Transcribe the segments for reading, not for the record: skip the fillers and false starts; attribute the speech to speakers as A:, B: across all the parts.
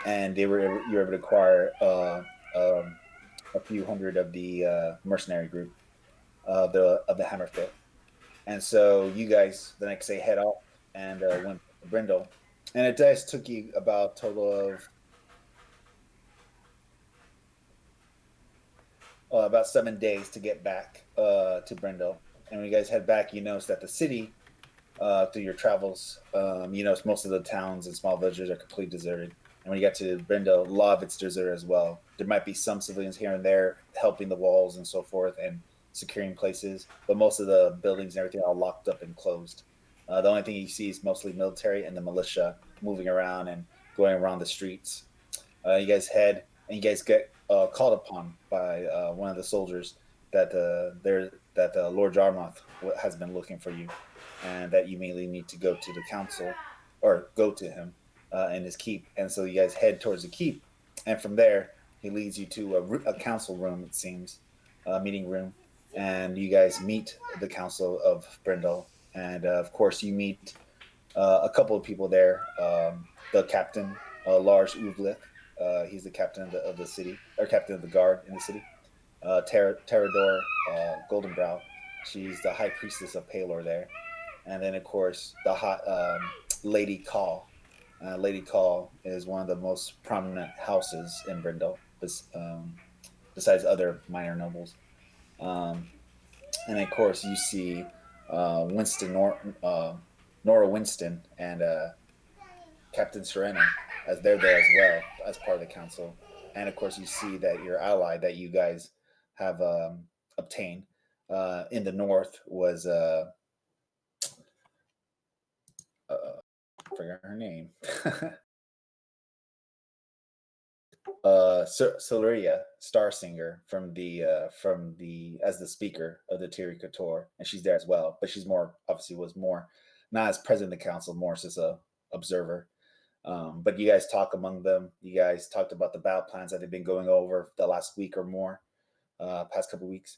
A: and you were able to acquire a few hundred of the mercenary group of the Hammer Fifth. And so you guys the next day head off and went to Brindle, and it does took you about a total of about 7 days to get back to Brindle. And when you guys head back, you notice that the city, through your travels, you notice most of the towns and small villages are completely deserted. And when you get to Brindle, a lot of it's deserted as well. There might be some civilians here and there helping the walls and so forth and securing places, but most of the buildings and everything are locked up and closed. The only thing you see is mostly military and the militia moving around and going around the streets. You guys head and you guys get called upon by one of the soldiers that Lord Jarmuth has been looking for you, and that you immediately need to go to the council or go to him in his keep. And so you guys head towards the keep, and from there he leads you to a council room. It seems a meeting room, and you guys meet the council of Brindle, and of course you meet a couple of people there. The captain, Lars Uvlith, he's the captain of the city, or captain of the guard in the city. Terador Goldenbrow, she's the high priestess of Palor there. And then, of course, the hot Lady Call. Lady Call is one of the most prominent houses in Brindle, besides other minor nobles. Um, and of course, you see Nora Winston, and Captain Serena, as they're there as well as part of the council. And of course, you see that your ally that you guys have obtained in the north was I forgot her name. Soleria Starsinger from the as the speaker of the Tiri Couture, and she's there as well. But she's more obviously was more not as president of the council, more as a observer. But you guys talk among them. You guys talked about the battle plans that they've been going over the last week or more, past couple weeks,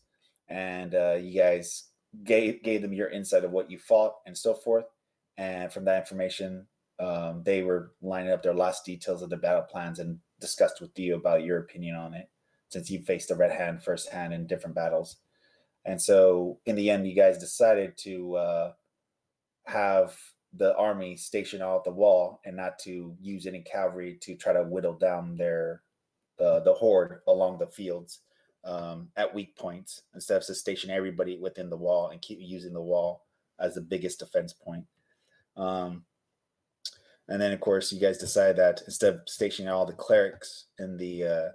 A: and you guys gave them your insight of what you fought and so forth. And from that information, they were lining up their last details of the battle plans and discussed with you about your opinion on it, since you faced the Red Hand firsthand in different battles. And so, in the end, you guys decided to have the army stationed out the wall and not to use any cavalry to try to whittle down the horde along the fields at weak points, instead of to station everybody within the wall and keep using the wall as the biggest defense point. Um, and then, of course, you guys decide that instead of stationing all the clerics in the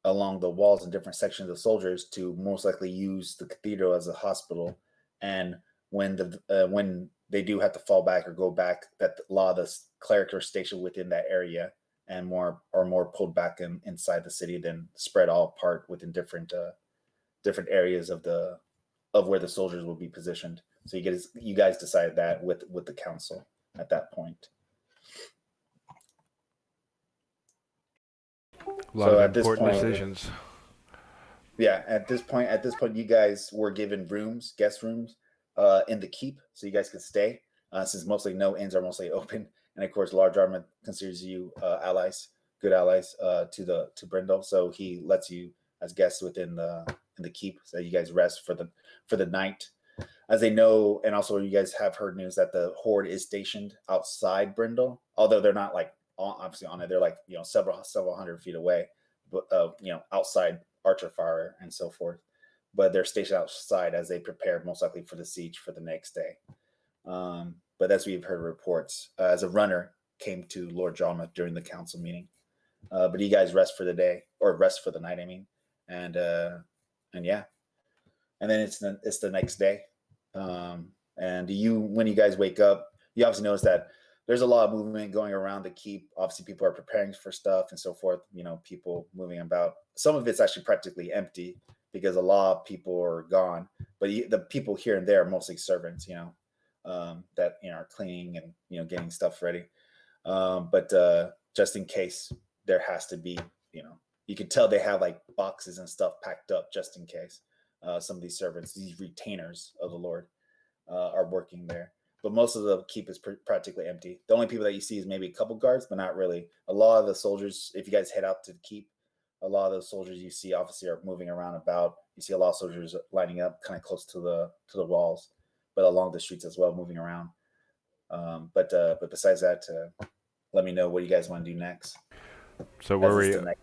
A: along the walls in different sections of soldiers, to most likely use the cathedral as a hospital. And when they do have to fall back or go back, that a lot of the clerics are stationed within that area and more pulled back inside the city than spread all apart within different areas of where the soldiers will be positioned. So you guys decided that with the council at that point.
B: A lot of
A: So at this
B: important
A: point,
B: decisions.
A: yeah, at this point, you guys were given rooms, guest rooms, in the keep, so you guys could stay. Since mostly no inns are mostly open, and of course, Large Armor considers you allies, good allies to Brindle, so he lets you as guests within the keep, so you guys rest for the night. As they know, and also you guys have heard news that the horde is stationed outside Brindle, although they're not like obviously on it. They're like several hundred feet away, but outside archer fire and so forth. But they're stationed outside as they prepare most likely for the siege for the next day. But as we've heard reports, as a runner came to Lord Jarmuth during the council meeting. But you guys rest for the day or rest for the night, I mean, and and yeah, and then it's the next day. And when you guys wake up, you obviously notice that there's a lot of movement going around the keep. Obviously, people are preparing for stuff and so forth. People moving about. Some of it's actually practically empty because a lot of people are gone. But the people here and there are mostly servants. That are cleaning and getting stuff ready. But just in case there has to be, you can tell they have like boxes and stuff packed up just in case. Some of these servants, these retainers of the Lord, are working there. but most of the keep is practically empty. The only people that you see is maybe a couple guards, but not really. A lot of the soldiers, if you guys head out to the keep, a lot of those soldiers you see obviously are moving around about. You see a lot of soldiers lining up kind of close to the walls, but along the streets as well, moving around. But besides that, let me know what you guys want to do next.
B: So
A: As
B: were
A: this
B: we?
A: the next,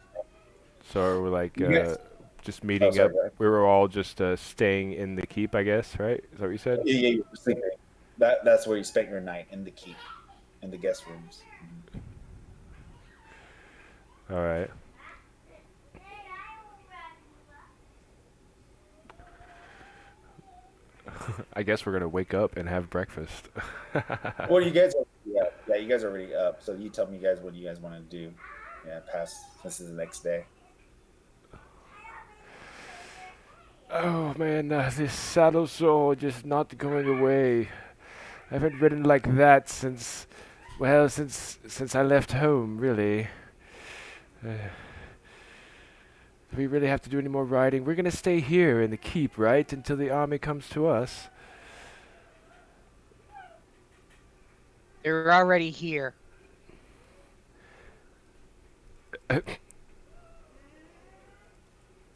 B: So are we like
A: you guys.
B: just
A: Oh,
B: meeting
A: sorry,
B: up?
A: go ahead.
B: We were all just staying in the keep, I guess, right? Is that what you said?
A: Yeah, yeah, you were sleeping. That's where you spent your night in the keep, in the guest rooms. Mhm.
B: All right. I guess we're gonna wake up and have breakfast.
A: Well, you guys already up. Yeah, you guys are already up. So you tell me, guys, what you guys want to do. Yeah, past this is the next day.
B: Oh man, this saddle sore just not going away. I haven't ridden like that since, well, since I left home, really. Uh, do we really have to do any more riding? We're gonna stay here in the keep, right, until the army comes to us.
C: They're already here.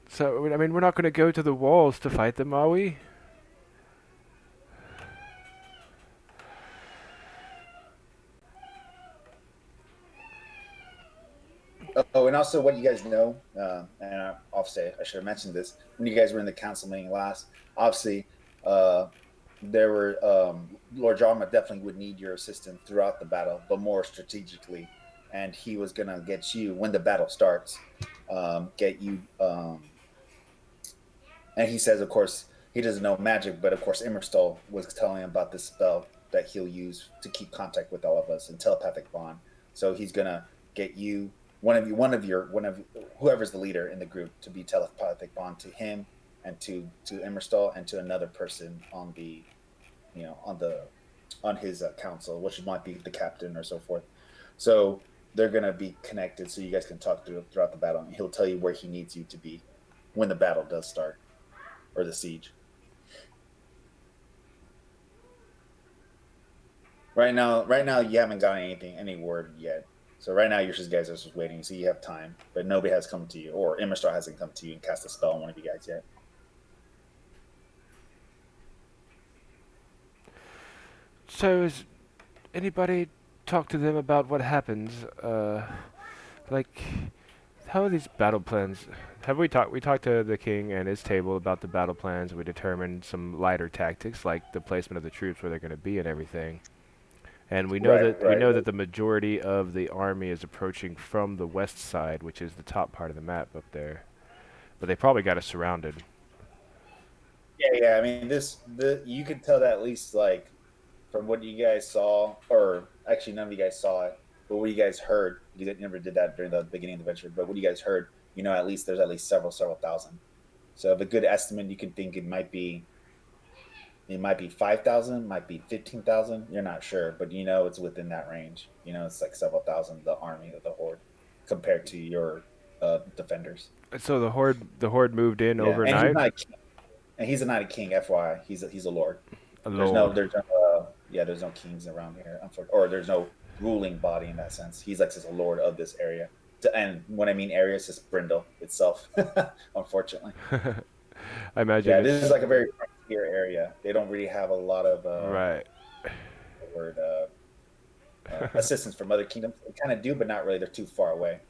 B: So, I mean, we're not gonna go to the walls to fight them, are we?
A: Oh, and also what you gues know, and obviously I should have mentioned this when you guys were in the council meeting last. Obviously, uh, there were Lord Drama definitely would need your assistance throughout the battle, but more strategically, and he was gonna get you when the battle starts, get you and he says, of course, he doesn't know magic, but of course, Immerstall was telling him about this spell that he'll use to keep contact with all of us and telepathic bond. So he's gonna get you one of whoever's the leader in the group to be telepathic bond to him and to Immerstall and to another person on the on the on his council, which might be the captain or so forth. So they're gonna be connected, so you guys can talk throughout the battle, and he'll tell you where he needs you to be when the battle does start or the siege. Right now, you haven't gotten any word yet. So right now, you're just guys are just waiting. So you have time, but nobody has come to you, or Immerstar hasn't come to you and cast a spell on one of you guys yet.
B: So, has anybody talked to them about what happens? Like, how are these battle plans? Have we talked? We talked to the king and his table about the battle plans. We determined some lighter tactics, like the placement of the troops, where they're going to be, and everything. And
A: Right,
B: we
A: right,
B: know
A: right.
B: that the majority of the army is approaching from the west side, which is the top part of the map up there. But they probably got us surrounded.
A: Yeah, yeah. I mean, the you could tell that at least like from what you guys saw, or actually none of you guys saw it, but what you guys heard. You never did that during the beginning of the adventure, but what you guys heard, at least there's at least several thousand. So if a good estimate, you can think it might be 5,000, might be 15,000. You're not sure, but it's within that range. It's like several thousand, the army of the horde, compared to your defenders.
B: So the horde moved in
A: Yeah, and he's
B: overnight.
A: not a king. And he's not a king. FYI, he's a lord. There's no
B: Lord.
A: there's no yeah there's no kings around here, or there's no ruling body in that sense. He's like just a lord of this area. And when I mean area, it's just Brindle itself. Unfortunately,
B: I imagine
A: yeah, this is
B: it's
A: like a very frontier area. They don't really have a lot of
B: right.
A: the word assistance from other kingdoms. They kind of do, but not really. They're too far away.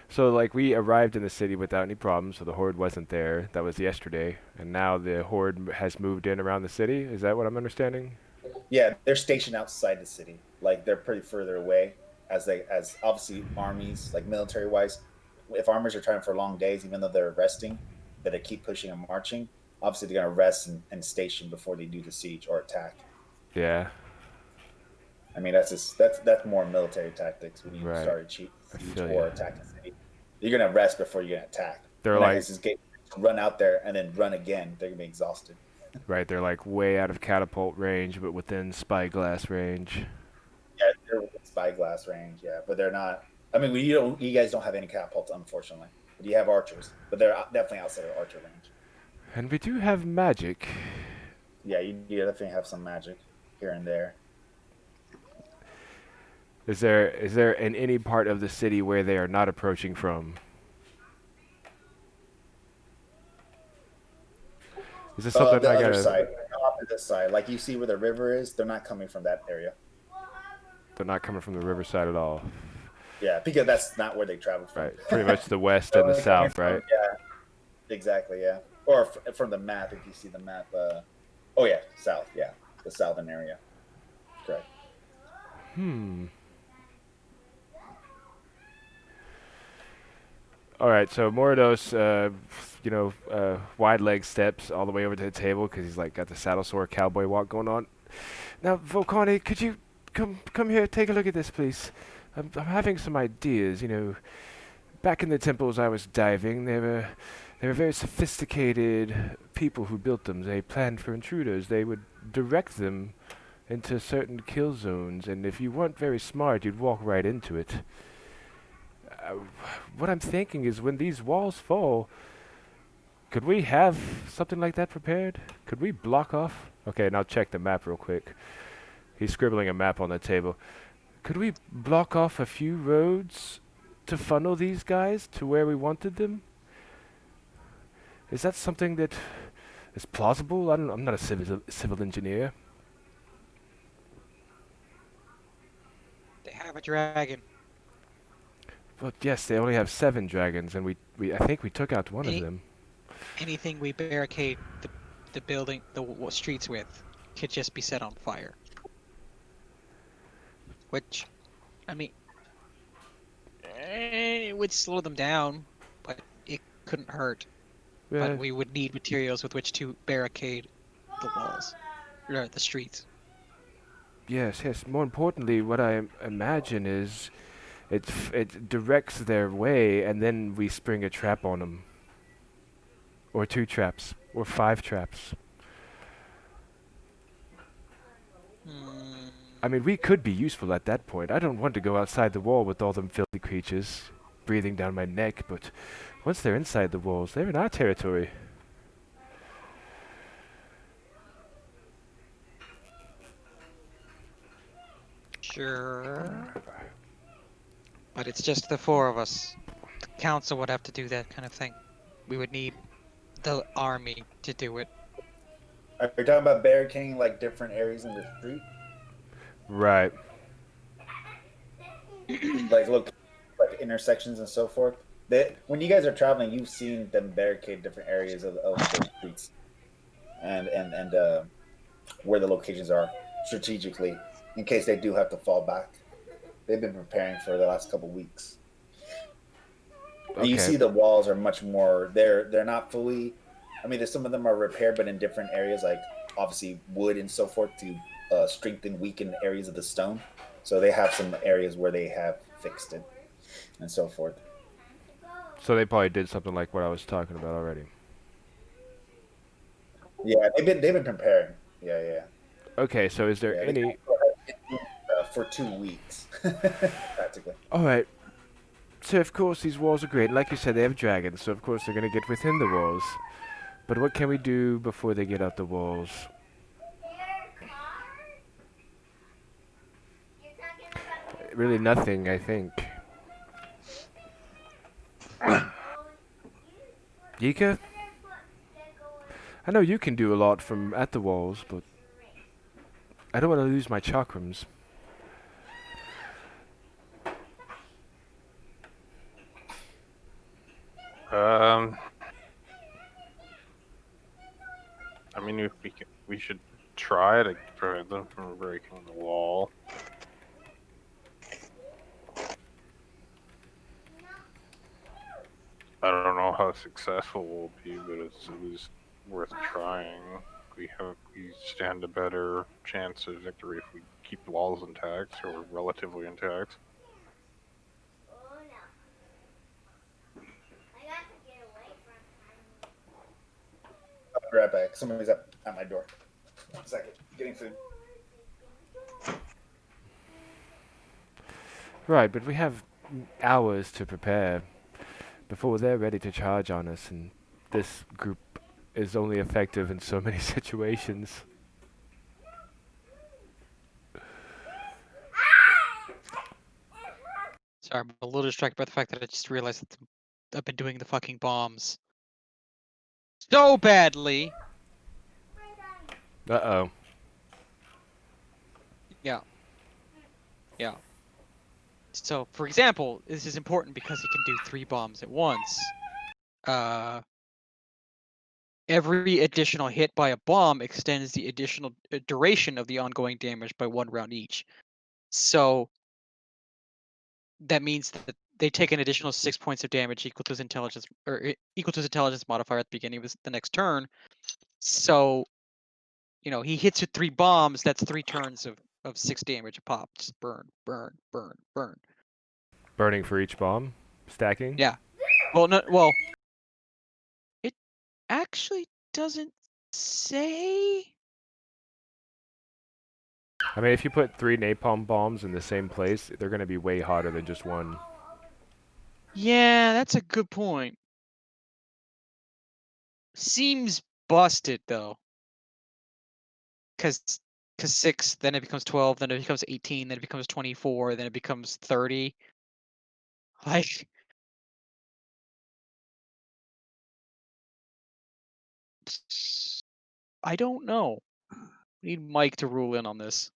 B: So like we arrived in the city without any problems, so the horde wasn't there. That was yesterday, and now the horde has moved in around the city. Is that what I'm understanding?
A: Yeah, they're stationed outside the city. Like they're pretty further away, as obviously armies, like military wise. If armies are trying for long days, even though they're resting, but they keep pushing and marching, obviously they're gonna rest and station before they do the siege or attack.
B: Yeah.
A: I mean, that's more military tactics when you
B: Right.
A: start a
B: I
A: siege
B: feel you.
A: or attack a city. You're gonna rest before you're gonna attack.
B: They're
A: And I
B: like
A: guess just get run out there and then run again. They're gonna be exhausted.
B: right. They're like way out of catapult range, but within spyglass range.
A: Yeah, they're within spyglass range. Yeah, but they're not. I mean, you guys don't have any catapults, unfortunately. But you have archers, but they're definitely outside of archer range.
B: And we do have magic.
A: Yeah, you definitely have some magic here and there.
B: Is there in any part of the city where they are not approaching from? Is this something
A: The
B: I
A: other
B: gotta?
A: side, the opposite side, like you see where the river is, they're not coming from that area.
B: They're not coming from the riverside at all.
A: Yeah, because that's not where they traveled from.
B: Right. Pretty much the west
A: They're
B: and the
A: only coming
B: south,
A: from,
B: right?
A: yeah, exactly, yeah. Or from the map, if you see the map. Oh yeah, south, yeah, the southern area. Correct.
B: Hmm. All right. So Moridos, wide leg steps all the way over to the table because he's like got the saddle sore cowboy walk going on. Now, Volcani, could you come here? Take a look at this, please. I'm having some ideas. Back in the temples I was diving, they were very sophisticated people who built them. They planned for intruders. They would direct them into certain kill zones, and if you weren't very smart, you'd walk right into it. Uh, what I'm thinking is when these walls fall, could we have something like that prepared? Could we block off? Okay, now check the map real quick. He's scribbling a map on the table. Could we block off a few roads to funnel these guys to where we wanted them? Is that something that is plausible? I'm not a civil engineer.
C: They have a dragon.
B: But yes, they only have 7 dragons, and I think we took out one of
C: Any
B: them.
C: anything we barricade the building, streets with, could just be set on fire. Which, I mean, it would slow them down, but it couldn't hurt. But we would need materials with which to barricade the walls, or the streets.
B: Yes, yes. More importantly, what I imagine is it directs their way, and then we spring a trap on them, or 2 traps, or 5 traps.
C: Hmm.
B: I mean, we could be useful at that point. I don't want to go outside the wall with all them filthy creatures breathing down my neck, but once they're inside the walls, they're in our territory.
C: Sure. But it's just the 4 of us. The council would have to do that kind of thing. We would need the army to do it.
A: Are you talking about barricading like different areas in the street?
B: Right.
A: Like look, like intersections and so forth. When you guys are traveling, you've seen them barricade different areas of the streets and where the locations are strategically in case they do have to fall back. They've been preparing for the last couple weeks. And you
B: Okay.
A: see the walls are much more. They're not fully. I mean, there's some of them are repaired, but in different areas, like obviously wood and so forth to strengthen, weaken areas of the stone. So they have some areas where they have fixed it and so forth.
B: So they probably did something like what I was talking about already.
A: Yeah, they've been preparing. Yeah, yeah,
B: Okay, so is there
A: yeah.
B: any...
A: For 2 weeks, practically.
B: Alright, so of course these walls are great. Like you said, they have dragons, so of course they're going to get within the walls. But what can we do before they get out the walls? Really nothing, I think. Yika? I know you can do a lot from at the walls, but I don't want to lose my chakrams.
D: Um, I mean, if we should try to prevent them from breaking the wall. I don't know how successful we'll be, but it's at least worth trying. We stand a better chance of victory if we keep the walls intact or relatively intact.
A: I'll be right back. Somebody's up at my door. 1 second. Getting food.
B: Right, but we have hours to prepare before they're ready to charge on us, and this group is only effective in so many situations.
C: Sorry, I'm a little distracted by the fact that I just realized that I've been doing the fucking bombs so badly.
B: Uh-oh.
C: Yeah. Yeah. So, for example, this is important because he can do 3 bombs at once. Every additional hit by a bomb extends the additional duration of the ongoing damage by 1 round each. So that means that they take an additional 6 points of damage equal to his intelligence equal to his intelligence modifier at the beginning of the next turn. So, he hits with 3 bombs. That's 3 turns of 6 damage a pop. Just burn, burn, burn, burn.
B: Burning for each bomb? Stacking?
C: Yeah. Well, it actually doesn't say.
B: I mean, if you put 3 napalm bombs in the same place, they're going to be way hotter than just one.
C: Yeah, that's a good point. Seems busted though. Cause 6, then it becomes 12, then it becomes 18, then it becomes 24, then it becomes 30. Like, I don't know. We need Mike to rule in on this.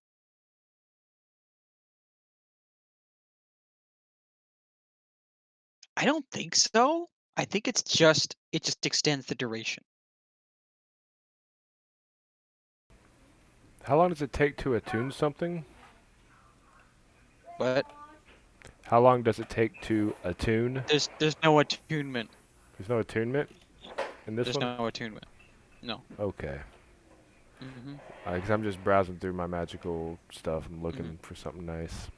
C: I don't think so. I think it just extends the duration.
B: How long does it take to attune something?
C: But
B: How long does it take to attune?
C: there's no attunement.
B: There's no attunement in this
C: There's
B: one?
C: no attunement. No.
B: Okay.
C: Mm-hmm.
B: Because I'm just browsing through my magical stuff. I'm
C: Mm-hmm.
B: looking for something nice.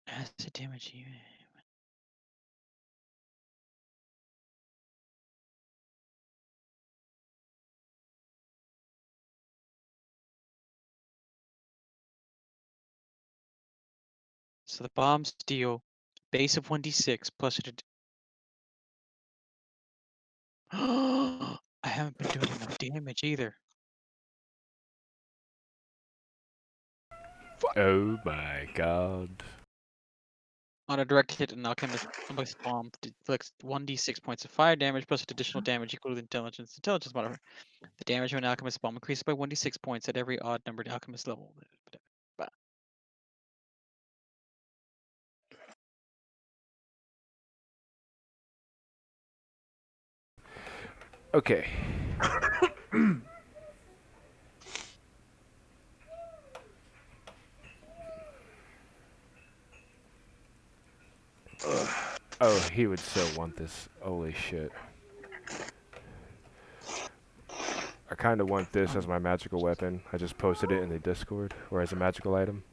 C: Acid damage. So the bombs deal base of 1d6 plus it. I haven't been doing enough damage either.
B: Oh my god.
C: On a direct hit, an alchemist bomb inflicts 1d6 points of fire damage plus additional damage equal to the intelligence modifier. The damage of an alchemist bomb increases by 1d6 points at every odd numbered alchemist level.
B: Okay. Oh, he would so want this. Holy shit. I kind of want this as my magical weapon. I just posted it in the Discord, or as a magical item.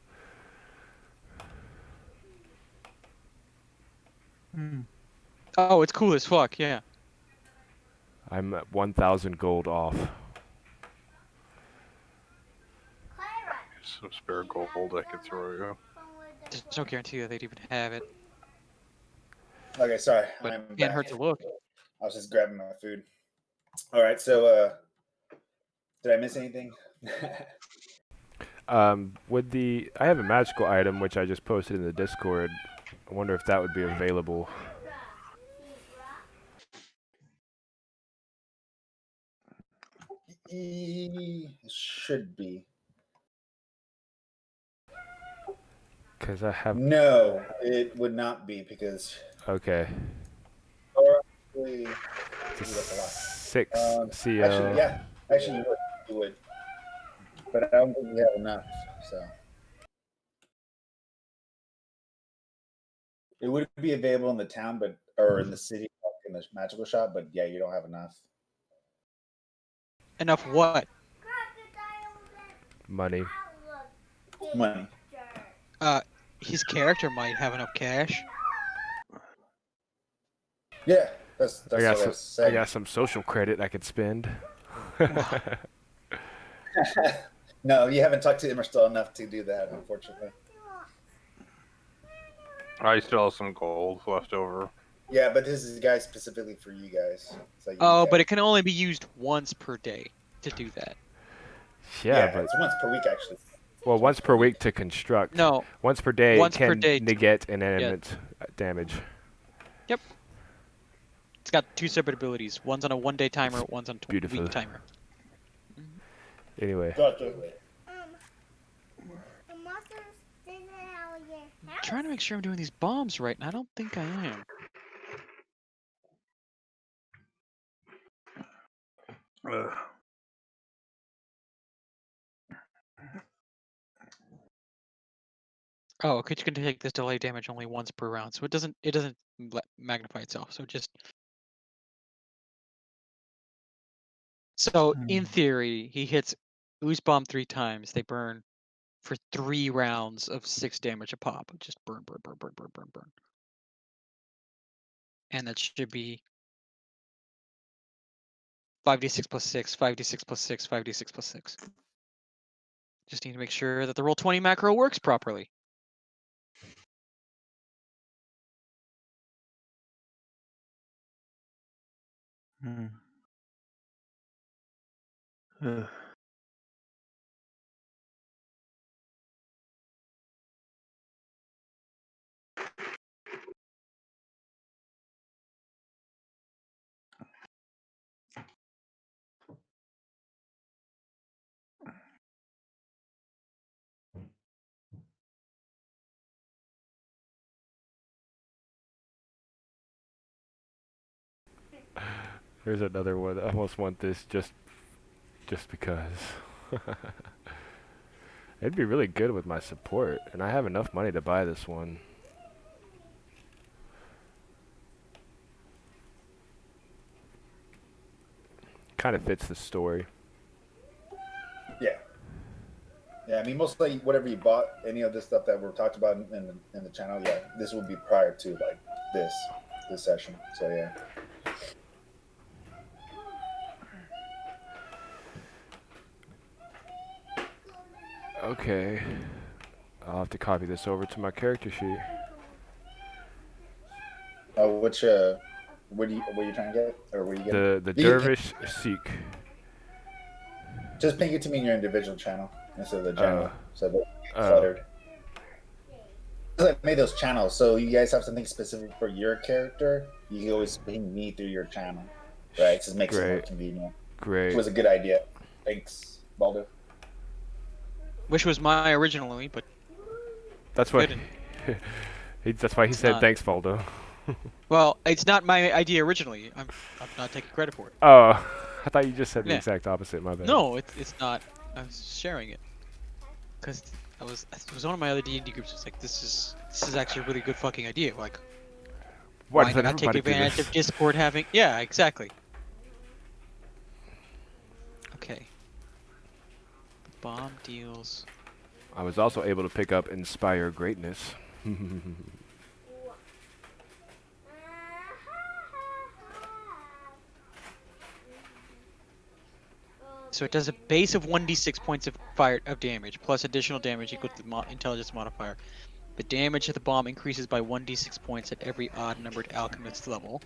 C: Oh, it's cool as fuck, yeah.
B: I'm at 1,000 gold off.
D: Some spare gold I could throw you.
C: There's no guarantee that they'd even have it.
A: Okay, sorry.
C: But
A: I'm
C: can't
A: back.
C: hurt to look.
A: I was just grabbing my food. All right, so did I miss anything?
B: I have a magical item which I just posted in the Discord. I wonder if that would be available.
A: It should be.
B: Because I have...
A: No, it would not be because.
B: Okay.
A: Or actually,
B: It's
A: ooh, that's a lot.
B: 6 CO.
A: Actually, yeah. Actually, you would. But I don't think we have enough. So it would be available in the town, or in the city, in the magical shop. But yeah, you don't have enough.
C: Enough what?
B: Money.
A: Money.
C: His character might have enough cash.
A: Yeah, that's
B: I
A: what
B: got
A: I
B: some.
A: was
B: I
A: saying.
B: got some social credit I could spend.
A: No, you haven't talked to him or still enough to do that, unfortunately.
D: I still have some gold left over.
A: Yeah, but this is guys specifically for you guys. It's like
C: Oh, but it can only be used once per day to do that.
B: Yeah, but
A: it's once per week actually.
B: well, once per week to construct.
C: No,
B: Once per day
C: once per
B: can
C: day
B: negate inanimate damage.
C: Yep. It's got 2 separate abilities. One's on a 1-day timer, one's on a
B: Beautiful.
C: week timer.
B: Anyway.
C: I'm trying to make sure I'm doing these bombs right, and I don't think I am. Oh, okay, you can take this delay damage only once per round, so it doesn't magnify itself. So just in theory, he hits ooze bomb 3 times. They burn for 3 rounds of 6 damage a pop. Just burn, burn, burn, burn, burn, burn, burn. And that should be 5d6 plus 6, 5d6 plus 6, 5d6 plus 6. Just need to make sure that the Roll20 macro works properly.
B: Here's another one. I almost want this just because. It'd be really good with my support, and I have enough money to buy this one. Kind of fits the story.
A: Yeah. Yeah, I mean, mostly whatever you bought, any of this stuff that we're talked about in the channel, yeah, this would be prior to like this session. So yeah.
B: Okay. I'll have to copy this over to my character sheet.
A: What are you trying to get, or what are you getting?
B: The Dervish Sikh.
A: Just ping it to me in your individual channel instead of the general, so that it's cluttered. I made those channels, so you guys have something specific for your character. You can always ping me through your channel, right? It just makes it more convenient.
B: Great.
A: It was a good idea. Thanks, Baldo.
C: Which was my originally, but
B: that's what. That's why he said thanks, Baldo.
C: Well, it's not my idea originally. I'm not taking credit for it.
B: Oh, I thought you just said the exact opposite. My bad.
C: No, it's not. I was sharing it because it was one of my other D&D groups. Was like, this is actually a really good fucking idea. Like, why not take advantage of Discord having? Yeah, exactly. Okay. Bomb deals.
B: I was also able to pick up Inspire Greatness.
C: So it does a base of 1d6 points of damage, plus additional damage equal to the intelligence modifier. The damage of the bomb increases by 1d6 points at every odd-numbered alchemist level.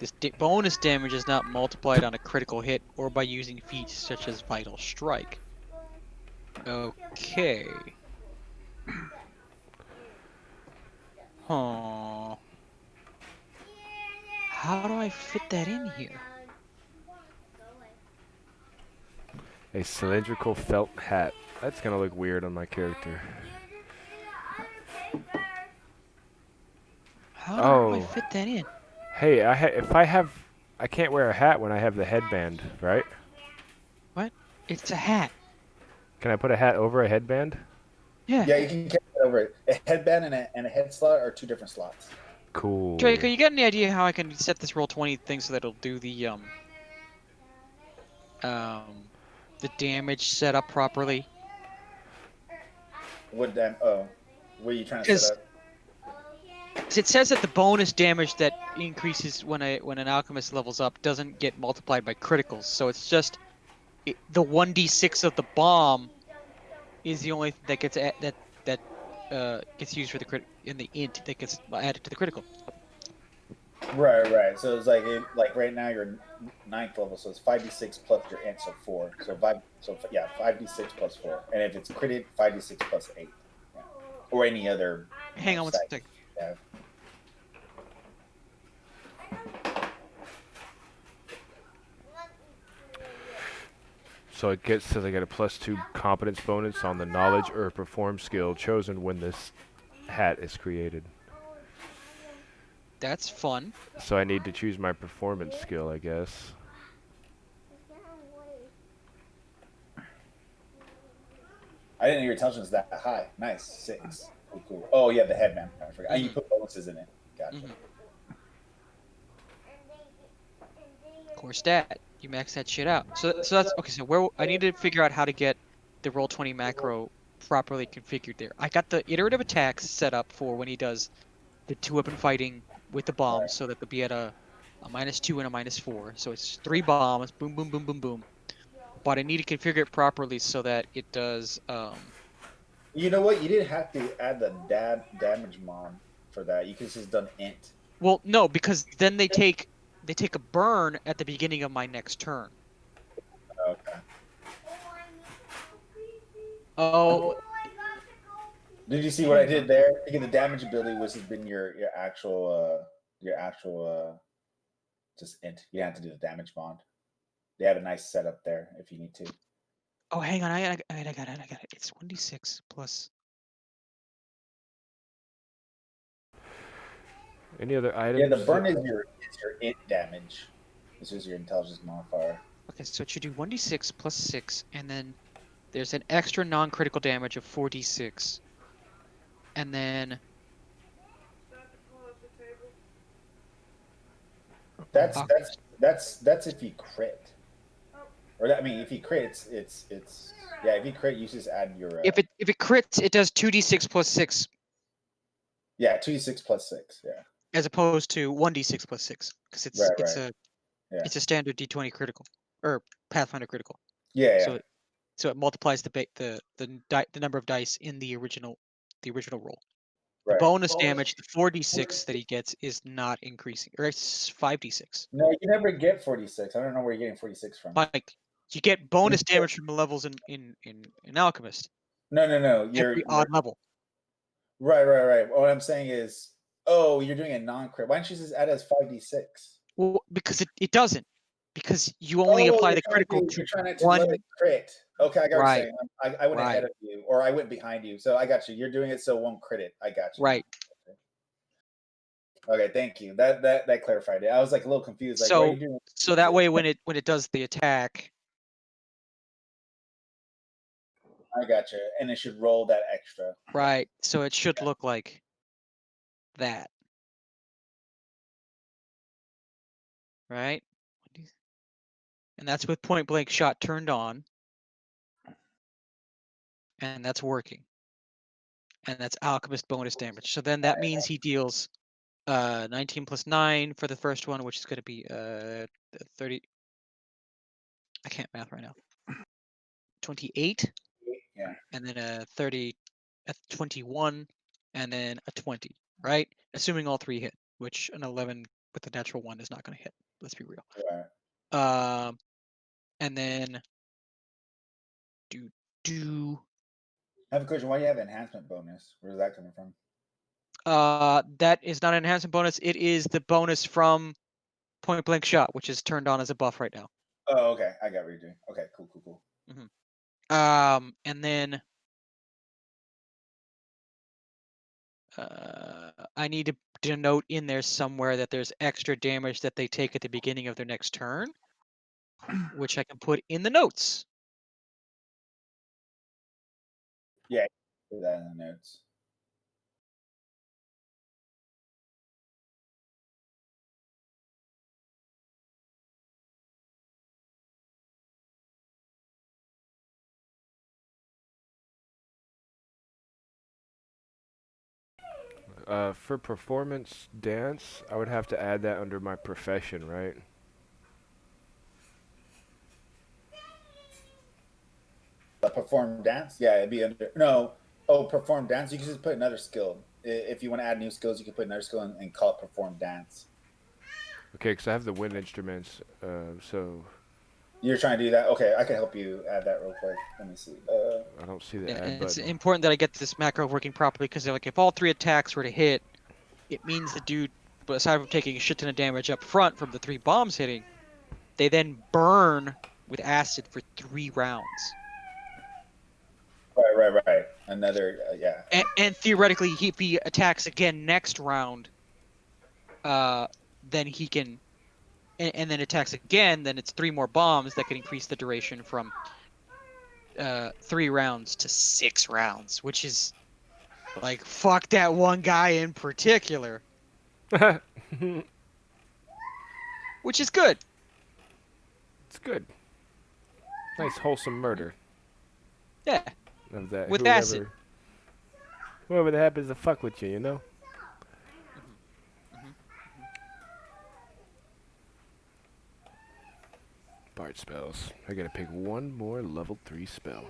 C: This bonus damage is not multiplied on a critical hit or by using feats such as Vital Strike. Okay. Huh. How do I fit that in here?
B: A cylindrical felt hat. That's gonna look weird on my character.
C: How do I fit that in?
B: Hey, I can't wear a hat when I have the headband, right?
C: What? It's a hat.
B: Can I put a hat over a headband?
C: Yeah.
A: Yeah, you can carry it over it. A headband and a head slot are 2 different slots.
B: Cool.
C: Draco, you got any idea how I can set this Roll20 thing so that it'll do the the damage set up properly.
A: What what are you trying to set up?
C: It says that the bonus damage that increases when an alchemist levels up doesn't get multiplied by criticals, so it's just the 1d6 of the bomb is the only thing that gets gets used for the crit in the int that gets added to the critical.
A: Right. So it's like right now you're 9th level, so it's 5d6 plus your int, so 4. So 5d6 plus 4, and if it's critted, 5d6 plus 8, yeah. Or any other.
C: Hang on one
A: stat
C: second.
A: you have.
B: So it says I get a +2 competence bonus on the knowledge or perform skill chosen when this hat is created.
C: That's fun.
B: So I need to choose my performance skill, I guess.
A: I didn't know your intelligence was that high. Nice, 6. Cool. Oh yeah, the headman. I forgot. You put bonuses in it. Gotcha.
C: Core stat. You max that shit out. So that's okay. So where I need to figure out how to get the Roll20 macro properly configured there. I got the iterative attacks set up for when he does the 2-weapon fighting with the bombs, so that they'll be at a -2 and a -4. So it's 3 bombs, boom, boom, boom, boom, boom. But I need to configure it properly so that it does.
A: You know what? You didn't have to add the damage mod for that. You could have just done int.
C: Well, no, because then they take a burn at the beginning of my next turn.
A: Okay.
C: Oh.
A: Did you see what I did there? Thinking the damage ability was has been your actual just int. You don't have to do the damage bond. They have a nice setup there if you need to.
C: Oh, hang on, I got it. It's 1d6 plus.
B: Any other items?
A: Yeah, the burn is your int damage. This is your intelligence modifier.
C: Okay, so it should do 1d6 plus 6, and then there's an extra non-critical damage of 4d6, and then
A: that's if you crit. Or I mean, if you crit, it's yeah. If you crit, you just add your.
C: If it crits, it does 2d6 plus 6.
A: Yeah, 2d6 plus 6. Yeah.
C: As opposed to 1d6 plus 6, because it's a standard d20 critical or Pathfinder critical.
A: Yeah.
C: So it multiplies the number of dice in the original roll. The bonus damage, the 4d6 that he gets, is not increasing, or it's 5d6.
A: No, you never get 46. I don't know where you're getting 46 from.
C: Like, you get bonus damage from the levels in Alchemist.
A: No.
C: Every odd level.
A: Right. What I'm saying is, you're doing a non-crit. Why don't you just add it as 5d6?
C: Well, because it doesn't. Because you only apply the critical
A: you're trying to
C: one.
A: let it crit. Okay, I got what you're saying. I went ahead
C: Right.
A: of you, or I went behind you. So I got you. You're doing it so it won't crit it. I got you.
C: Right.
A: Okay, thank you. That clarified it. I was like a little confused. Like, what are you doing?
C: So that way, when it does the attack,
A: I got you, and it should roll that extra.
C: Right. So it should look like that. Right? And that's with point blank shot turned on. And that's working. And that's alchemist bonus damage. So then that means he deals 19 plus 9 for the first one, which is going to be 30. I can't math right now. 28.
A: Yeah.
C: And then a 30, a 21, and then a 20. Right? Assuming all 3 hit, which an 11 with the natural 1 is not going to hit. Let's be real.
A: Right.
C: And then
A: I have a question. Why do you have enhancement bonus? Where's that coming from?
C: That is not an enhancement bonus. It is the bonus from point blank shot, which is turned on as a buff right now.
A: Oh, okay. I got what you're doing. Okay, cool.
C: And then I need to denote in there somewhere that there's extra damage that they take at the beginning of their next turn, which I can put in the notes.
A: Yeah, put that in the notes.
B: For performance dance, I would have to add that under my profession, right?
A: Perform dance? Yeah, it'd be under no. Oh, perform dance. You can just put another skill. If you want to add new skills, you can put another skill and call it perform dance.
B: Okay, because I have the wind instruments, so
A: You're trying to do that? Okay, I can help you add that real quick. Let me see.
B: I don't see the
C: And
B: add
C: it's
B: button.
C: important that I get this macro working properly because like if all 3 attacks were to hit, it means the dude, but aside from taking a shit ton of damage up front from the 3 bombs hitting, they then burn with acid for 3 rounds.
A: Right. Another, yeah.
C: And theoretically, if he attacks again next round, then he can, and then attacks again, then it's 3 more bombs that can increase the duration from 3 rounds to 6 rounds, which is like fuck that one guy in particular, which is good.
B: It's good. Nice wholesome murder
C: Yeah,
B: of that
C: with acid.
B: whoever that happens to fuck with you, you know.
C: Mhm.
B: Bard spells. I gotta pick one more level 3 spell.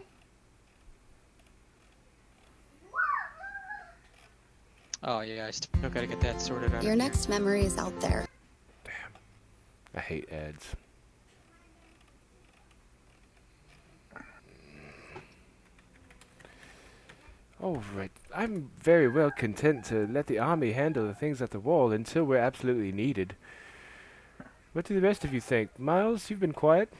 C: Oh yeah, I still gotta get that sorted out.
E: Your next memory is out there.
B: Damn. I hate ads. All right. I'm very well content to let the army handle the things at the wall until we're absolutely needed. What do the rest of you think? Miles, you've been quiet.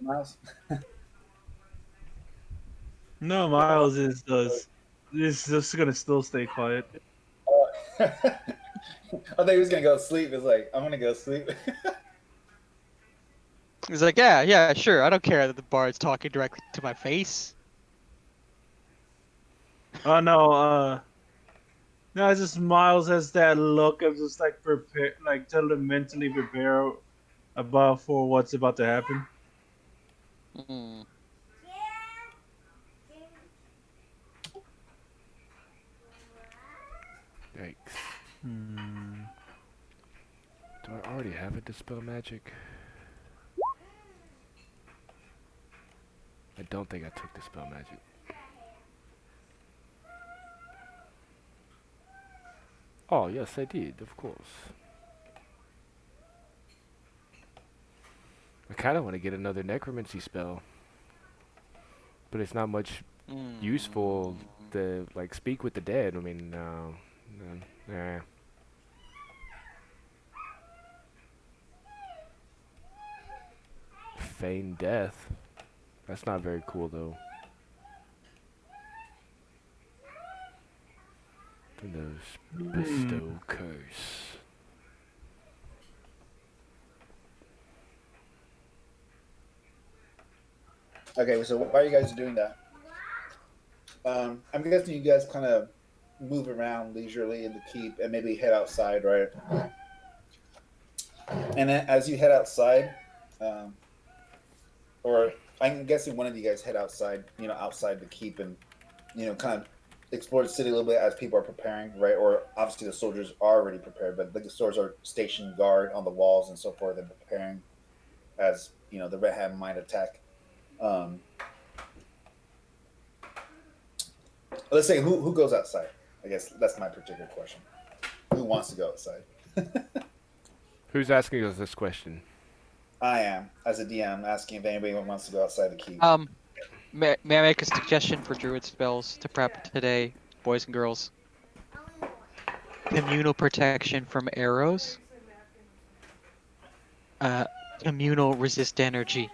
A: Miles?
F: No, Miles is just gonna still stay quiet.
A: I thought he was gonna go to sleep. It's like I'm gonna go to sleep.
C: He's like, yeah, sure. I don't care that the bard's talking directly to my face.
F: Oh no, no, it's just Miles has that look of just like prepare, like tell him mentally prepare about for what's about to happen.
C: Mm.
B: Yikes.
F: Hmm.
B: Do I already have a Dispel Magic? I don't think I took Dispel Magic. Oh, yes, I did, of course. I kind of want to get another Necromancy spell. But it's not much useful to, like, speak with the dead. I mean, no. Nah. Feign death. That's not very cool, though. Who knows? Bestow curse.
A: Okay, so why are you guys doing that? I'm guessing you guys kind of move around leisurely in the keep and maybe head outside, right? And then as you head outside, um, or I'm guessing one of you guys head outside, outside the keep and, kind of explore the city a little bit as people are preparing, right? Or obviously the soldiers are already prepared, but the soldiers are stationed guard on the walls and so forth and preparing as, the Red Hand might attack. Um, let's say who goes outside? I guess that's my particular question. Who wants to go outside?
B: Who's asking us this question?
A: I am, as a DM, asking if anybody wants to go outside the keep.
C: May I make a suggestion for druid spells to prep today, boys and girls? Communal protection from arrows. Communal resist energy.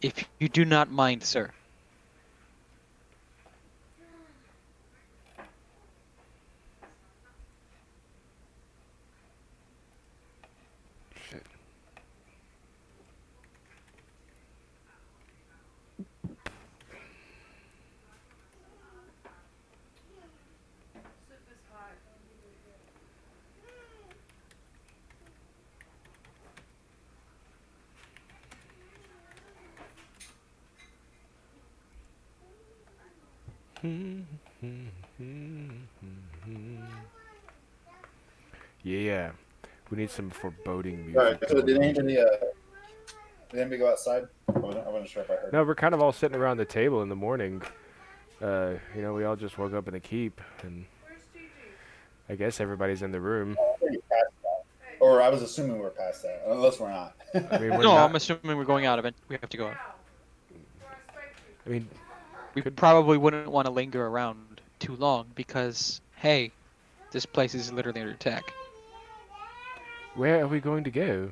C: If you do not mind, sir.
B: Shit. Yeah, we need some foreboding
A: All right.
B: music
A: So
B: going on.
A: did anybody go outside? I wasn't sure if I heard.
B: No, we're kind of all sitting around the table in the morning. We all just woke up in the keep, and I guess everybody's in the room.
A: Or I was assuming we were past that, unless we're not.
B: I mean, we're
C: No,
B: not.
C: I'm assuming we're going out of it. We have to go out.
B: I mean,
C: We
B: Could-
C: probably wouldn't want to linger around too long because, hey, this place is literally under attack.
B: where are we going to go?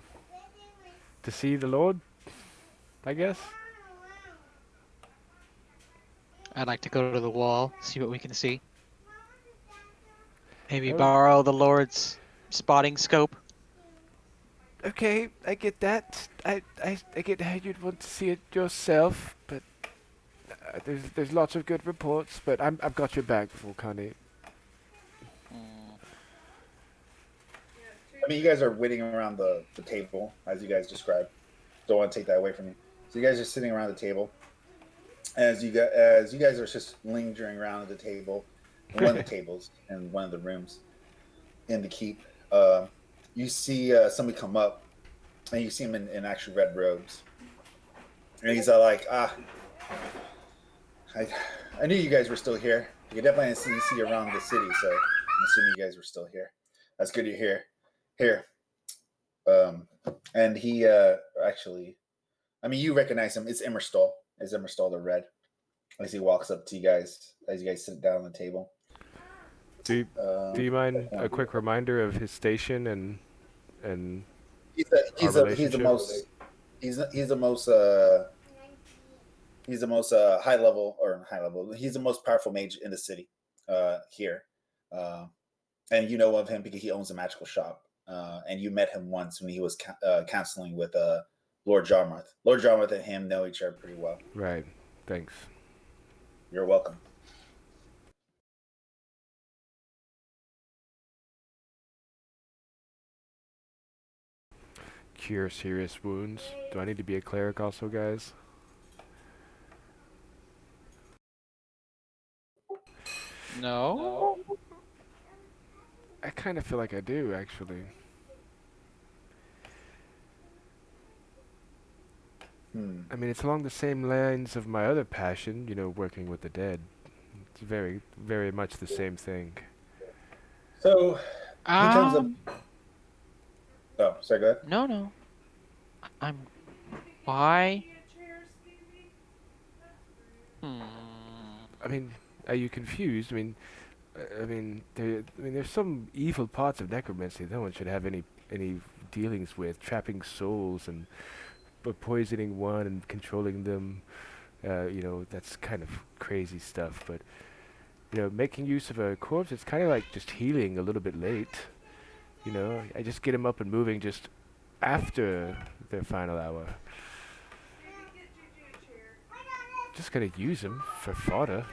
B: To see the Lord? I guess.
C: I'd like to go to the wall, see what we can see. Maybe
B: Oh.
C: borrow the Lord's spotting scope.
B: Okay, I get that. I get how you'd want to see it yourself, but there's lots of good reports. But I've got your back, Volcani.
A: I mean, you guys are waiting around the table, as you guys described. Don't want to take that away from you. So you guys are sitting around the table. As you guys are just lingering around at the table, one of the tables in one of the rooms in the keep, you see somebody come up, and you see him in actual red robes, and he's like, I knew you guys were still here. You definitely see you around the city, so I'm assuming you guys were still here. That's good to hear. Here, and he actually, I mean, you recognize him. It's Immerstall. It's Immerstall the Red. As he walks up to you guys, as you guys sit down on the table.
B: Do you mind a quick reminder of his station and
A: he's
B: our
A: the most high level. He's the most powerful mage in the city here, and you know of him because he owns a magical shop. And you met him once when he was counseling with Lord Jarmuth. Lord Jarmuth and him know each other pretty well.
B: Right. Thanks.
A: You're welcome.
B: Cure serious wounds. Do I need to be a cleric also, guys?
C: No.
B: I kind of feel like I do, actually. I mean, it's along the same lines of my other passion, working with the dead. It's very, very much the same thing.
A: So he comes up. Oh, sorry, go ahead.
C: No. Why?
B: I mean, are you confused? There's some evil parts of necromancy no one should have any dealings with, trapping souls and poisoning one and controlling them. That's kind of crazy stuff. But making use of a corpse, it's kind of like just healing a little bit late. I just get them up and moving just after their final hour. Just gonna use them for fodder.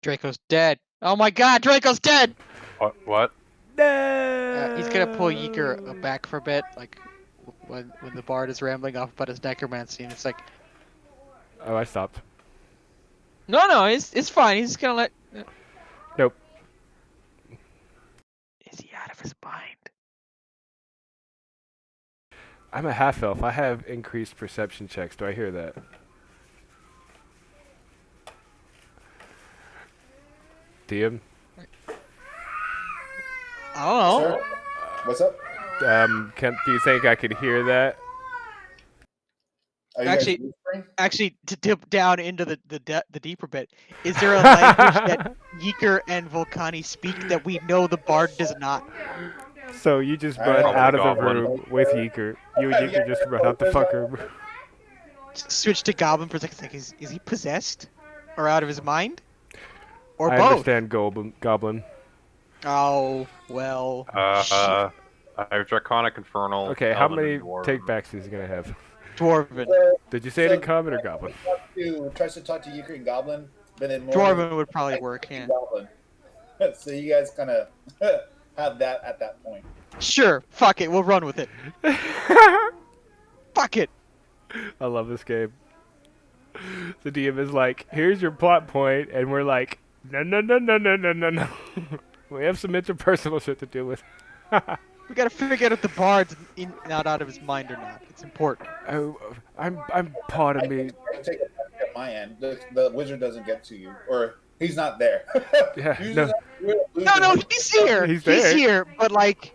C: Draco's dead. Oh my god, Draco's dead!
D: What?
B: No!
C: He's gonna pull Yeager back for a bit, like when the bard is rambling off about his necromancy, and it's like,
B: Oh, I stopped.
C: no, it's fine. He's gonna let.
B: Nope.
C: Is he out of his mind?
B: I'm a half elf. I have increased perception checks. Do I hear that? DM?
C: I don't know.
A: Sir, what's up?
B: Do you think I could hear that?
A: Are you guys
C: Actually-
A: whispering?
C: Actually, to dip down into the deeper bit, is there a language that Yeager and Volcani speak that we know the bard does not?
B: So you just
A: Alright.
B: run out of the
D: Goblin.
B: room with Yeager. You and Yeager just run out the fucker.
C: Switch to Goblin for a second. Like, is he possessed or out of his mind, or
B: I
C: both?
B: understand Goblin.
C: Oh well.
D: I have Draconic Infernal.
B: Okay, how
D: Elven,
B: many
D: and Dwarven.
B: takebacks is he gonna have?
C: Dwarven.
B: Did you say it in common or Goblin?
A: Tries to talk to Euchre and Goblin, but then more
C: Dwarven would probably work. Yeah.
A: Goblin. So you guys kind of have that at that point.
C: Sure, fuck it, we'll run with it. Fuck it.
B: I love this game. The DM is like, here's your plot point, and we're like, no, no, no, no, no, no, no, no. We have some interpersonal shit to deal with.
C: We gotta figure out if the bard's not out of his mind or not. It's important.
B: Oh, I'm part of me.
A: I take it at my end. The wizard doesn't get to you, or he's not there.
B: Yeah,
A: Usually
C: No, he's here.
B: He's
C: He's
B: there.
C: here, but like,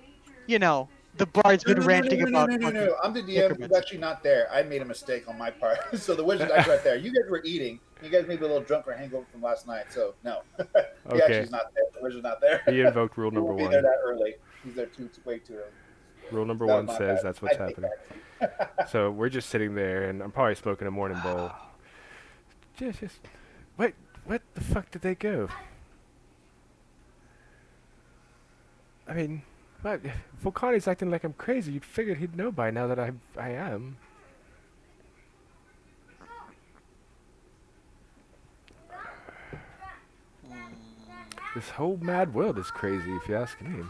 C: you know, the bard's been ranting about.
A: No. I'm the DM who's actually not there. I made a mistake on my part. So the wizard's actually right there. You guys were eating. You guys may be a little drunk or hangover from last night. So no, he
B: Okay.
A: actually is not there. The wizard's not there.
B: He invoked rule
A: He
B: number
A: won't be there
B: one.
A: that early. He's there way too early.
B: Rule number
A: That
B: one
A: was my
B: says
A: bad.
B: that's what's
A: I take
B: happening.
A: that.
B: So we're just sitting there, and I'm probably smoking a morning bowl. Just wait. What the fuck did they go? I mean, what? Volcani's acting like I'm crazy. You'd figured he'd know by now that I am. This whole mad world is crazy, if you ask me.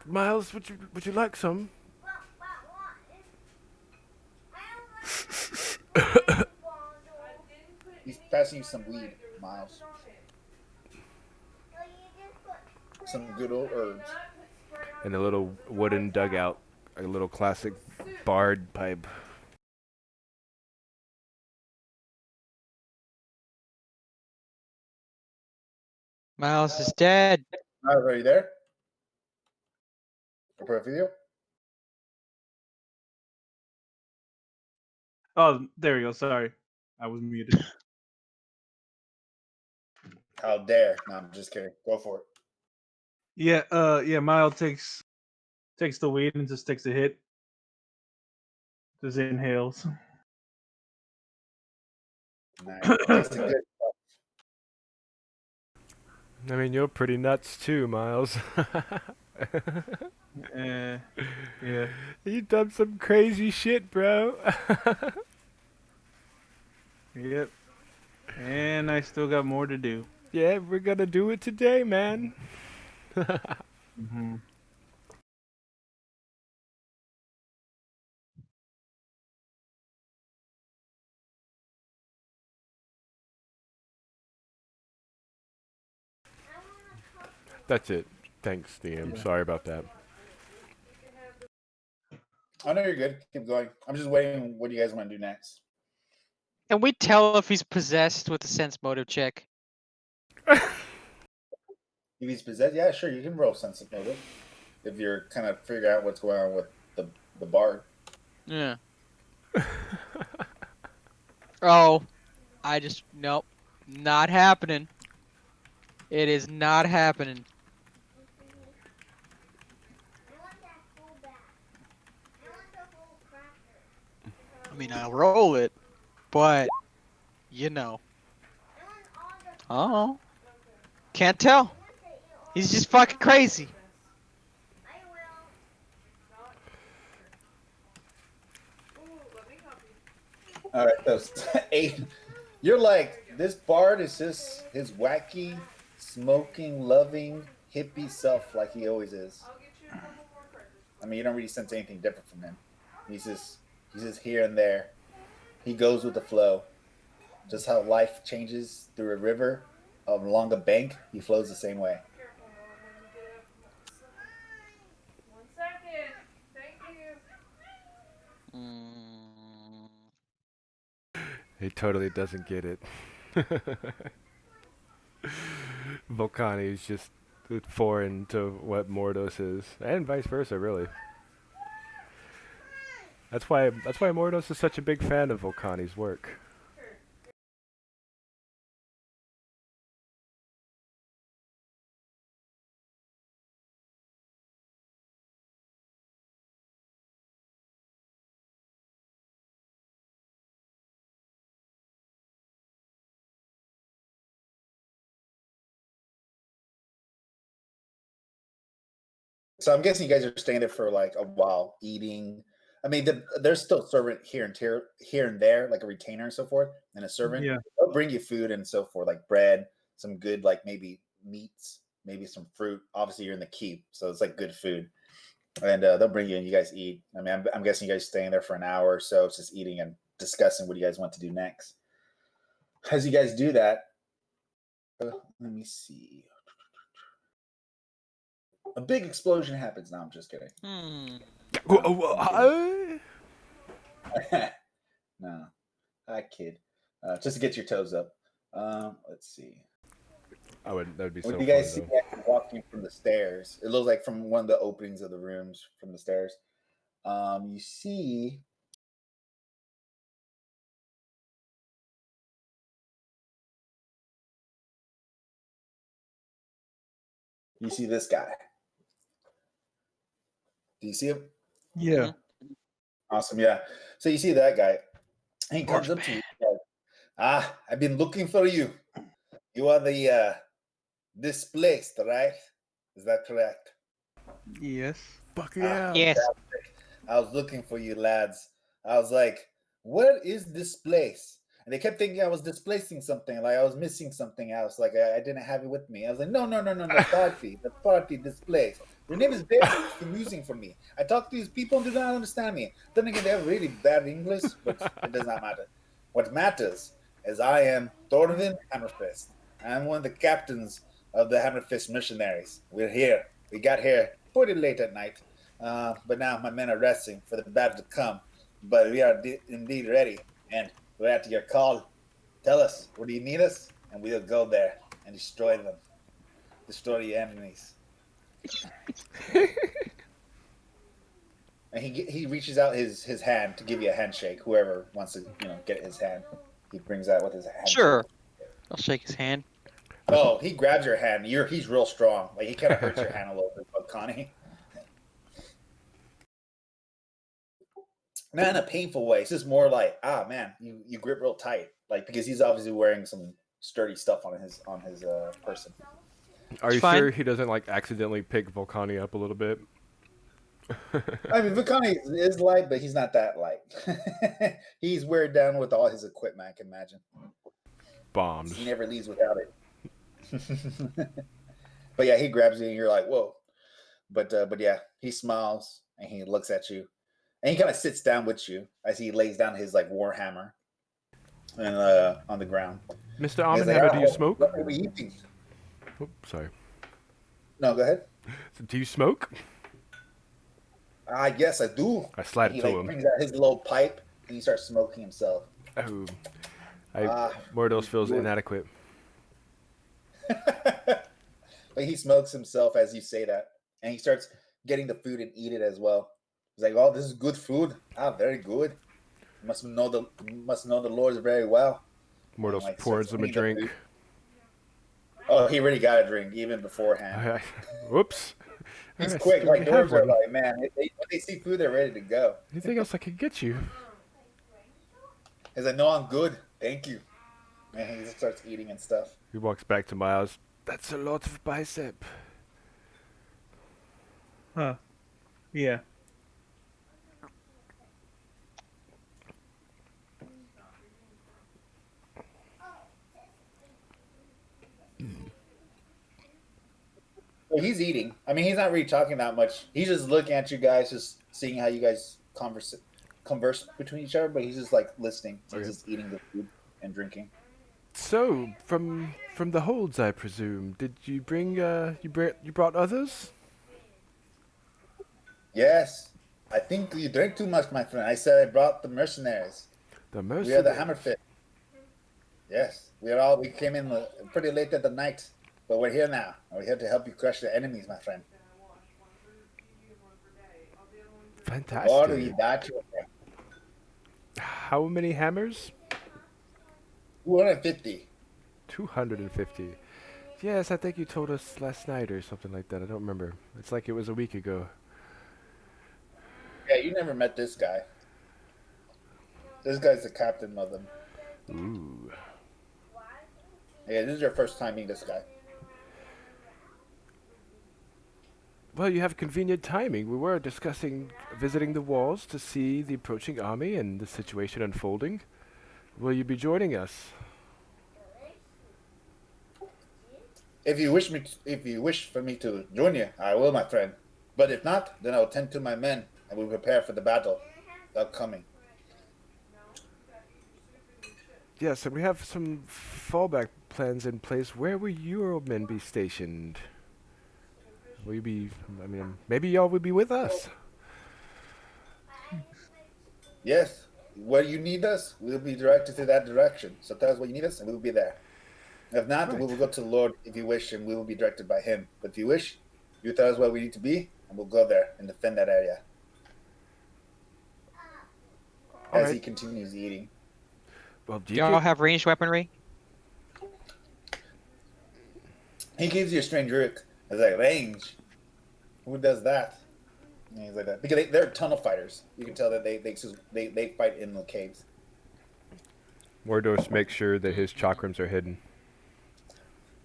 B: Miles, would you like some?
A: He's passing you some weed, Miles. Some good old herbs.
B: In a little wooden dugout, a little classic bard pipe.
C: Miles is dead.
A: Miles, are you there? For a video?
F: Oh, there we go. Sorry, I was muted.
A: How dare? No, I'm just kidding. Go for it.
F: Yeah. Miles takes the weed and just takes a hit. Just inhales.
A: Nice. Takes a good.
B: I mean, you're pretty nuts too, Miles.
F: Yeah.
B: You done some crazy shit, bro.
F: Yep. And I still got more to do.
B: Yeah, we're gonna do it today, man.
F: Mm-hmm.
B: That's it. Thanks, DM.
F: Yeah.
B: Sorry about that.
A: I know you're good. Keep going. I'm just waiting. What do you guys want to do next?
C: Can we tell if he's possessed with a sense motive check?
A: If he's possessed, yeah, sure. You can roll sense of motive if you're kind of figuring out what's going on with the bard.
C: Yeah. Oh, nope, not happening. It is not happening. I mean, I'll roll it, but you know. Oh, can't tell. He's just fucking crazy.
A: All right, so 8. You're like, this bard is just his wacky, smoking, loving, hippie self, like he always is. I mean, you don't really sense anything different from him. He's just here and there. He goes with the flow. Just how life changes through a river along a bank, he flows the same way.
E: One second. Thank you.
B: He totally doesn't get it. Volcani is just foreign to what Mordos is, and vice versa, really. That's why Mordos is such a big fan of Volcani's work.
A: So I'm guessing you guys are staying there for like a while, eating. I mean, there's still servant here and there, like a retainer and so forth, and a servant.
F: Yeah.
A: They'll bring you food and so forth, like bread, some good, like maybe meats, maybe some fruit. Obviously, you're in the keep, so it's like good food. And they'll bring you and you guys eat. I mean, I'm guessing you guys staying there for an hour or so, it's just eating and discussing what you guys want to do next. As you guys do that, let me see. A big explosion happens. No, I'm just kidding. No, I kid. Just to get your toes up. Let's see.
B: That would be so
A: When
B: fun,
A: you guys see
B: though.
A: that walking from the stairs, it looks like from one of the openings of the rooms from the stairs. You see this guy. Do you see him?
F: Yeah.
A: Awesome. Yeah. So you see that guy. He comes
C: Horseman.
A: up to you. I've been looking for you. You are the displaced, right? Is that correct?
F: Yes.
B: Fuck yeah.
C: Yes.
A: I was looking for you, lads. I was like, what is displaced? And they kept thinking I was displacing something, like I was missing something else, like I didn't have it with me. I was like, no, party, the party displaced. Your name is very confusing for me. I talk to these people and do not understand me. Then again, they have really bad English, but it does not matter. What matters is I am Thorvin Hammerfist. I'm one of the captains of the Hammerfist missionaries. We're here. We got here pretty late at night, but now my men are resting for the battle to come. But we are indeed ready, and we're at your call. Tell us, where do you need us? And we'll go there and destroy them. Destroy your enemies. And he reaches out his hand to give you a handshake. Whoever wants to get his hand, he brings out with his hand.
C: Sure. I'll shake his hand.
A: Oh, he grabs your hand. He's real strong. Like he kind of hurts your hand a little bit, but Connie. Not in a painful way. It's just more like, man, you grip real tight, like because he's obviously wearing some sturdy stuff on his person.
B: Are you
C: fine.
B: sure he doesn't like accidentally pick Volcani up a little bit?
A: I mean, Volcani is light, but he's not that light. He's weighed down with all his equipment, I can imagine.
B: Bombs.
A: He never leaves without it. But yeah, he grabs you and you're like, whoa. But yeah, he smiles and he looks at you. And he kind of sits down with you as he lays down his like war hammer and on the ground.
B: Mr.
A: And he's
B: Almond,
A: like,
B: do you smoke?
A: What are we eating?
B: Oh, sorry.
A: No, go ahead.
B: So, do you smoke?
A: Yes, I do.
B: I slide
A: He
B: it to
A: like
B: him.
A: brings out his little pipe and he starts smoking himself.
B: Oh, Mordos feels inadequate.
A: But he smokes himself as you say that, and he starts getting the food and eat it as well. He's like, "Oh, this is good food. Very good. You must know the Lords very well."
B: Mordos
A: like,
B: pours
A: starts
B: him a
A: eating the
B: drink.
A: food. Oh, he already got a drink even beforehand.
B: Whoops.
A: He's
B: Alright,
A: quick.
B: so
A: Like
B: we have
A: dwarves are
B: one.
A: like, man, when they see food, they're ready to go.
B: Anything else I could get you?
A: He's like, "No, I'm good. Thank you." And he just starts eating and stuff.
B: He walks back to Miles. That's a lot of bicep.
F: Huh. Yeah.
A: So he's eating. I mean, he's not really talking that much. He's just looking at you guys, just seeing how you guys converse between each other. But he's just like listening. He's
B: Okay.
A: just eating the food and drinking.
B: So, from the holds, I presume. Did you bring you brought others?
A: Yes, I think you drink too much, my friend. I said I brought the mercenaries.
B: The
A: We are the
B: mercenaries.
A: Hammerfist. Yes, we came in pretty late at the night, but we're here now. We're here to help you crush the enemies, my friend.
B: Fantastic.
A: Or do you die to them?
B: How many hammers?
A: 250.
B: 250. Yes, I think you told us last night or something like that. I don't remember. It's like it was a week ago.
A: Yeah, you never met this guy. This guy's the captain of them.
B: Ooh.
A: Yeah, this is your first time meeting this guy.
B: Well, you have convenient timing. We were discussing visiting the walls to see the approaching army and the situation unfolding. Will you be joining us?
A: If you wish for me to join you, I will, my friend. But if not, then I will tend to my men and we will prepare for the battle upcoming.
B: Yes, and we have some fallback plans in place. Where will your men be stationed? Will you be? I mean, maybe y'all will be with us.
A: Yes, where you need us, we'll be directed to that direction. So tell us where you need us, and we will be there. If not, we
B: Right.
A: will go to the Lord if you wish, and we will be directed by Him. But if you wish, you tell us where we need to be, and we'll go there and defend that area.
B: All
A: As
B: right.
A: he continues eating,
B: Well,
C: Do y'all have ranged weaponry?
A: he gives you a strange look. It's like range. Who does that? And he's like that because they're tunnel fighters. You can tell that they fight in the caves.
B: Mordos makes sure that his chakrams are hidden.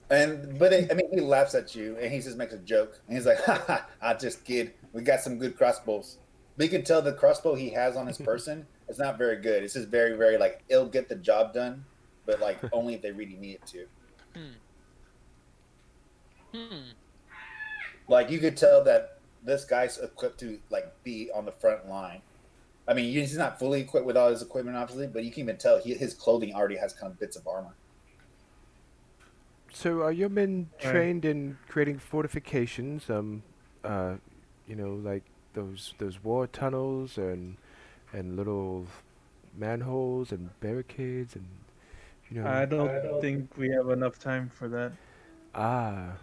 A: I mean, he laughs at you and he just makes a joke. And he's like, "Ha ha! I just kid. We got some good crossbows." But you can tell the crossbow he has on his person is not very good. It's just very, very like it'll get the job done, but like only if they really need it to. Like you could tell that this guy's equipped to like be on the front line. I mean, he's not fully equipped with all his equipment, obviously, but you can even tell his clothing already has kind of bits of armor.
B: So, are your men
F: Right.
B: trained in creating fortifications? Like those war tunnels and little manholes and barricades and
F: I don't think we have enough time for that.
B: Ah.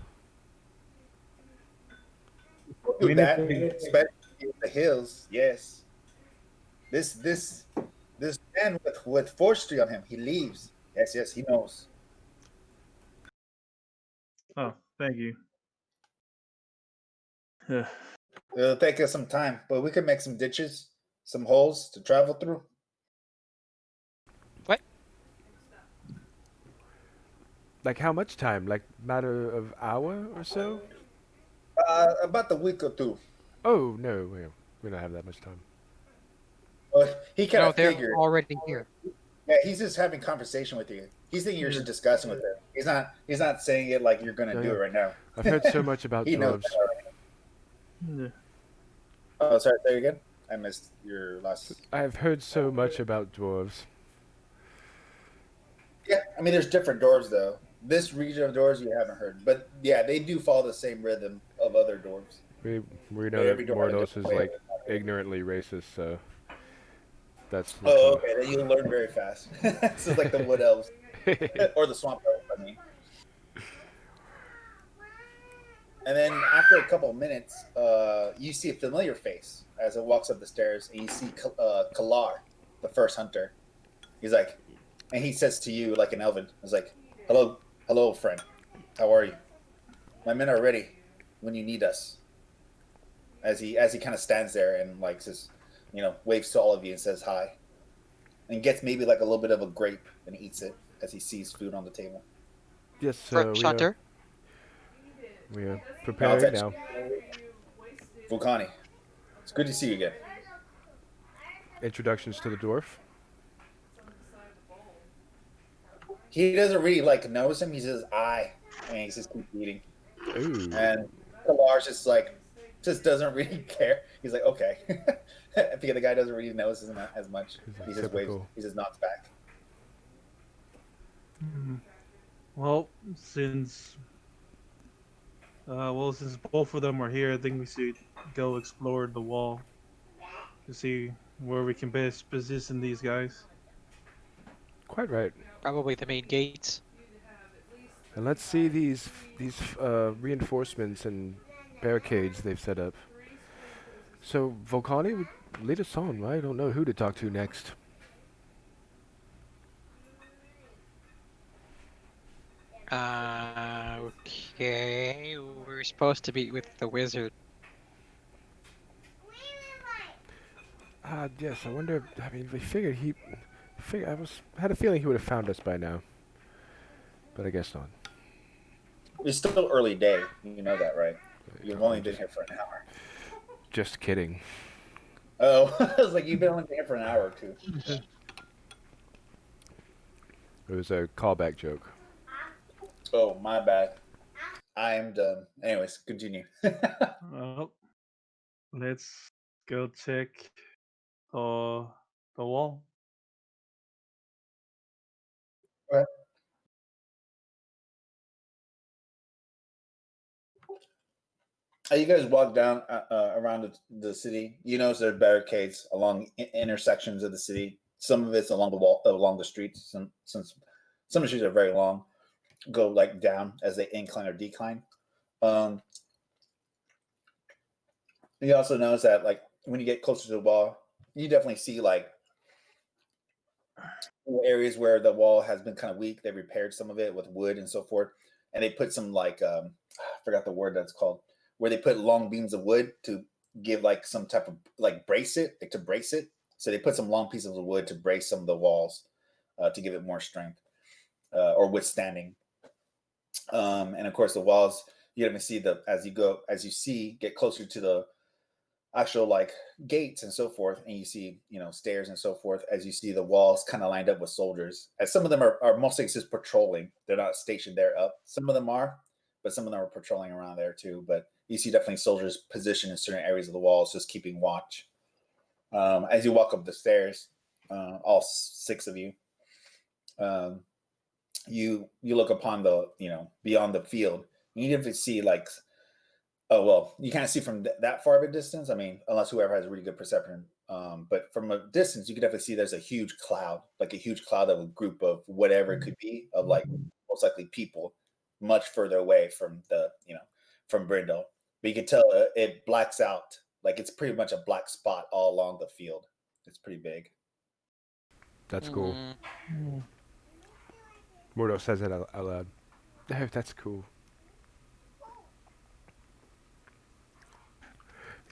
F: I mean,
A: that,
F: if
A: especially in the hills, yes. This man with forestry on him, he leaves. Yes, he knows.
F: oh, thank you. Ugh.
A: It'll take us some time, but we can make some ditches, some holes to travel through.
C: What?
B: Like how much time? Like matter of hour or so?
A: About a week or two.
B: Oh no, we don't have that much time.
A: But he kind
C: No,
A: of
C: they're
A: figured.
C: already here.
A: Yeah, he's just having conversation with you. He's thinking you're just discussing with him. He's not saying it like you're gonna do it right now.
B: I've heard so much about
A: He knows.
B: dwarves.
F: Yeah.
A: Oh, sorry. Say it again. I missed your last.
B: I've heard so much about dwarves.
A: Yeah, I mean, there's different dwarves though. This region of dwarves you haven't heard, but yeah, they do follow the same rhythm of other dwarves.
B: We know
A: But
B: that
A: every dwarf has a
B: Mordos
A: different
B: is
A: way.
B: like ignorantly racist, so that's
A: Oh, okay. Then you'll learn very fast. This is like the wood elves or the swamp elves. I mean. And then after a couple of minutes, you see a familiar face as it walks up the stairs, and you see Kalar, the first hunter. He's like, and he says to you like an elven, he's like, hello, friend. How are you? My men are ready when you need us." As he kind of stands there and like says, waves to all of you and says hi, and gets maybe like a little bit of a grape and eats it as he sees food on the table.
B: Yes,
C: Fresh hunter.
B: we are
A: I'll
B: preparing
A: touch
B: now.
A: Vulcani. It's good to see you again.
B: Introductions to the dwarf.
A: He doesn't really like notice him. He says "I," and he just keeps eating.
B: Ooh.
A: And Kalar's just doesn't really care. He's like, okay. Because the guy doesn't really notice him as much.
B: He's
A: He
B: like,
A: just waves.
B: typical.
A: He just nods back.
F: Well, since both of them are here, I think we should go explore the wall to see where we can best position these guys.
B: Quite right.
C: Probably the main gates.
B: And let's see these reinforcements and barricades they've set up. So Volcani would lead us on, right? I don't know who to talk to next.
C: Okay. We're supposed to be with the wizard.
B: Yes. I wonder. I mean, we figured had a feeling he would have found us by now, but I guess not.
A: It's still early day. You know that, right? You've only been here for an hour.
B: Just kidding.
A: Oh, I was like, you've been only here for an hour or two.
B: It was a callback joke.
A: Oh, my bad. I am done. Anyways, continue.
F: Well, let's go check the the wall.
A: Okay. You guys walk down around the city. You notice there are barricades along intersections of the city. Some of it's along the wall, along the streets. Since some of the streets are very long, go like down as they incline or decline. Um, you also notice that like when you get closer to the wall, you definitely see like areas where the wall has been kind of weak. They repaired some of it with wood and so forth, and they put some like I forgot the word that's called, where they put long beams of wood to give like some type of like brace it, like to brace it. So they put some long pieces of wood to brace some of the walls to give it more strength or withstanding. And of course, the walls you even see the as you see get closer to the actual like gates and so forth, and you see stairs and so forth, as you see the walls kind of lined up with soldiers, as some of them are mostly just patrolling. They're not stationed there up, some of them are, but some of them are patrolling around there too. But you see definitely soldiers positioned in certain areas of the walls just keeping watch. As you walk up the stairs, all six of you, um, you look upon the beyond the field, and you definitely see like, oh well, you kind of see from that far of a distance. I mean, unless whoever has really good perception. But from a distance, you can definitely see there's a huge cloud, like a huge cloud of a group of whatever it could be, of like most likely people, much further away from from Brindle. But you can tell it blacks out, like it's pretty much a black spot all along the field. It's pretty big.
B: That's cool.
C: Mm,
B: Mordo says it out loud. Oh, that's cool.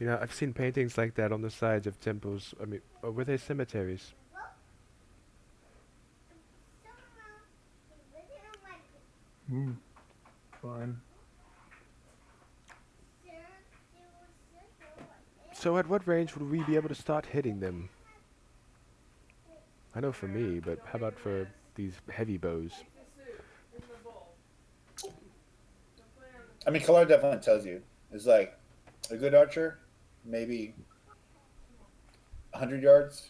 B: I've seen paintings like that on the sides of temples. I mean, or were they cemeteries?
F: Fine.
B: So at what range would we be able to start hitting them? I know for me, but how about for these heavy bows?
A: I mean, color definitely tells you. It's like a good archer, maybe 100 yards.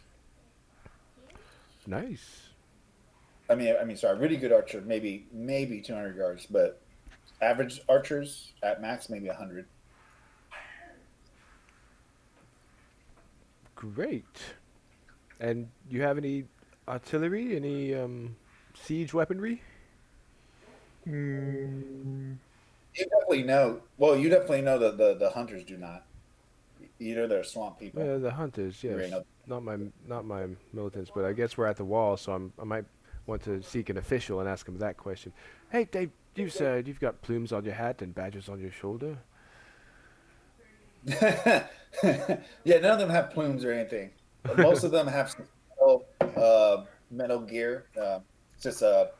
B: Nice.
A: Sorry, really good archer, maybe 200 yards, but average archers at max maybe 100.
B: Great. And you have any artillery? Any siege weaponry?
F: Mm,
A: You definitely know. Well, you definitely know that the hunters do not. They're swamp people.
B: Yeah, the hunters.
A: You
B: Yes,
A: already know.
B: not my militants, but I guess we're at the wall, so I might want to seek an official and ask him that question. Hey, Dave, you said you've got plumes on your hat and badges on your shoulder.
A: Yeah, none of them have plumes or anything. Most of them have some metal gear. It's just a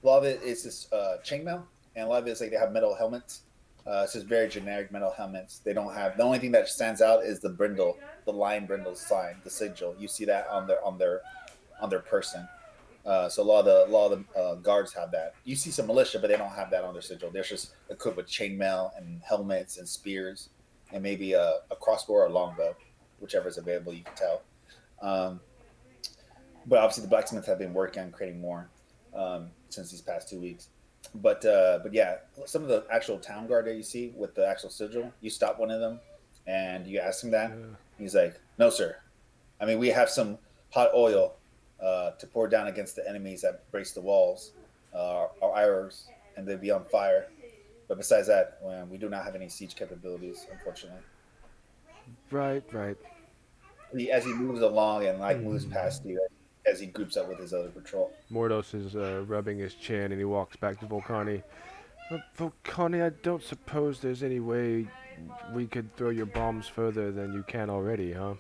A: lot of it is just chainmail, and a lot of it is like they have metal helmets. It's just very generic metal helmets. They don't have, the only thing that stands out is the brindle, the lion brindle sign, the sigil. You see that on their person. So a lot of the guards have that. You see some militia, but they don't have that on their sigil. They're just equipped with chainmail and helmets and spears, and maybe a crossbow or a longbow, whichever is available. You can tell. Um, but obviously, the blacksmiths have been working on creating more since these past 2 weeks. But yeah, some of the actual town guard that you see with the actual sigil, you stop one of them, and you ask him that.
B: Yeah.
A: He's like, "No, sir. I mean, we have some hot oil to pour down against the enemies that brace the walls, our arrows, and they'd be on fire. But besides that, well, we do not have any siege capabilities, unfortunately."
B: Right, right.
A: As he moves along and like moves past you, as he groups up with his other patrol.
B: Mordos is rubbing his chin and he walks back to Volcani. Volcani, I don't suppose there's any way we could throw your bombs further than you can already, huh?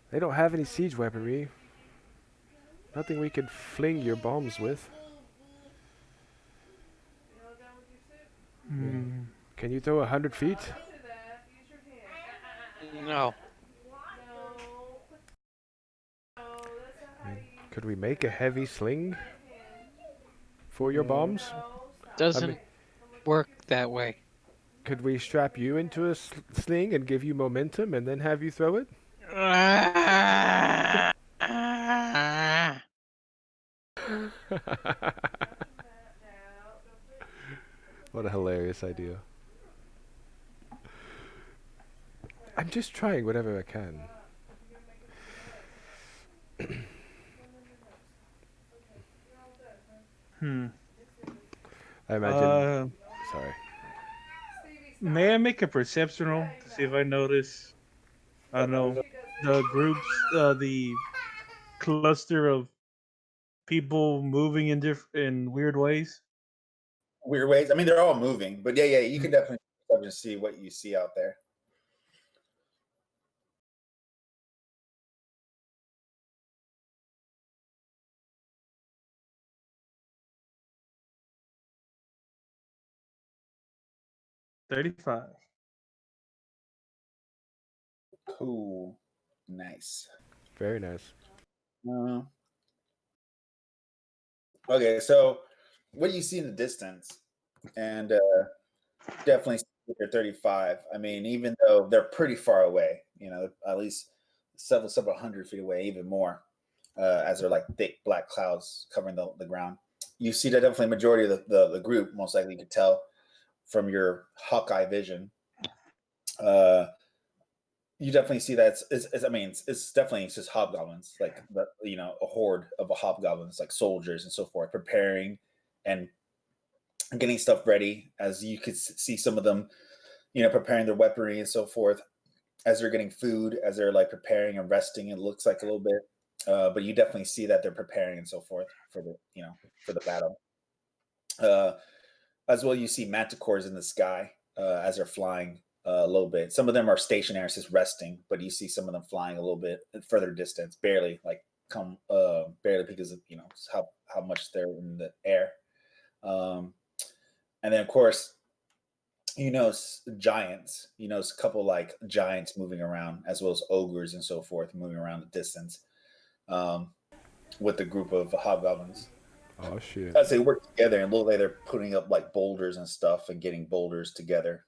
B: They don't have any siege weaponry. Nothing we could fling your bombs with. Can you throw 100 feet?
C: no.
B: Could we make a heavy sling for your bombs? I
C: Doesn't
B: mean,
C: work that way.
B: Could we strap you into a sling and give you momentum and then have you throw it? What a hilarious idea. I'm just trying whatever I can.
F: Hmm.
B: I imagine.
F: Uh,
B: Sorry.
F: may I make a perception roll to see if I notice? I don't know the groups, the cluster of people moving in in weird ways.
A: Weird ways. I mean, they're all moving, but yeah, you can definitely just see what you see out there.
F: $35.
A: Cool, nice.
B: Very nice.
A: Uh, okay, so what do you see in the distance? And definitely they're 35. I mean, even though they're pretty far away, at least several hundred feet away, even more, as they're like thick black clouds covering the ground. You see that definitely majority of the group, most likely you could tell from your Hawkeye vision. Uh, you definitely see that I mean, it's definitely it's just hobgoblins, like a horde of hobgoblins, like soldiers and so forth, preparing and getting stuff ready. As you could see, some of them, preparing their weaponry and so forth, as they're getting food, as they're like preparing and resting. It looks like a little bit, but you definitely see that they're preparing and so forth for the battle. Uh, as well, you see manticores in the sky as they're flying a little bit. Some of them are stationary, just resting, but you see some of them flying a little bit further distance, barely barely because of how much they're in the air. And then of course, giants. A couple like giants moving around, as well as ogres and so forth, moving around the distance um, with a group of hobgoblins.
B: Oh shit.
A: As they work together, and a little later, they're putting up like boulders and stuff and getting boulders together.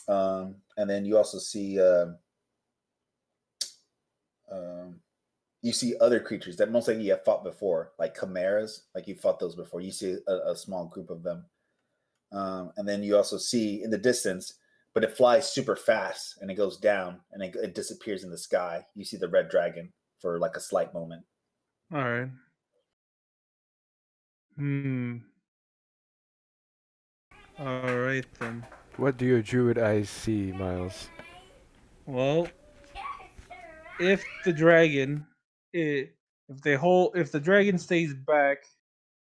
A: And then you also see um, you see other creatures that most likely you have fought before, like chimeras, like you fought those before. You see a small group of them, and then you also see in the distance, but it flies super fast and it goes down and it disappears in the sky. You see the red dragon for like a slight moment.
F: All right. Hmm. All right then.
B: What do your druid eyes see, Miles?
F: Well, if the dragon, if the dragon stays back,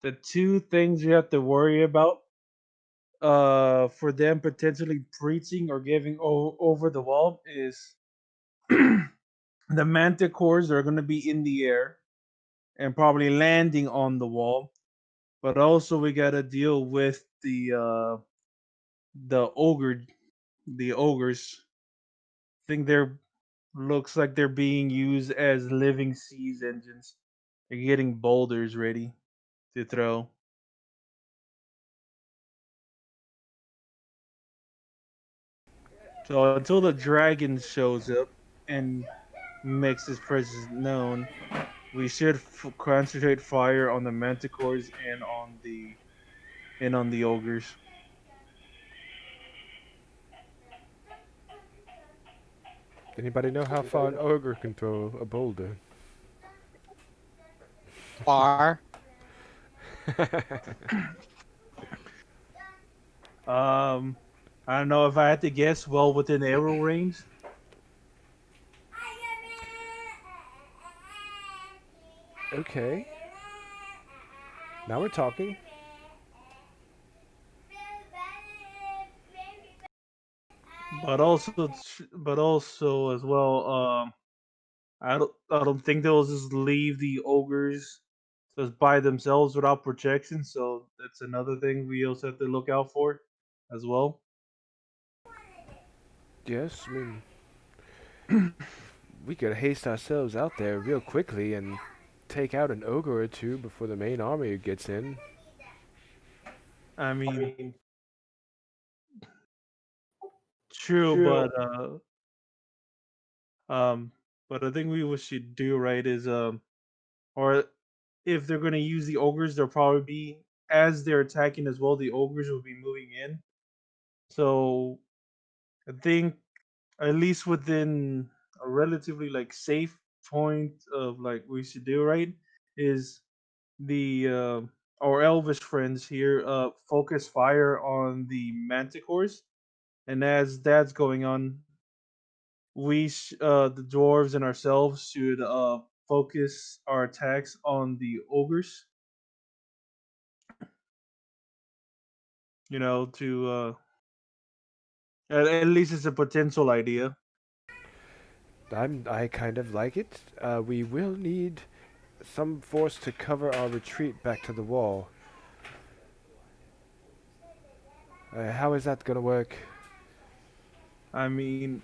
F: the two things you have to worry about, for them potentially breaching or giving over the wall is the manticores are going to be in the air and probably landing on the wall. But also we got to deal with the ogre, the ogres. I think they're looks like they're being used as living siege engines. They're getting boulders ready to throw. So until the dragon shows up and makes his presence known, we should concentrate fire on the manticores and on the ogres.
B: Anybody know how far an ogre can throw a boulder?
C: Far.
F: Um, I don't know if I had to guess. Well, within arrow range.
B: Okay. Now we're talking.
F: But also as well. I don't think they'll just leave the ogres just by themselves without protection. So that's another thing we also have to look out for, as well.
B: Yes, I mean, we could haste ourselves out there real quickly and take out an ogre or two before the main army gets in.
F: I mean, true, um, but I think we should do right is or if they're gonna use the ogres, they'll probably be as they're attacking as well. The ogres will be moving in, so I think at least within a relatively like safe point of like we should do right is the our elvish friends here focus fire on the manticores, and as that's going on, the dwarves and ourselves should focus our attacks on the ogres. You know, to at least it's a potential idea.
B: I kind of like it. We will need some force to cover our retreat back to the wall. How is that gonna work?
F: I mean,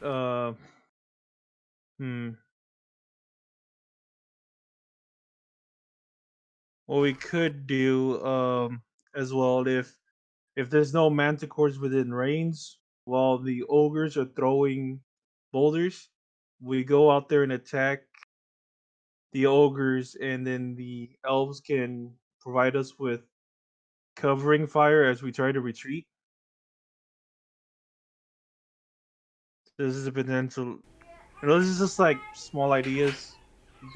F: hmm. What we could do as well if there's no manticores within range while the ogres are throwing boulders, we go out there and attack the ogres, and then the elves can provide us with covering fire as we try to retreat. This is a potential. This is just like small ideas.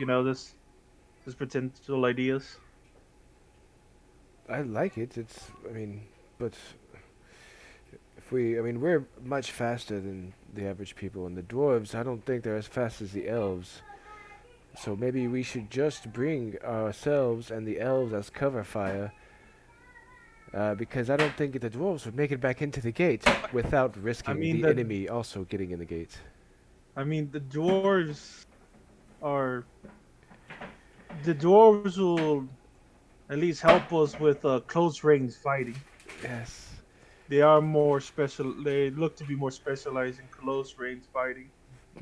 F: This potential ideas.
B: I like it. I mean, but I mean, we're much faster than the average people, and the dwarves, I don't think they're as fast as the elves. So maybe we should just bring ourselves and the elves as cover fire, because I don't think the dwarves would make it back into the gate without
F: I
B: risking
F: mean
B: the
F: the
B: enemy also getting in the gate.
F: the dwarves are the dwarves will at least help us with close range fighting.
B: Yes.
F: They are more special. They look to be more specialized in close range fighting,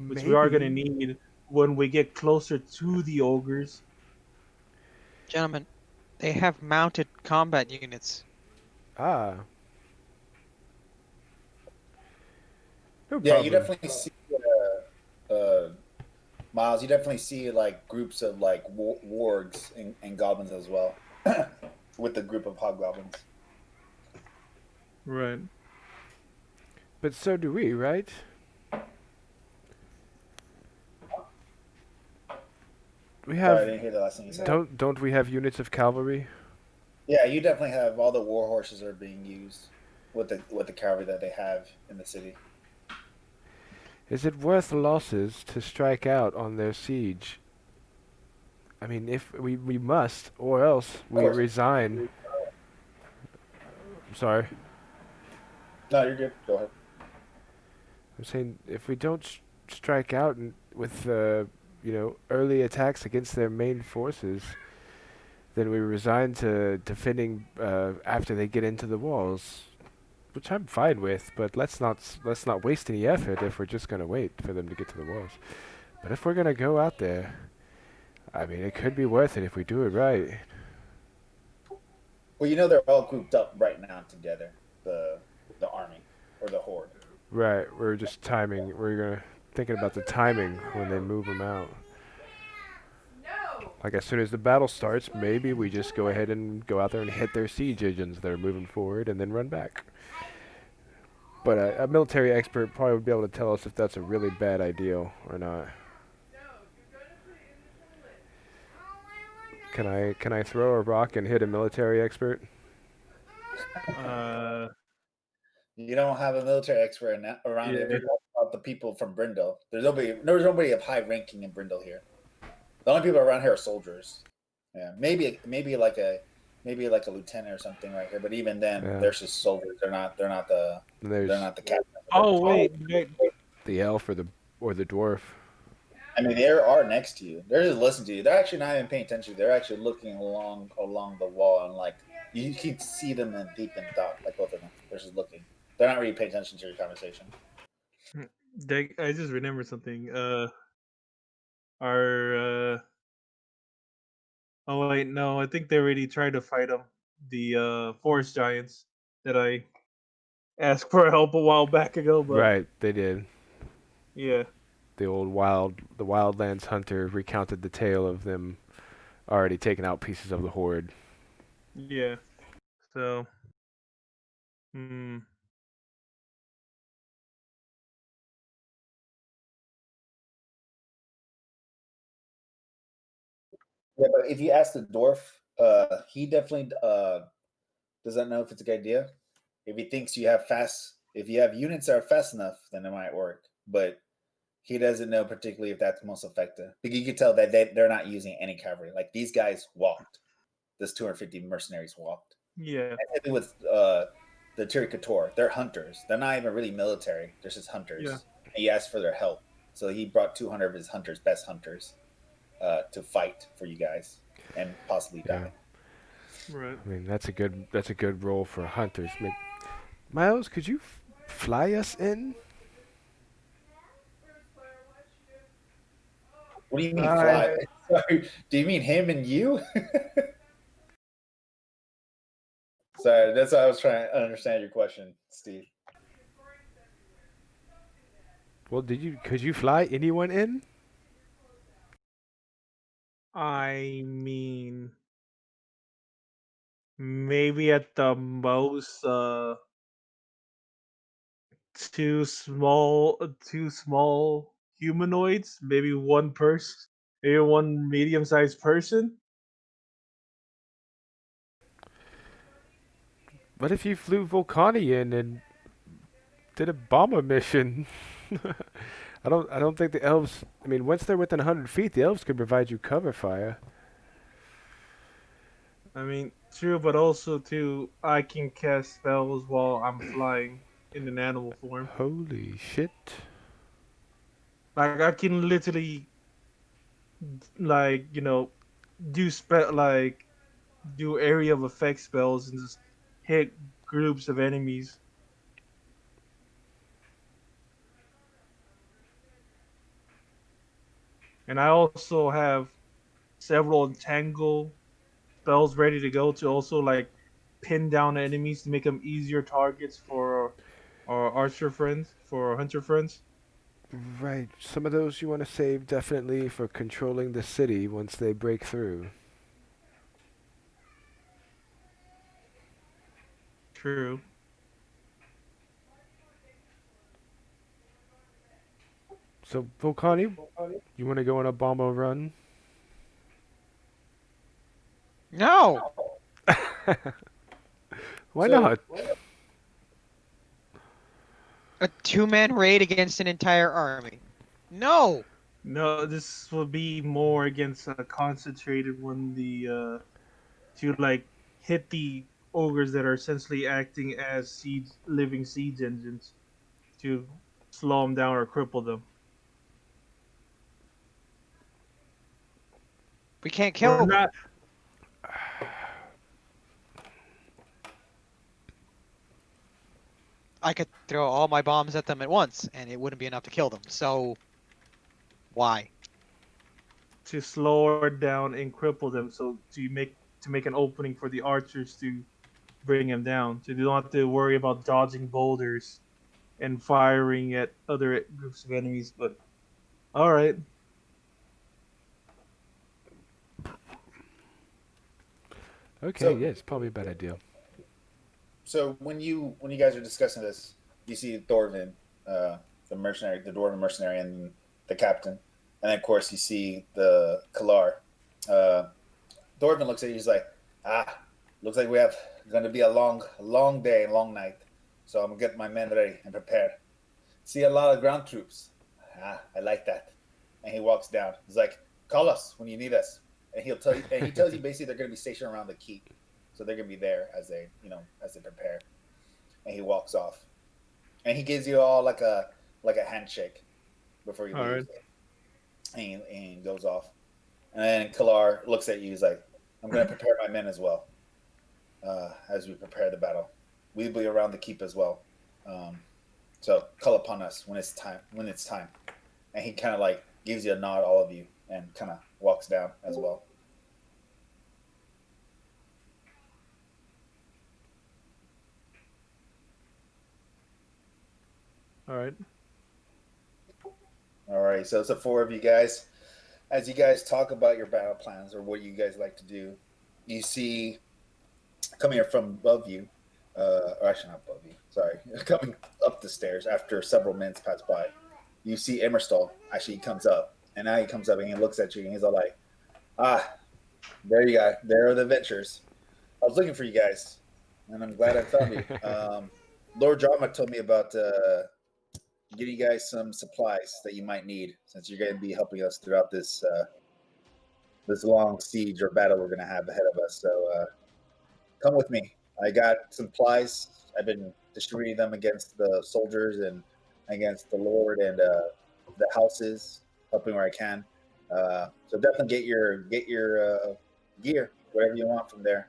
F: which we are going to
B: Maybe.
F: need when we get closer to the ogres.
C: Gentlemen, they have mounted combat units.
B: Ah, no
A: Yeah, you
B: problem.
A: definitely see Miles. You definitely see like groups of like wargs and goblins as well, with the group of hobgoblins.
F: Right.
B: But so do we, right? We
A: Sorry, I
B: have
A: didn't hear the last thing you said.
B: don't we have units of cavalry?
A: Yeah, you definitely have all the war horses are being used with the cavalry that they have in the city.
B: Is it worth losses to strike out on their siege? I mean, if we must, or else
A: Of
B: we
A: course.
B: resign. I'm sorry.
A: No, you're good. Go ahead.
B: I'm saying if we don't strike out with early attacks against their main forces, then we resign to defending after they get into the walls, which I'm fine with. But let's not waste any effort if we're just gonna wait for them to get to the walls. But if we're gonna go out there, I mean, it could be worth it if we do it right.
A: Well, they're all grouped up right now together. The army or the horde.
B: Right. We're just timing. We're gonna thinking about the timing when they move them out.
E: No.
B: Like as soon as the battle starts, maybe we just go ahead and go out there and hit their siege agents that are moving forward and then run back. But a military expert probably would be able to tell us if that's a really bad idea or not.
E: No, you're gonna put it in the toilet.
B: Can I throw a rock and hit a military expert?
F: Uh,
A: You don't have a military expert around
F: yeah.
A: it. If you're talking about the people from Brindle, there's nobody of high ranking in Brindle here. The only people around here are soldiers. Yeah, maybe like a lieutenant or something right here. But even then,
B: Yeah.
A: they're just soldiers.
B: And
A: They're
B: there's
A: not the captain.
F: Oh wait.
B: the elf or the dwarf.
A: I mean, they are next to you. They're just listening to you. They're actually not even paying attention. They're actually looking along the wall, and like you can see them in deep in thought. Like both of them, they're just looking. They're not really paying attention to your conversation.
F: I just remembered something. Our oh wait, no, I think they already tried to fight them. The forest giants that I ask for help a while back ago, but
B: Right, they did.
F: yeah,
B: The Wildlands hunter recounted the tale of them already taking out pieces of the horde.
F: yeah. So, hmm.
A: Yeah, but if you ask the dwarf, he definitely doesn't know if it's a good idea. If he thinks if you have units that are fast enough, then it might work. But he doesn't know particularly if that's most effective. Because you can tell that they're not using any cavalry. Like these guys walked. This 250 mercenaries walked.
F: Yeah,
A: And same with the Tiricator. They're hunters. They're not even really military. They're just
F: yeah,
A: hunters. And he asked for their help. So he brought 200 of his hunters, best hunters, to fight for you guys and possibly
B: Yeah,
A: die.
F: right.
B: I mean that's a good role for hunters. Miles, could you fly us in?
A: What do you mean
F: I
A: fly? Sorry, do you mean him and you? Sorry, that's why I was trying to understand your question, Steve.
B: Well, could you fly anyone in?
F: I mean, maybe at the most, two small humanoids. Maybe one person, maybe one medium-sized person.
B: What if you flew Volcani in and did a bomber mission? I don't think the elves. I mean, once they're within 100 feet, the elves could provide you cover fire.
F: I mean, true, but also too, I can cast spells while I'm flying in an animal form.
B: Holy shit!
F: Like I can literally, like do do area of effect spells and just hit groups of enemies. And I also have several entangle spells ready to go to also like pin down enemies to make them easier targets for our archer friends, for our hunter friends.
B: Right, some of those you want to save definitely for controlling the city once they break through.
F: True.
B: So, Volcani, you want to go on a bomber run?
C: No,
B: Why
A: So
B: not?
C: a two-man raid against an entire army. No,
F: No, this will be more against a concentrated one. The to like hit the ogres that are essentially acting as living siege engines to slow them down or cripple them.
C: we can't
F: We're
C: kill them.
F: not.
C: I could throw all my bombs at them at once, and it wouldn't be enough to kill them. So why?
F: To slow her down and cripple them, so to make an opening for the archers to bring them down. So you don't have to worry about dodging boulders and firing at other groups of enemies. But all right,
B: Okay,
A: so
B: yeah, it's probably a bad idea.
A: when you guys are discussing this, you see Thorvin, the mercenary, the dwarven mercenary, and the captain, and then of course you see the Kalar. Uh, Thorvin looks at you. He's like, "Ah, looks like we have going to be a long day, and long night. So I'm gonna get my men ready and prepared. See a lot of ground troops. Ah, I like that." And he walks down. He's like, "Call us when you need us." And he'll tell you. And he tells you basically they're going to be stationed around the keep, so they're going to be there as they, as they prepare. And he walks off, and he gives you all like a handshake before he
F: all right.
A: leaves, and he goes off. And then Kalar looks at you. He's like, "I'm going to prepare my men as well, as we prepare the battle. We'll be around the keep as well. Um, so call upon us when it's time. When it's time." And he kind of like gives you a nod, all of you, and kind of walks down as well.
F: All right.
A: All right, so it's the four of you guys. As you guys talk about your battle plans or what you guys like to do, you see coming from above you, or actually not above you, sorry, coming up the stairs after several minutes pass by, you see Emerstall. Actually, he comes up, and now he comes up and he looks at you and he's all like, ah, there you go. There are the adventures. I was looking for you guys, and I'm glad I found you. Lord Drama told me about getting you guys some supplies that you might need since you're going to be helping us throughout this long siege or battle we're going to have ahead of us. So come with me. I got supplies. I've been distributing them against the soldiers and against the Lord and the houses, helping where I can. So definitely get your gear, whatever you want from there.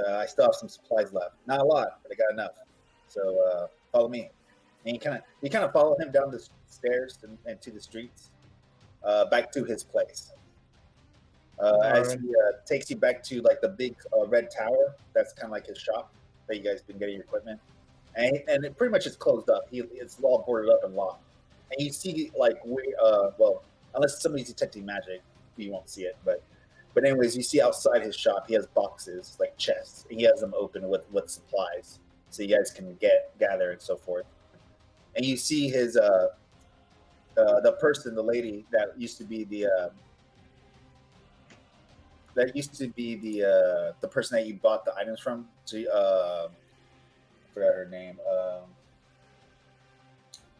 A: I still have some supplies left. Not a lot, but I got enough. So follow me. And you kind of follow him down the stairs and to the streets, back to his place.
F: All
A: As
F: right.
A: he takes you back to like the big red tower, that's kind of like his shop that you guys been getting your equipment, and it pretty much is closed up. It's all boarded up and locked. And you see like well, unless somebody's detecting magic, you won't see it. But anyways, you see outside his shop, he has boxes like chests, and he has them open with supplies, so you guys can gather and so forth. And you see his the person, the lady that used to be the person that you bought the items from. So I forgot her name.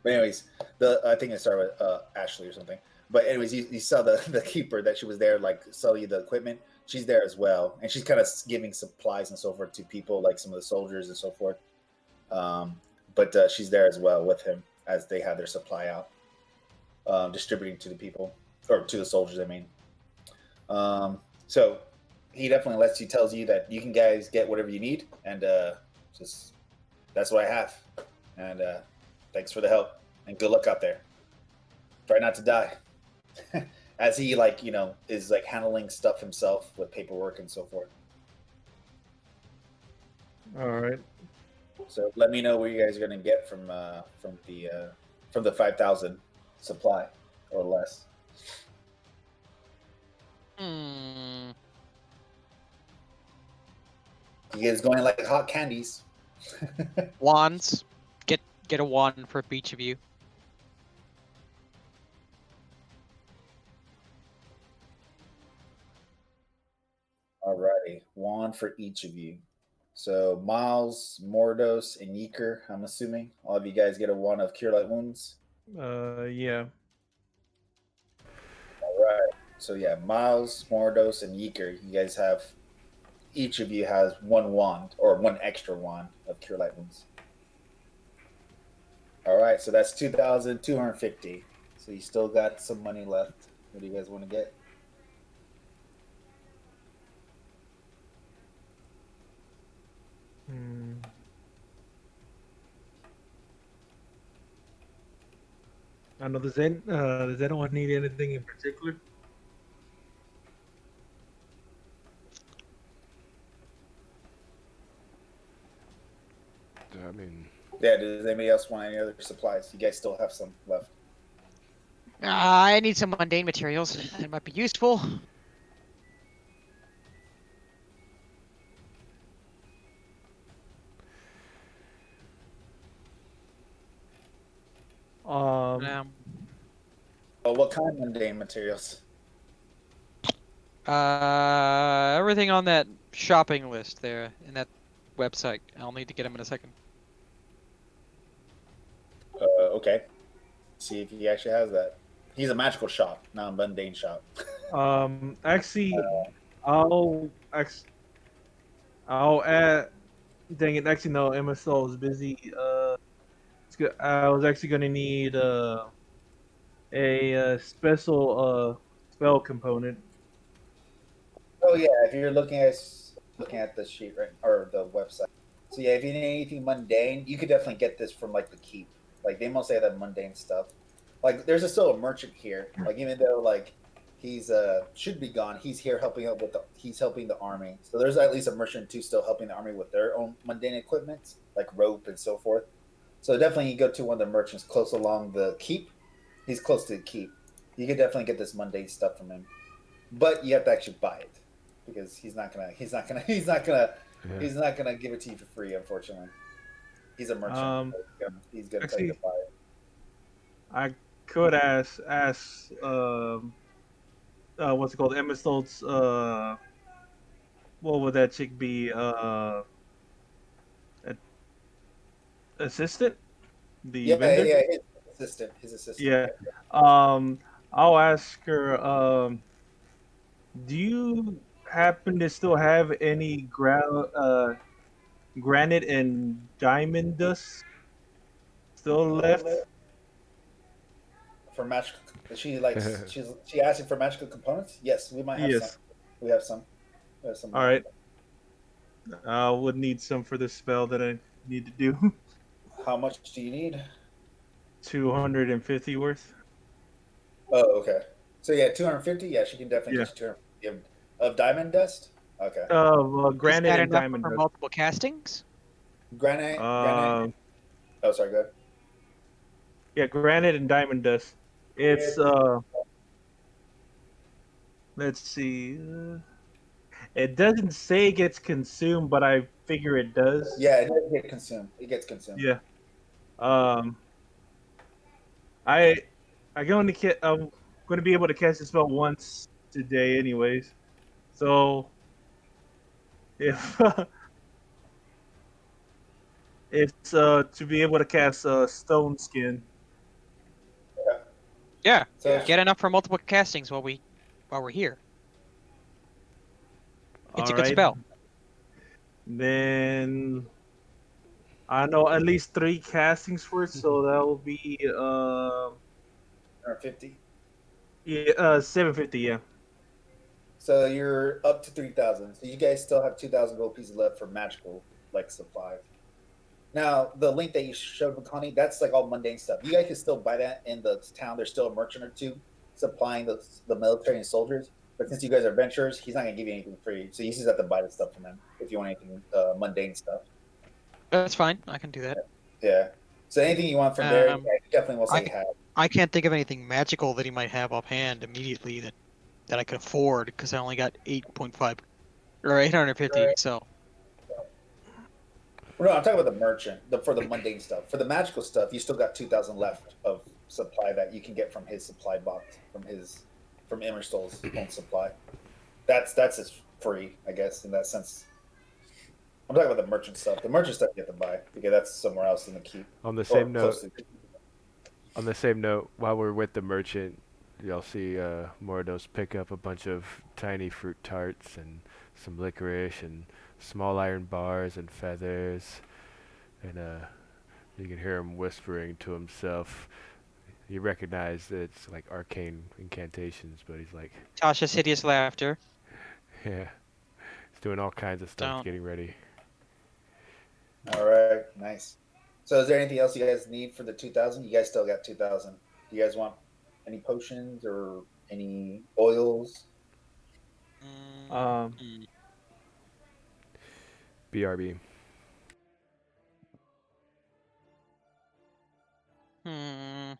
A: But anyways, the I think I started with Ashley or something. But anyways, you saw the keeper that she was there, like sell you the equipment. She's there as well, and she's kind of giving supplies and so forth to people, like some of the soldiers and so forth. But she's there as well with him as they have their supply out, distributing to the people or to the soldiers. I mean, so he definitely tells you that you can guys get whatever you need, and just that's what I have. And thanks for the help, and good luck out there. Try not to die. As he is like handling stuff himself with paperwork and so forth.
F: All right.
A: So let me know what you guys are gonna get from the 5,000 supply or less.
C: Hmm.
A: You guys going like hot candies.
C: Wands. Get a wand for each of you.
A: Alrighty, wand for each of you. So Miles, Mordos, and Yeeker, I'm assuming all of you guys get a wand of Cure Light Wounds.
F: Yeah.
A: All right. So yeah, Miles, Mordos, and Yeeker, you guys have each of you has one wand or one extra wand of Cure Light Wounds. All right, so that's 2,250. So you still got some money left. What do you guys want to get?
F: Hmm. I know. Does anyone need anything in particular?
B: I mean,
A: Yeah, does anybody else want any other supplies? You guys still have some left.
C: I need some mundane materials. It might be useful.
F: Um.
A: Oh, what kind of mundane materials?
C: Everything on that shopping list there in that website. I'll need to get them in a second.
A: Okay. See if he actually has that. He's a magical shop, not a mundane shop.
F: Actually, I'll act- I'll add. Dang it! Actually, no. MSO is busy. I was actually gonna need a special spell component.
A: Oh yeah, if you're looking at the sheet right or the website. So yeah, if you need anything mundane, you could definitely get this from like the keep. Like they mostly have that mundane stuff. Like there's still a merchant here. Like even though like he's should be gone, he's here helping out he's helping the army. So there's at least a merchant too still helping the army with their own mundane equipment, like rope and so forth. So definitely you go to one of the merchants close along the keep. He's close to the keep. You could definitely get this mundane stuff from him, but you have to actually buy it because
B: Yeah.
A: he's not gonna give it to you for free. Unfortunately, he's a merchant.
F: Um,
A: He's gonna tell you to
F: actually,
A: buy it.
F: I could ask what's it called? Emma Stoltz, what would that chick be? A- assistant, the
A: Yeah, yeah,
F: vendor.
A: yeah. His assistant.
F: Yeah.
A: Yeah.
F: Um, I'll ask her. Do you happen to still have any granite and diamond dust still left?
A: For magical, she asking for magical components. Yes, we might have some.
F: Yes.
A: We have some. We have some
F: All
A: magical.
F: right. I would need some for the spell that I need to do.
A: How much do you need?
F: 250 worth.
A: Oh, okay. So yeah, 250. Yeah, she can definitely
F: Yeah.
A: get you 250 of diamond dust. Okay.
C: Is
F: Granite
C: that
F: and
C: enough
F: diamond
C: for
F: dust.
C: multiple castings?
A: Granite.
F: Um,
A: Oh, sorry. Go ahead.
F: yeah, granite and diamond dust. It's let's see. It doesn't say it gets consumed, but I figure it does.
A: Yeah, it does get consumed. It gets consumed.
F: Yeah. Um, I I can only I'm going to be able to cast the spell once today, anyways. So if it's to be able to cast stone skin.
A: Okay.
C: Yeah.
A: So
C: Get enough for multiple castings while we're here. It's
F: All
C: a good
F: right.
C: spell.
F: Then I know at least 3 castings for it, so that will be
A: 250.
F: yeah 750. Yeah.
A: So you're up to 3,000. So you guys still have 2,000 gold pieces left for magical like supplies. Now the link that you showed with Connie, that's like all mundane stuff. You guys can still buy that in the town. There's still a merchant or two supplying the military and soldiers. But since you guys are adventurers, he's not gonna give you anything free. So you just have to buy the stuff from him if you want anything mundane stuff.
C: That's fine. I can do that.
A: Yeah. So anything you want from there, yeah,
C: Um,
A: you definitely will
C: I
A: say have.
C: I can't think of anything magical that he might have offhand immediately that I could afford because I only got 8.5 or 850. So
A: No, I'm talking about the merchant, for the mundane stuff. For the magical stuff, you still got 2,000 left of supply that you can get from his supply box, from Immerstol's own supply. That's his free, I guess, in that sense. I'm talking about the merchant stuff. The merchant stuff you have to buy because that's somewhere else in the keep
B: On the
A: or
B: same
A: close
B: note,
A: to.
B: while we're with the merchant, you'll see Mordos pick up a bunch of tiny fruit tarts and some licorice and small iron bars and feathers, and you can hear him whispering to himself. You recognize that it's like arcane incantations, but he's like,
C: Tasha's hideous laughter.
B: yeah, he's doing all kinds of stuff,
C: Don't.
B: getting ready.
A: All right, nice. So, is there anything else you guys need for the 2,000? You guys still got 2,000. Do you guys want any potions or any oils?
F: Um,
C: Mm,
B: BRB.
C: hmm.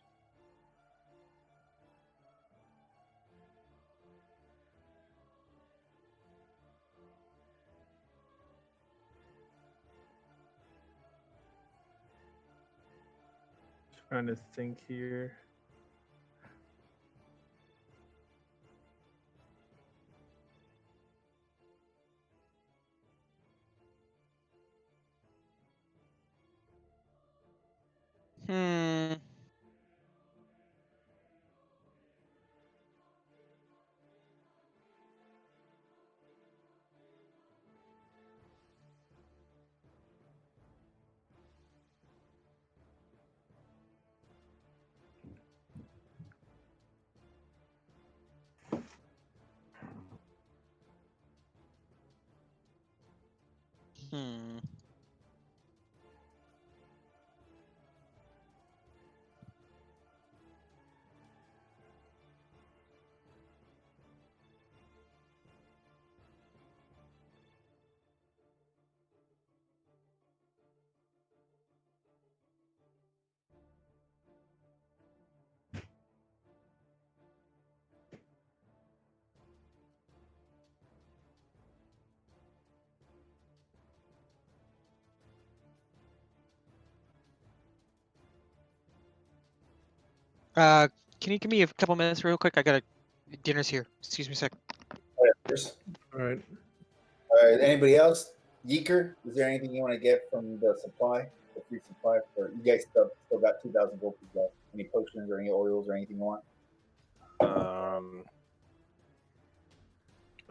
F: trying to think here.
C: Hmm. Hmm. Can you give me a couple minutes real quick? I gotta. Dinner's here. Excuse me a sec.
A: Whatever.
F: All right.
A: All right. Anybody else? Yeeker, is there anything you want to get from the supply, the free supply? For you guys still got 2,000 gold pieces left. Any potions or any oils or anything you want?
D: I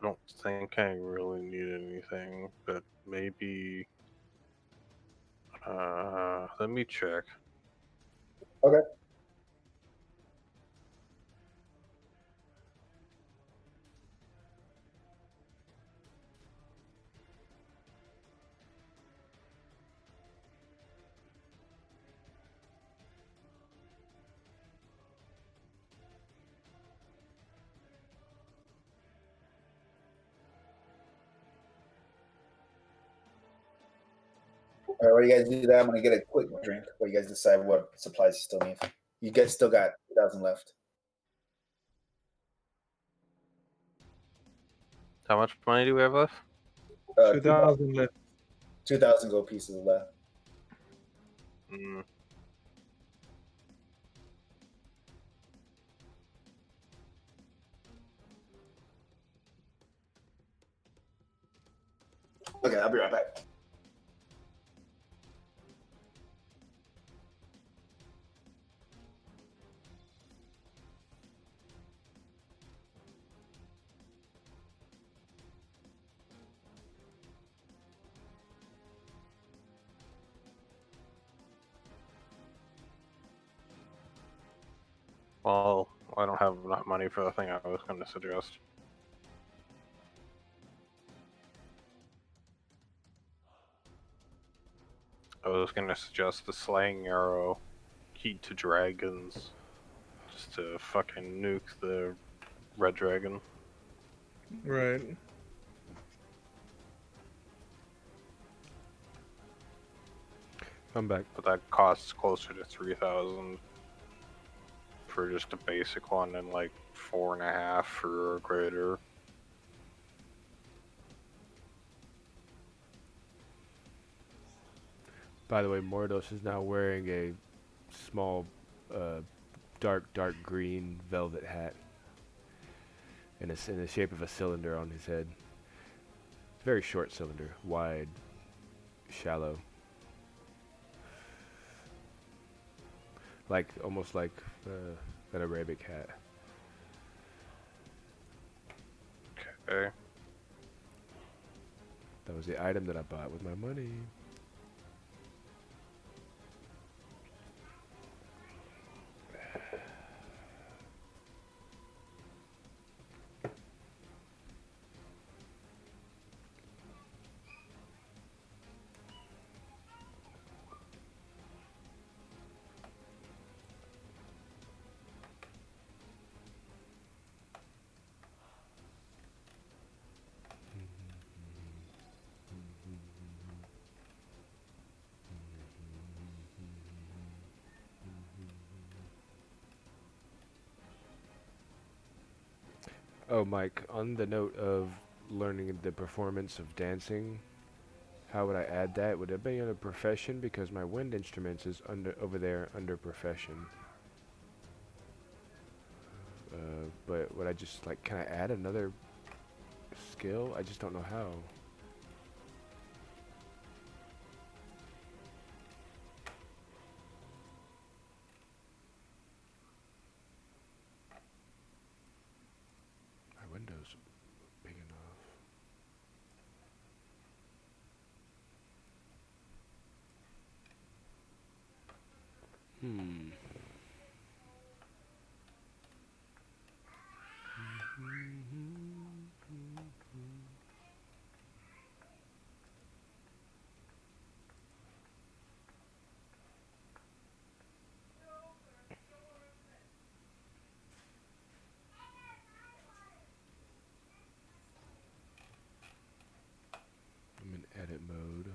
D: don't think I really need anything, but maybe. Let me check.
A: Okay. All right, while you guys do that, I'm gonna get a quick drink while you guys decide what supplies you still need. You guys still got 2,000 left.
D: How much money do we have left?
F: 2,000 left.
A: 2,000 gold pieces left.
D: Mm,
A: Okay, I'll be right back.
D: well, I don't have enough money for the thing I was going to suggest. I was going to suggest the slaying arrow, key to dragons, just to fucking nuke the red dragon.
F: Right.
B: I'm back.
D: But that costs closer to 3,000 for just a basic one, and like 4.5 for a greater.
B: By the way, Mordos is now wearing a small, dark green velvet hat, and it's in the shape of a cylinder on his head. Very short cylinder, wide, shallow, like almost like an Arabic hat.
D: Okay.
B: That was the item that I bought with my money. Oh, Mike, on the note of learning the performance of dancing, how would I add that? Would it be under profession? Because my wind instruments is over there under profession. But would I just like, can I add another skill? I just don't know how. My window's big enough. Hmm. I'm in edit mode.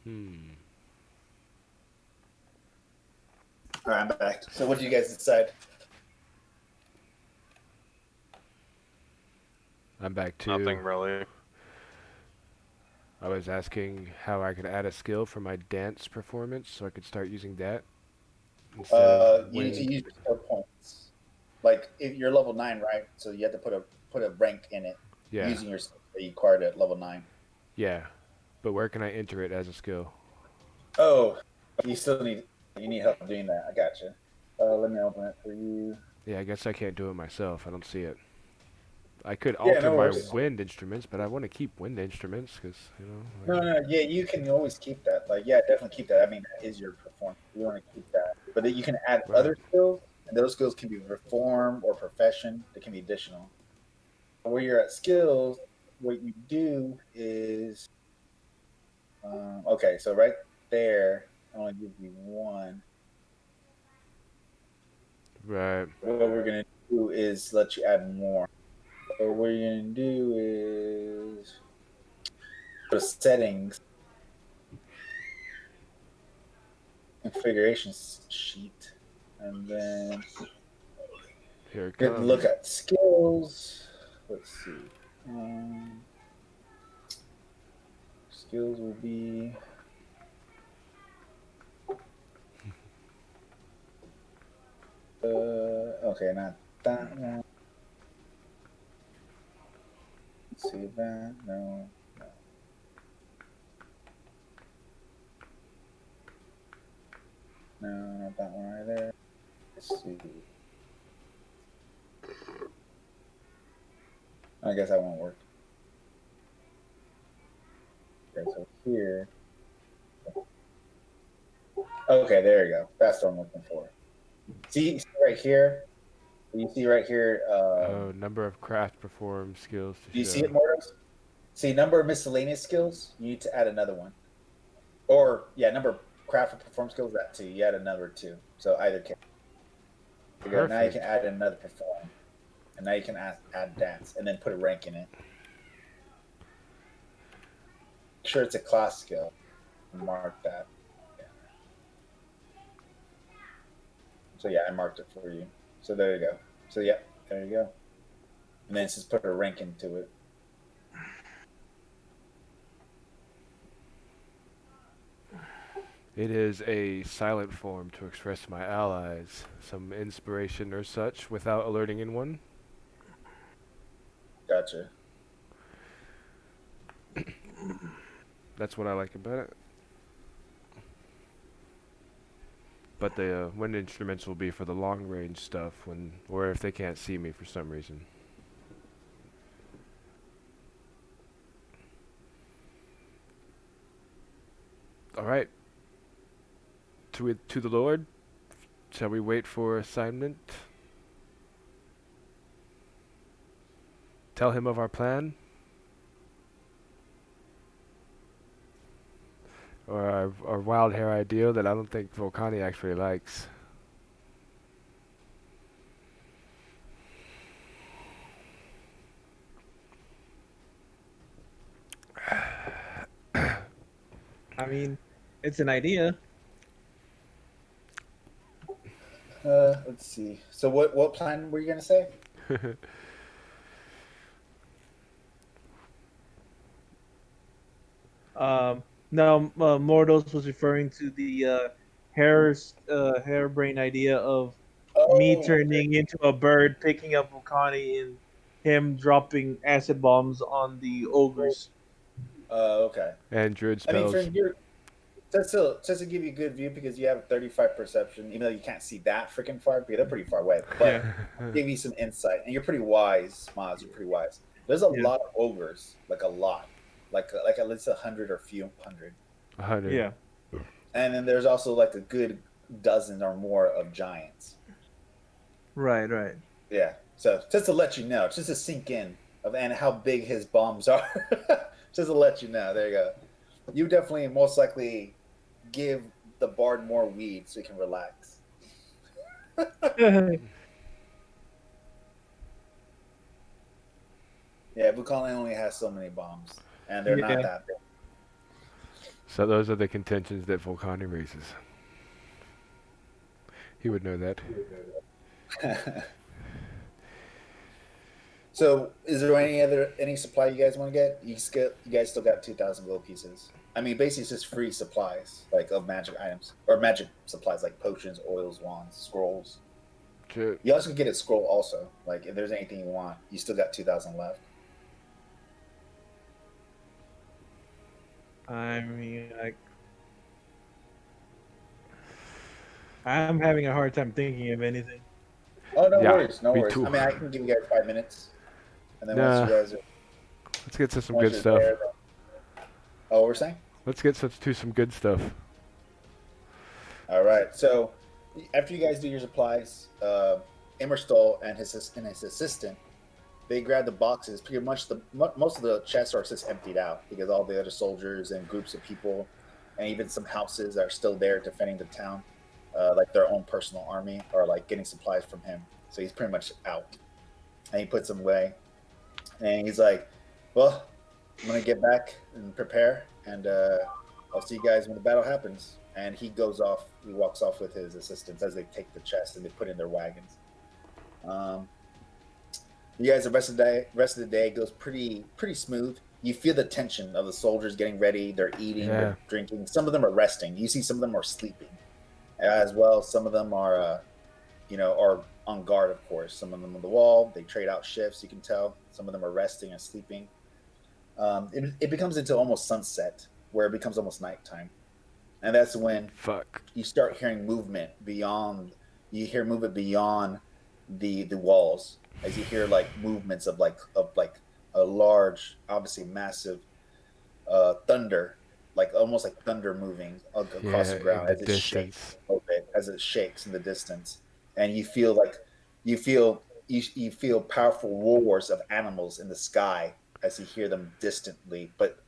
B: Hmm.
A: All right, I'm back. So, what did you guys decide?
B: I'm back too.
D: Nothing really.
B: I was asking how I could add a skill for my dance performance so I could start using that instead of
A: You need to
B: wind.
A: use your skill points. Like if you're level 9, right? So you have to put a rank in it
B: Yeah,
A: using your skill that you acquired at level 9.
B: yeah. But where can I enter it as a skill?
A: Oh, you need help doing that. I gotcha. Let me open it for you.
B: Yeah, I guess I can't do it myself. I don't see it. I could
A: Yeah,
B: alter
A: no
B: my
A: worries.
B: wind instruments, but I want to keep wind instruments because
A: No, no, yeah, you can always keep that. Like, yeah, definitely keep that. I mean, that is your performance. You want to keep that, but then you can add
B: right,
A: other skills, and those skills can be reform or profession. They can be additional. Where you're at skills, what you do is okay. So right there, I only give you one.
B: right.
A: What we're gonna do is let you add more. So what you're gonna do is go to settings, configuration sheet, and then
B: Here it
A: you look
B: comes.
A: at skills. Let's see. Um, Skills will be okay, not that one. Let's see that. No, no, no, not that one right there. Let's see. I guess that won't work. Okay, so here. Okay, there you go. That's what I'm looking for. See right here. You see right here.
B: Oh, number of craft performed skills to
A: Do you see
B: show.
A: it, Mortis? See number of miscellaneous skills. You need to add another one. Or yeah, number of craft and perform skills. That too. You add another two. So either case. There you go. Now you can
B: Perfect.
A: add another perform, and now you can add dance, and then put a rank in it. Make sure it's a class skill. Mark that. Yeah. So yeah, I marked it for you. So there you go. So yeah, there you go. And then just put a rank into it.
B: It is a silent form to express my allies some inspiration or such without alerting anyone.
A: Gotcha.
B: That's what I like about it. But the wind instruments will be for the long range stuff when, or if they can't see me for some reason. All right. To the Lord. Shall we wait for assignment? Tell him of our plan? Or our wild hair ideal that I don't think Volcani actually likes.
F: I mean, it's an idea.
A: Let's see. So what plan were you gonna say?
F: No, Mordos was referring to the harebrained idea of me
A: Oh, okay.
F: turning into a bird, picking up Vulcani, and him dropping acid bombs on the ogres.
A: Okay.
B: And druid
A: I mean, for
B: spells.
A: your just to give you a good view because you have a 35 perception, even though you can't see that freaking far because they're pretty far away.
F: Yeah,
A: But give you some insight, and you're pretty wise, Maz. You're pretty wise. There's a
F: yeah,
A: lot of ogres, like a lot, like at least 100 or few hundred,
B: 100.
F: yeah.
A: and then there's also like a good dozen or more of giants.
F: Right, right.
A: Yeah. So just to let you know, just to sink in of and how big his bombs are, just to let you know. There you go. You definitely most likely give the bard more weed so he can relax. Yeah, Bukali only has so many bombs, and they're not
F: Yeah.
A: that big.
B: So those are the contentions that Volcani raises. He would know that.
A: So, is there any supply you guys want to get? You guys still got 2,000 gold pieces. I mean, basically, it's just free supplies like of magic items or magic supplies like potions, oils, wands, scrolls.
B: Ju-
A: You also can get a scroll also. Like if there's anything you want, you still got 2,000 left.
F: I mean, I'm having a hard time thinking of anything.
A: Oh, no
B: Yeah,
A: worries, no
B: me
A: worries.
B: too.
A: I mean, I can give you guys 5 minutes, and then once you
B: Nah,
A: guys are
B: let's get to some
A: once
B: good
A: you're
B: stuff.
A: there, oh, what we're saying.
B: Let's get to some good stuff.
A: All right. So after you guys do your supplies, Immerstol and his assistant, they grab the boxes. Pretty much most of the chests are just emptied out because all the other soldiers and groups of people, and even some houses are still there defending the town, like their own personal army, are like getting supplies from him. So he's pretty much out, and he puts them away, and he's like, "Well, I'm gonna get back and prepare, and I'll see you guys when the battle happens." And he goes off. He walks off with his assistants as they take the chest and they put in their wagons. Um, you guys, the rest of the day goes pretty smooth. You feel the tension of the soldiers getting ready. They're eating,
B: Yeah.
A: they're drinking. Some of them are resting. You see some of them are sleeping as well. Some of them are, are on guard. Of course, some of them on the wall. They trade out shifts. You can tell. Some of them are resting and sleeping. It becomes into almost sunset, where it becomes almost nighttime, and that's when
B: Fuck.
A: you start hearing movement beyond. You hear movement beyond the walls as you hear like movements of like a large, obviously massive thunder, like almost like thunder moving across
B: Yeah,
A: the
B: in
A: ground
B: the
A: as it shakes
B: distance.
A: a little bit, as it shakes in the distance, and you feel like you feel powerful roars of animals in the sky as you hear them distantly, but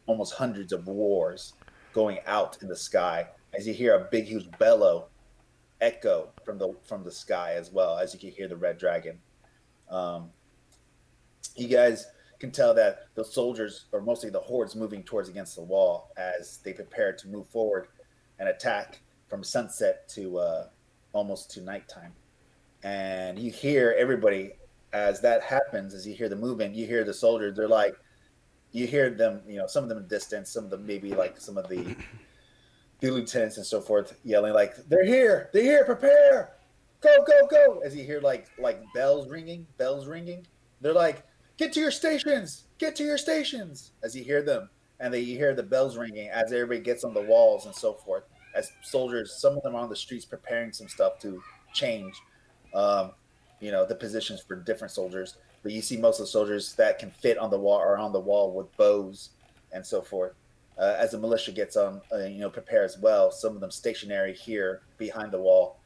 A: almost hundreds of roars going out in the sky as you hear a big huge bellow echo from the sky as well as you can hear the red dragon. Um, you guys can tell that the soldiers, or mostly the hordes, moving towards against the wall as they prepare to move forward and attack from sunset to almost to nighttime. And you hear everybody as that happens. As you hear the movement, you hear the soldiers. They're like, you hear them. Some of them in distance, some of them maybe like some of the lieutenants and so forth yelling like, "They're here! They're here! Prepare! Go! Go! Go!" As you hear like bells ringing, bells ringing. They're like, "Get to your stations! Get to your stations!" As you hear them, and you hear the bells ringing as everybody gets on the walls and so forth. As soldiers, some of them are on the streets preparing some stuff to change, um, the positions for different soldiers. But you see most of the soldiers that can fit on the wall are on the wall with bows and so forth. As the militia gets on, prepare as well. Some of them stationary here behind the wall,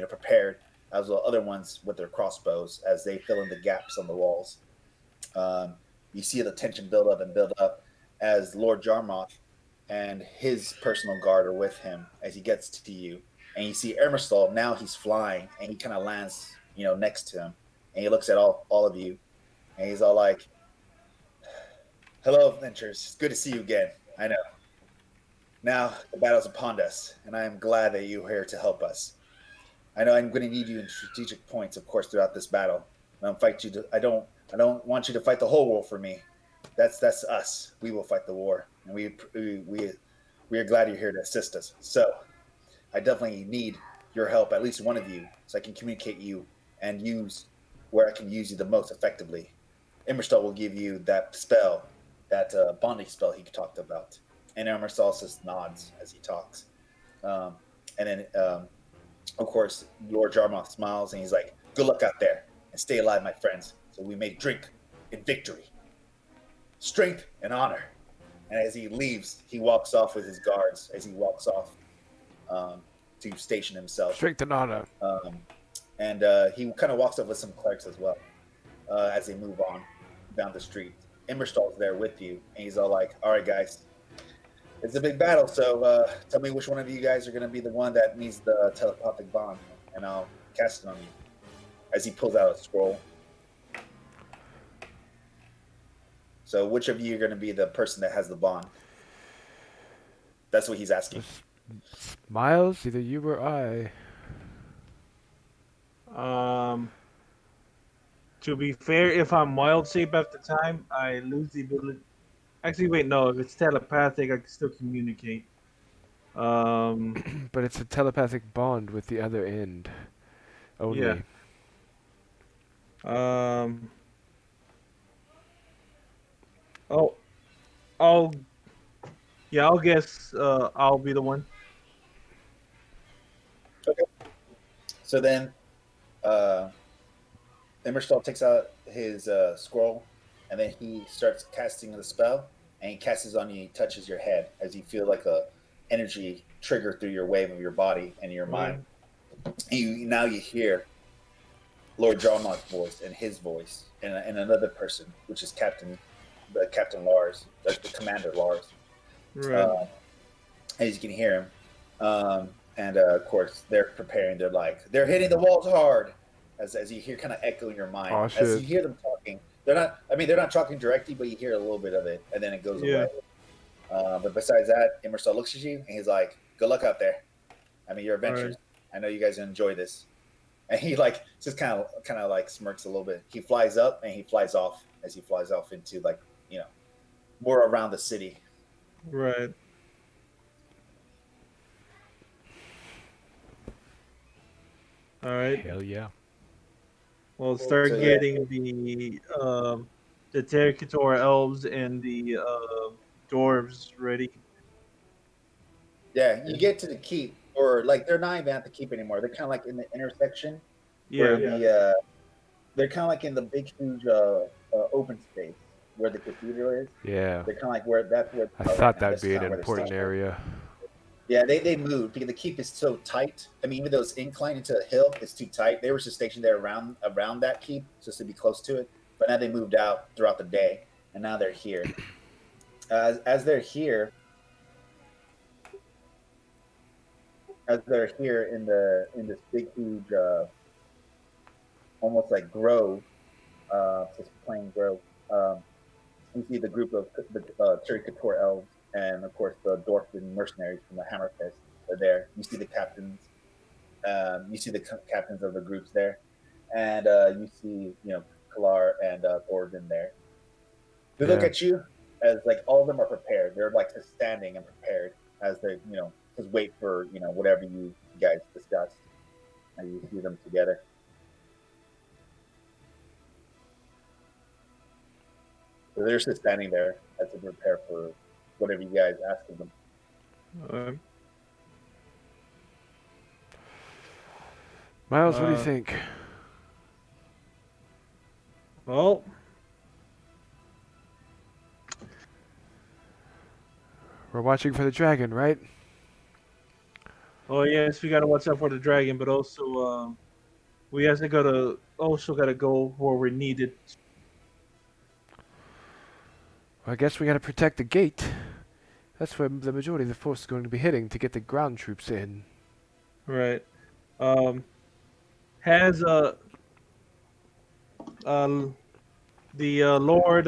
A: prepared, as well other ones with their crossbows as they fill in the gaps on the walls. Um, you see the tension build up and build up as Lord Jarmoth and his personal guard are with him as he gets to you. And you see Emerstall, now he's flying and he kind of lands, next to him. And he looks at all of you and he's all like, "Hello, adventurers. It's good to see you again. I know. Now the battle's upon us, and I am glad that you are here to help us. I know I'm going to need you in strategic points, of course, throughout this battle. I don't fight you. I don't want you to fight the whole war for me. That's us. We will fight the war, and we are glad you're here to assist us. So I definitely need your help, at least one of you, so I can communicate you and use where I can use you the most effectively. Immerstal will give you that spell, that bonding spell he talked about." And Immerstal just nods as he talks. Um, and then, of course, Lord Jarmoth smiles and he's like, "Good luck out there and stay alive, my friends, so we may drink in victory, strength, and honor." And as he leaves, he walks off with his guards as he walks off to station himself.
B: Strength and honor.
A: And he kind of walks up with some clerks as well as they move on down the street. Immerstall's there with you, and he's all like, "All right, guys, it's a big battle, so tell me which one of you guys are going to be the one that needs the telepathic bond, and I'll cast it on you." As he pulls out a scroll. So which of you are going to be the person that has the bond? That's what he's asking.
B: Miles, either you or I.
F: Um, to be fair, if I'm wild shape at the time, I lose the ability. Actually, wait, no. If it's telepathic, I can still communicate. Um,
B: But it's a telepathic bond with the other end
F: yeah.
B: only.
F: Um, oh, I'll yeah, I'll guess. I'll be the one.
A: Okay. So then, uh, Immerstal takes out his scroll, and then he starts casting the spell, and he casts it on you. He touches your head as you feel like a energy trigger through your wave of your body and your mind.
F: Right.
A: And now you hear Lord Jarmark's voice and his voice and another person, which is Captain Lars, the Commander Lars.
F: Right.
A: Uh, as you can hear him. And of course, they're preparing. They're hitting the walls hard. As you hear, kind of echo in your mind.
B: Oh
A: As you
B: shit.
A: hear them talking, they're not. I mean, they're not talking directly, but you hear a little bit of it, and then it goes away.
F: Yeah.
A: But besides that, Emerson looks at you and he's like, "Good luck out there. I mean, your
F: All
A: adventures.
F: right.
A: I know you guys enjoy this." And he like just kind of like smirks a little bit. He flies up and he flies off as he flies off into more around the city.
F: Right. All right.
B: Hell yeah.
F: We'll start
A: So yeah,
F: getting the Terricator elves and the dwarves ready.
A: yeah, you get to the keep, or like they're not even at the keep anymore. They're kind of like in the intersection where
F: Yeah.
A: they're kind of like in the big, huge open space where the cathedral is.
B: Yeah.
A: They're kind of like where that's where
B: I
A: they are right
B: thought
A: now.
B: that'd
A: This is
B: be an
A: kind of where they're
B: important
A: stationed.
B: area.
A: Yeah, they moved because the keep is so tight. I mean, even though it's inclined into a hill, it's too tight. They were just stationed there around that keep just to be close to it. But now they moved out throughout the day, and now they're here. As they're here, as they're here in this big, huge, almost like grove, just plain grove. Um, you see the group of the Cherry Couture elves, and of course the Dwarfen mercenaries from the Hammerfest are there. You see the captains. You see the captains of the groups there, and you see Kalar and Gordon there. They look
B: Yeah.
A: at you as like all of them are prepared. They're like just standing and prepared as they just wait for whatever you guys discussed, and you see them together. So they're just standing there as they prepare for whatever you guys ask of them.
F: All right.
B: Miles, what do you
F: Uh,
B: think?
F: well,
B: We're watching for the dragon, right?
F: oh yes, we gotta watch out for the dragon, but also we also gotta go where we're needed.
B: Well, I guess we gotta protect the gate. That's where the majority of the force is going to be hitting to get the ground troops in.
F: Right. Um, has uh the Lord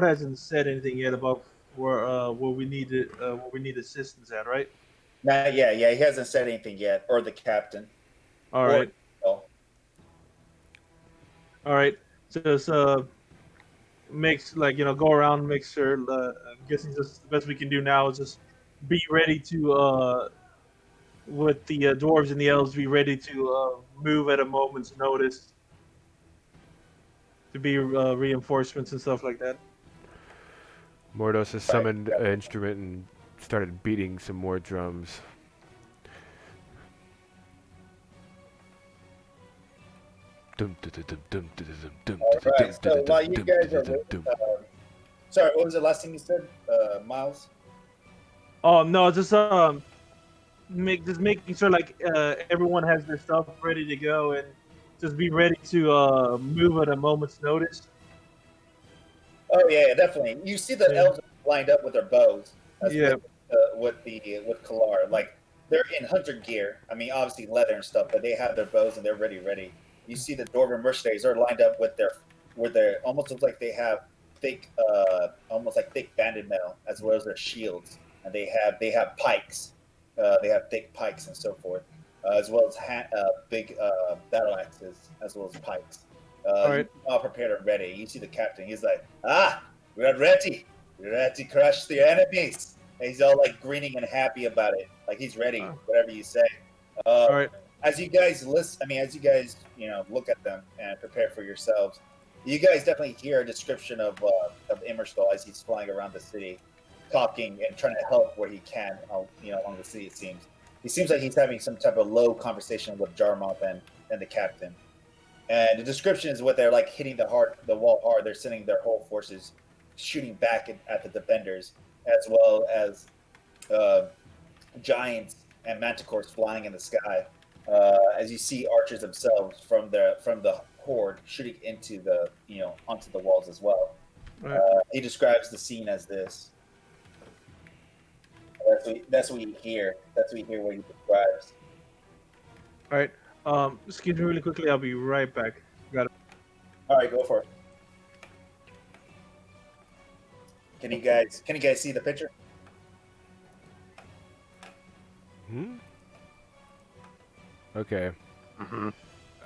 F: hasn't said anything yet about where we need assistance at, right?
A: Not yet. Yeah, he hasn't said anything yet, or the captain,
F: All
A: or
F: right.
A: oh,
F: All right. Just makes go around, make sure. I'm guessing just the best we can do now is just be ready to with the dwarves and the elves, be ready to move at a moment's notice to be reinforcements and stuff like that.
B: Mordos has
A: right.
B: summoned an instrument and started beating some more drums.
A: All right. So while you guys are waiting, sorry, what was the last thing you said, Miles?
F: Oh no, just making sure everyone has their stuff ready to go and just be ready to move at a moment's notice.
A: Oh yeah, definitely. You see the
F: Yeah.
A: elves lined up with their bows, as
F: Yeah.
A: with Kalar. Like they're in hunter gear. I mean, obviously leather and stuff, but they have their bows and they're ready. You see the Dwarven mercenaries are lined up with their almost looks like they have thick, almost like thick banded metal, as well as their shields, and they have pikes. They have thick pikes and so forth. as well as big battle axes, as well as pikes.
F: All
A: You
F: right.
A: all prepared and ready. You see the captain. He's like, we're ready. We're ready to crush the enemies. And he's all like grinning and happy about it, like he's ready. Whatever you say.
F: All right.
A: As you guys listen, as you guys look at them and prepare for yourselves, you guys definitely hear a description of Immerskull as he's flying around the city, talking and trying to help where he can, along the city. It seems like he's having some type of low conversation with Jarmoth and the captain. And the description is what they're like hitting the wall hard. They're sending their whole forces shooting back at the defenders, as well as uh, giants and manticores flying in the sky. As you see archers themselves from the horde shooting into onto the walls as well.
F: All right.
A: He describes the scene as this. That's what you hear. That's what you hear what he describes.
F: All right. Excuse me really quickly. I'll be right back. Got it.
A: All right, go for it. Can you guys see the picture?
B: Okay.
D: Mm-hmm.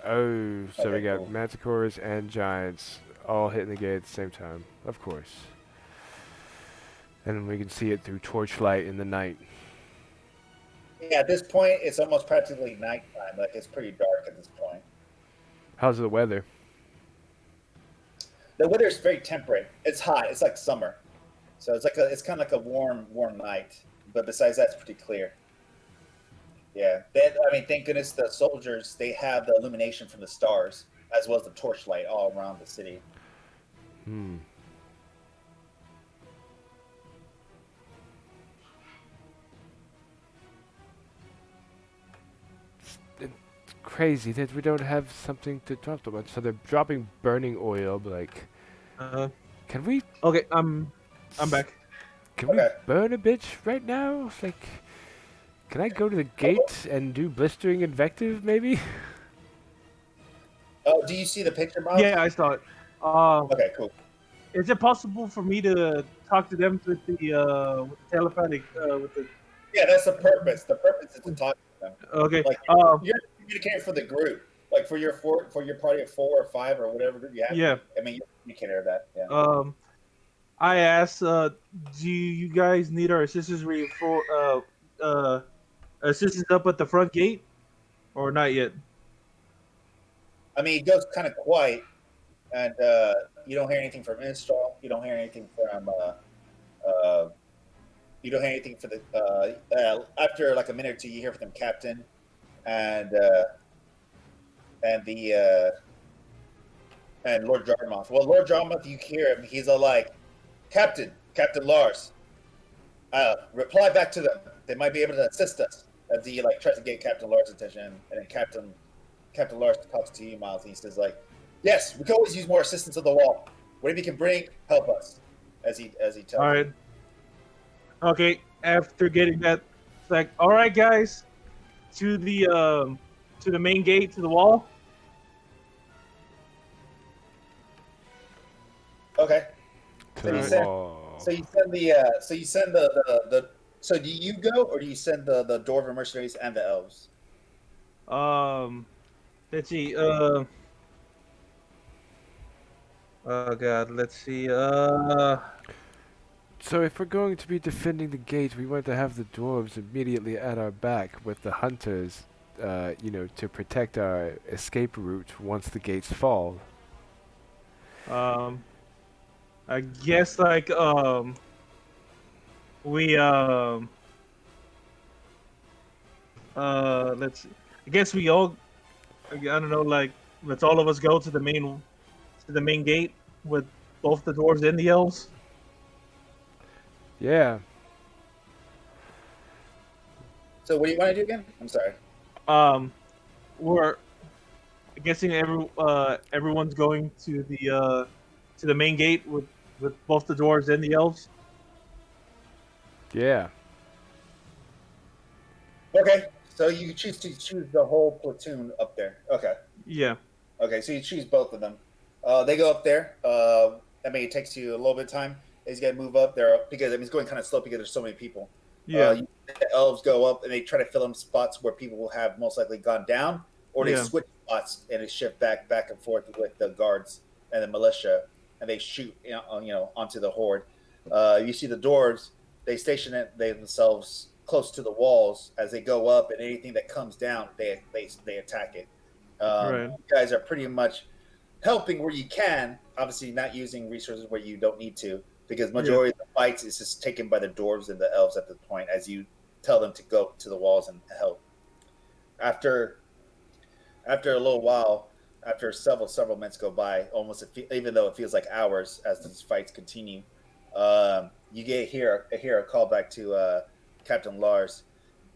B: Oh, so we
A: Okay,
B: got
A: cool.
B: manticores and giants all hitting the gate at the same time. Of course. And we can see it through torchlight in the night.
A: Yeah, at this point, it's almost practically nighttime. Like it's pretty dark at this point.
B: How's the weather?
A: The weather is very temperate. It's hot. It's like summer, so it's kind of like a warm night. But besides that, it's pretty clear. Yeah, thank goodness the soldiers they have the illumination from the stars as well as the torchlight all around the city.
B: Hmm. It's crazy that we don't have something to talk about. So they're dropping burning oil, but like, can we
F: Okay. I'm back.
B: can we
A: Okay.
B: burn a bitch right now? Like, can I go to the gate and do blistering invective, maybe?
A: Oh, do you see the picture, Miles?
F: Yeah, I saw it.
A: Okay, cool.
F: Is it possible for me to talk to them with the telepathic with the?
A: Yeah, that's the purpose. The purpose is to talk to them.
F: Okay.
A: Like you're communicating for the group, like for your party of 4 or 5 or whatever group you have.
F: Yeah.
A: You're communicating of that. Yeah.
F: I asked, do you guys need our assistance assistance up at the front gate, or not yet?
A: It goes kind of quiet, and you don't hear anything from install. You don't hear anything from. You don't hear anything for the. After like a minute or two, you hear from the captain, and the and Lord Jarmoth. Well, Lord Jarmoth, you hear him. He's all like, Captain Lars. Reply back to them. They might be able to assist us. As he like tries to get Captain Lars' attention, and then Captain Lars talks to you, Miles, and he says like, "Yes, we can always use more assistance on the wall. Whatever you can bring, help us." As he tells
F: All right. Okay. After getting that, it's like, all right, guys, to the main gate, to the wall.
A: Okay.
B: To
A: So you
B: the
A: send-
B: wall.
A: So you send the. So do you go or do you send the dwarven mercenaries and the elves?
F: Let's see. Oh God. Let's see.
B: So if we're going to be defending the gate, we want to have the dwarves immediately at our back with the hunters, to protect our escape route once the gates fall.
F: I guess like we let's see. I guess we all I don't know like let's all of us go to the main gate with both the dwarves and the elves.
B: Yeah.
A: So what do you want to do again? I'm sorry.
F: We're guessing everyone's going to the main gate with both the dwarves and the elves.
B: Yeah.
A: Okay. So you choose the whole platoon up there. Okay.
F: Yeah.
A: Okay, so you choose both of them. They go up there. It takes you a little bit of time. They just got to move up there because it's going kind of slow because there's so many people.
F: Yeah.
A: The elves go up and they try to fill in spots where people will have most likely gone down, or they
F: Yeah.
A: switch spots and they shift back and forth with the guards and the militia, and they shoot onto the horde. You see the dwarves; they station themselves close to the walls as they go up, and anything that comes down, they attack it.
F: Right.
A: You guys are pretty much helping where you can, obviously not using resources where you don't need to, because
F: Yeah.
A: majority of the fights is just taken by the dwarves and the elves at the point as you tell them to go to the walls and help. After after a little while, after several minutes go by, almost even though it feels like hours as these fights continue, you hear a call back to Captain Lars,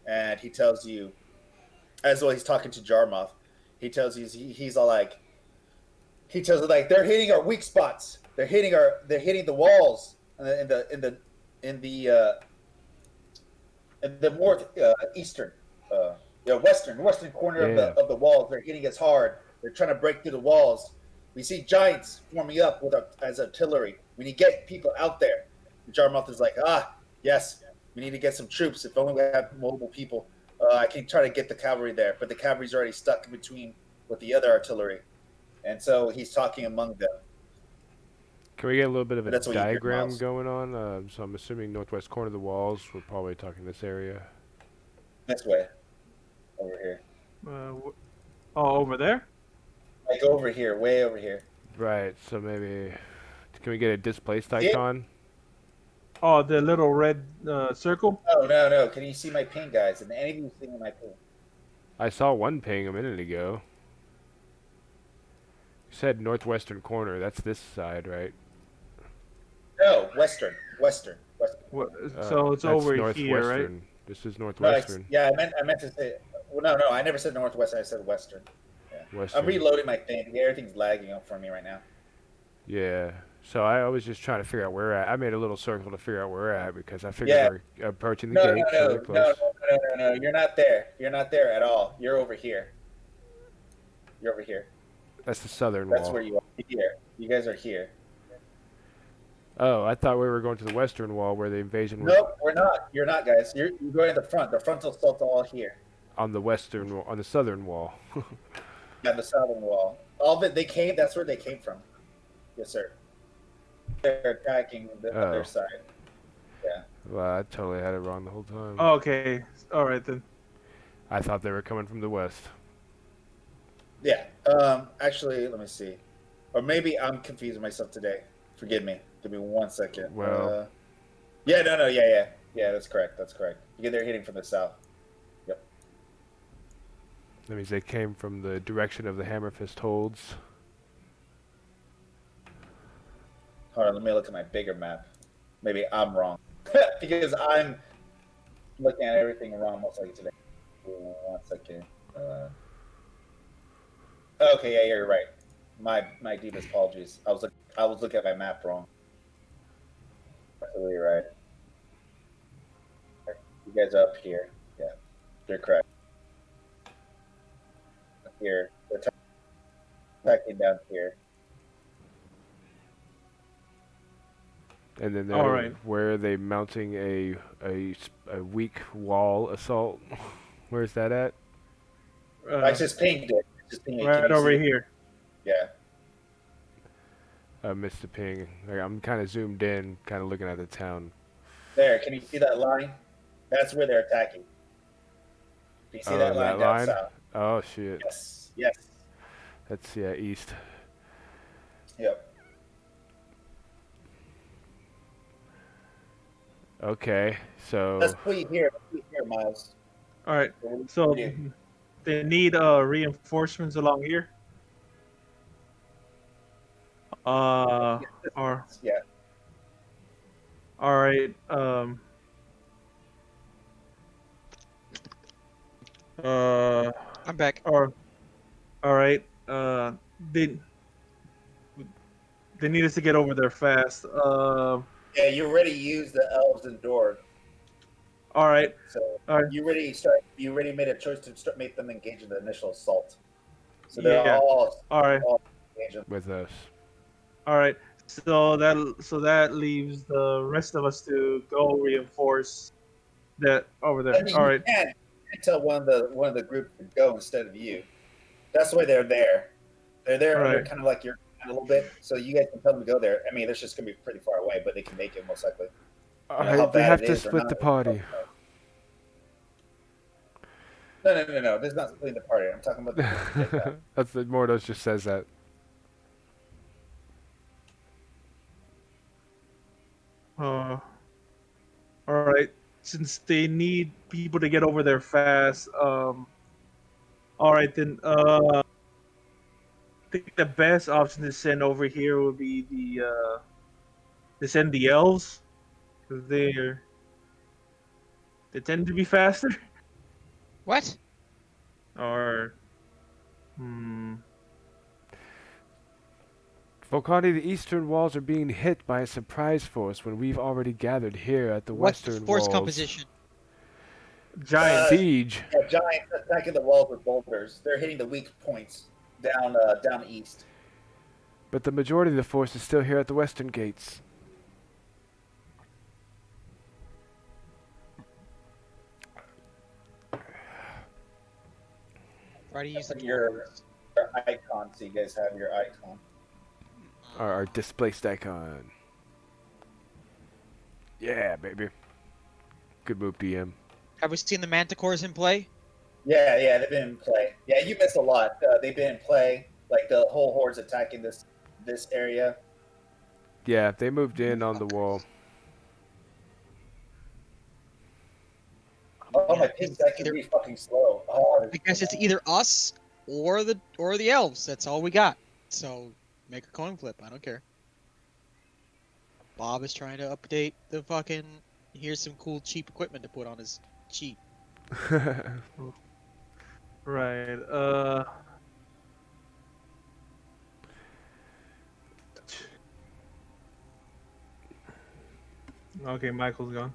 A: and he tells you, as well he's talking to Jarmoth, he tells you he's all like, he tells it like they're hitting our weak spots. They're hitting the walls in the more eastern, western corner of
B: Yeah.
A: the walls. They're hitting us hard. They're trying to break through the walls. We see giants forming up as artillery. We need to get people out there. And Jarmuth is like, yes, we need to get some troops. If only we have mobile people, I can try to get the cavalry there. But the cavalry's already stuck in between with the other artillery, and so he's talking among them.
B: Can we get a little bit of a
A: And that's what you hear,
B: diagram
A: Miles.
B: going on? So I'm assuming northwest corner of the walls. We're probably talking this area.
A: This way, over here,
F: Over there.
A: like over here, way over here.
B: Right. So maybe can we get a displaced
A: See it?
B: icon?
F: Oh, the little red circle.
A: No. Can you see my ping, guys? And any of you seeing my ping?
B: I saw one ping a minute ago. You said northwestern corner. That's this side, right?
A: No, western.
F: What, so it's
B: That's
F: over here, right?
B: northwestern. This is
A: No,
B: northwestern.
A: yeah, I meant to say. Well, no, I never said northwestern. I said western. Yeah.
B: Western.
A: I'm reloading my thing. Everything's lagging up for me right now.
B: Yeah. So I was just trying to figure out where we're at. I made a little circle to figure out where we're at because I figured we're approaching the gate. So we're close.
A: No. You're not there. You're not there at all. You're over here. You're over here.
B: That's the southern
A: That's
B: wall.
A: where you are. Here. You guys are here.
B: Oh, I thought we were going to the western wall where the invasion was
A: Nope, we're not. You're not, guys. You're going to the front. The frontal assault's all here.
B: on the southern wall.
A: Yeah, the southern wall. All of it. They came. That's where they came from. Yes, sir. They're attacking the other side. Yeah.
B: Well, I totally had it wrong the whole time.
F: Oh, okay. All right then.
B: I thought they were coming from the west.
A: Yeah. Actually, let me see. Or maybe I'm confusing myself today. Forgive me. Give me 1 second.
B: Well.
A: Yeah. No. Yeah. That's correct. Because they're hitting from the south. Yep.
B: That means they came from the direction of the Hammerfist holds.
A: Hold on. Let me look at my bigger map. Maybe I'm wrong because I'm looking at everything wrong most likely today. 1 second. Okay. Yeah, you're right. My deepest apologies. I was looking at my map wrong. Absolutely right. You guys are up here. Yeah, you're correct. Here, they're attacking down here.
B: And then
F: All right.
B: where are they mounting a weak wall assault? Where's that at?
A: I just pinged it.
F: Right over here.
A: Yeah.
B: I missed the ping. Like, I'm kind of zoomed in, kind of looking at the town.
A: There, can you see that line? That's where they're attacking. Do you see that line down south?
B: Oh shit.
A: Yes.
B: That's east.
A: Yep.
B: Okay, so
A: That's what you hear, Miles.
F: All right. So they need reinforcements along here. Or
A: Yeah.
F: all right.
C: I'm back.
F: Or all right. They need us to get over there fast.
A: Yeah, you already used the elves and dwarves.
F: All right.
A: So
F: All right.
A: you already made a choice to make them engage in the initial assault. So they're
F: Yeah.
A: all
F: right.
A: engaged.
B: with us.
F: All right. So that leaves the rest of us to go reinforce That over
A: I
F: there.
A: mean,
F: All
A: you
F: right.
A: can't tell one of the group to go instead of you. That's why they're there. They're there under
F: Right.
A: kind of like your a little bit, so you guys can tell them to go there. I mean, it's just gonna be pretty far away, but they can make it most likely.
B: All
A: You know how
B: right, we
A: bad
B: have
A: it
B: to
A: is or
B: split
A: not.
B: the party.
A: No. There's not splitting the party. I'm talking about the group to get back.
B: That's the Mordos just says that.
F: All right. Since they need people to get over there fast, all right then. I think the best option to send over here would be to send the elves because they tend to be faster.
C: What?
F: Or hmm.
B: Volcani, the eastern walls are being hit by a surprise force when we've already gathered here at the
C: What's the
B: western
C: force
B: walls.
C: composition?
F: Giants.
B: Siege.
A: Yeah, giants attacking the walls with boulders. They're hitting the weak points down east.
B: But the majority of the force is still here at the western gates.
C: Try to use the
A: Your,
C: dwarves.
A: your icon, so you guys have your icon.
B: Our displaced icon. Yeah, baby. Good move, DM.
C: Have we seen the manticores in play?
A: Yeah, they've been in play. Yeah, you missed a lot. They've been in play. Like the whole horde's attacking this area.
B: Yeah, they moved in on the wall.
A: Oh,
C: Yeah,
A: my
C: I guess
A: ping's
C: it's
A: actually
C: either-
A: really fucking slow. Oh,
C: I guess it's either us or the elves. That's all we got. So make a coin flip. I don't care. Bob is trying to update the fucking. Here's some cool cheap equipment to put on his cheat.
F: Right. Okay, Michael's gone.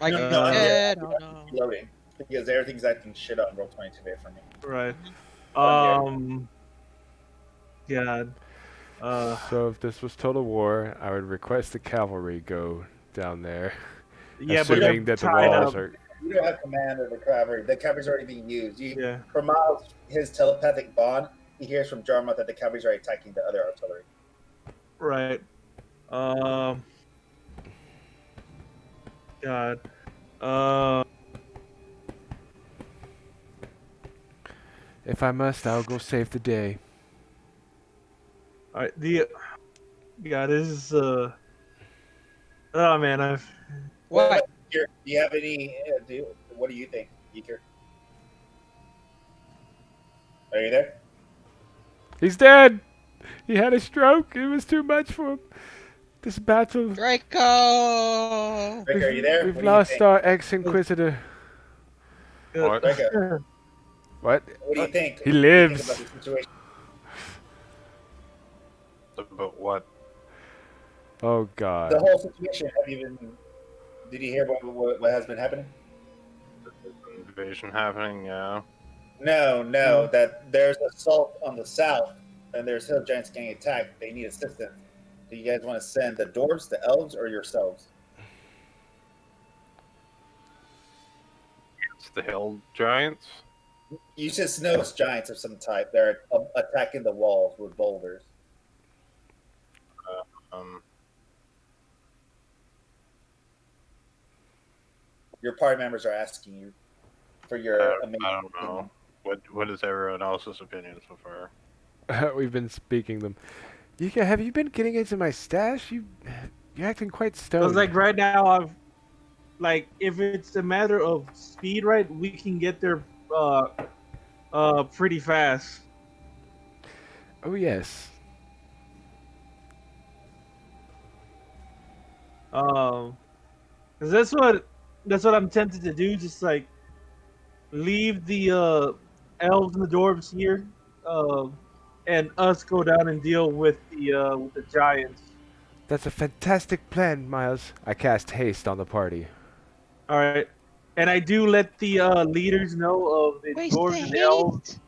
C: I
A: No,
C: can
A: no, I'm here.
C: dead. Oh no.
A: Loading because everything's acting shit on Roll20 today for me.
F: Right.
A: I'm
F: God.
B: So if this was total war, I would request the cavalry go down there.
F: Yeah, but
B: Assuming
F: they're
B: that the
F: tied
B: walls
F: up.
B: are.
A: You don't have command of the cavalry. The cavalry's already being used.
F: Yeah.
A: For Miles, his telepathic bond, he hears from Jarmuth that the cavalry's already attacking the other artillery.
F: Right. God.
B: If I must, I'll go save the day.
F: All right. Yeah, this is oh man,
C: What?
A: Do you have any? What do you think, Yeager? Are you there?
B: He's dead! He had a stroke. It was too much for him. This battle.
C: Draco!
A: Rick, are you there?
B: We've
A: What do you
B: lost
A: think?
B: our ex-inquisitor.
D: What?
A: Draco,
B: What?
A: what do you think?
B: He
A: What do you think
B: lives.
A: about the situation?
D: About what?
B: Oh
A: The
B: God.
A: whole situation. Have you been? Did you hear what has been happening?
D: Invasion happening, yeah.
A: No. That there's assault on the south, and there's hill giants getting attacked. They need assistance. Do you guys want to send the dwarves, the elves, or yourselves?
D: It's the hill giants.
A: You just know it's giants of some type. They're attacking the walls with boulders.
D: Um,
A: Your party members are asking you for your amazing.
D: I don't know. What is everyone else's opinion so far?
B: We've been speaking them. Yika, have you been getting into my stash? You're acting quite stoned.
F: because like right now if it's a matter of speed, right, we can get there pretty fast.
B: Oh yes.
F: Because that's what I'm tempted to do. Just like leave the elves and the dwarves here, and us go down and deal with the giants.
B: That's a fantastic plan, Miles. I cast haste on the party.
F: All right, and I do let the leaders know of the
C: Waste
F: dwarves
C: the
F: and the elves
C: hate.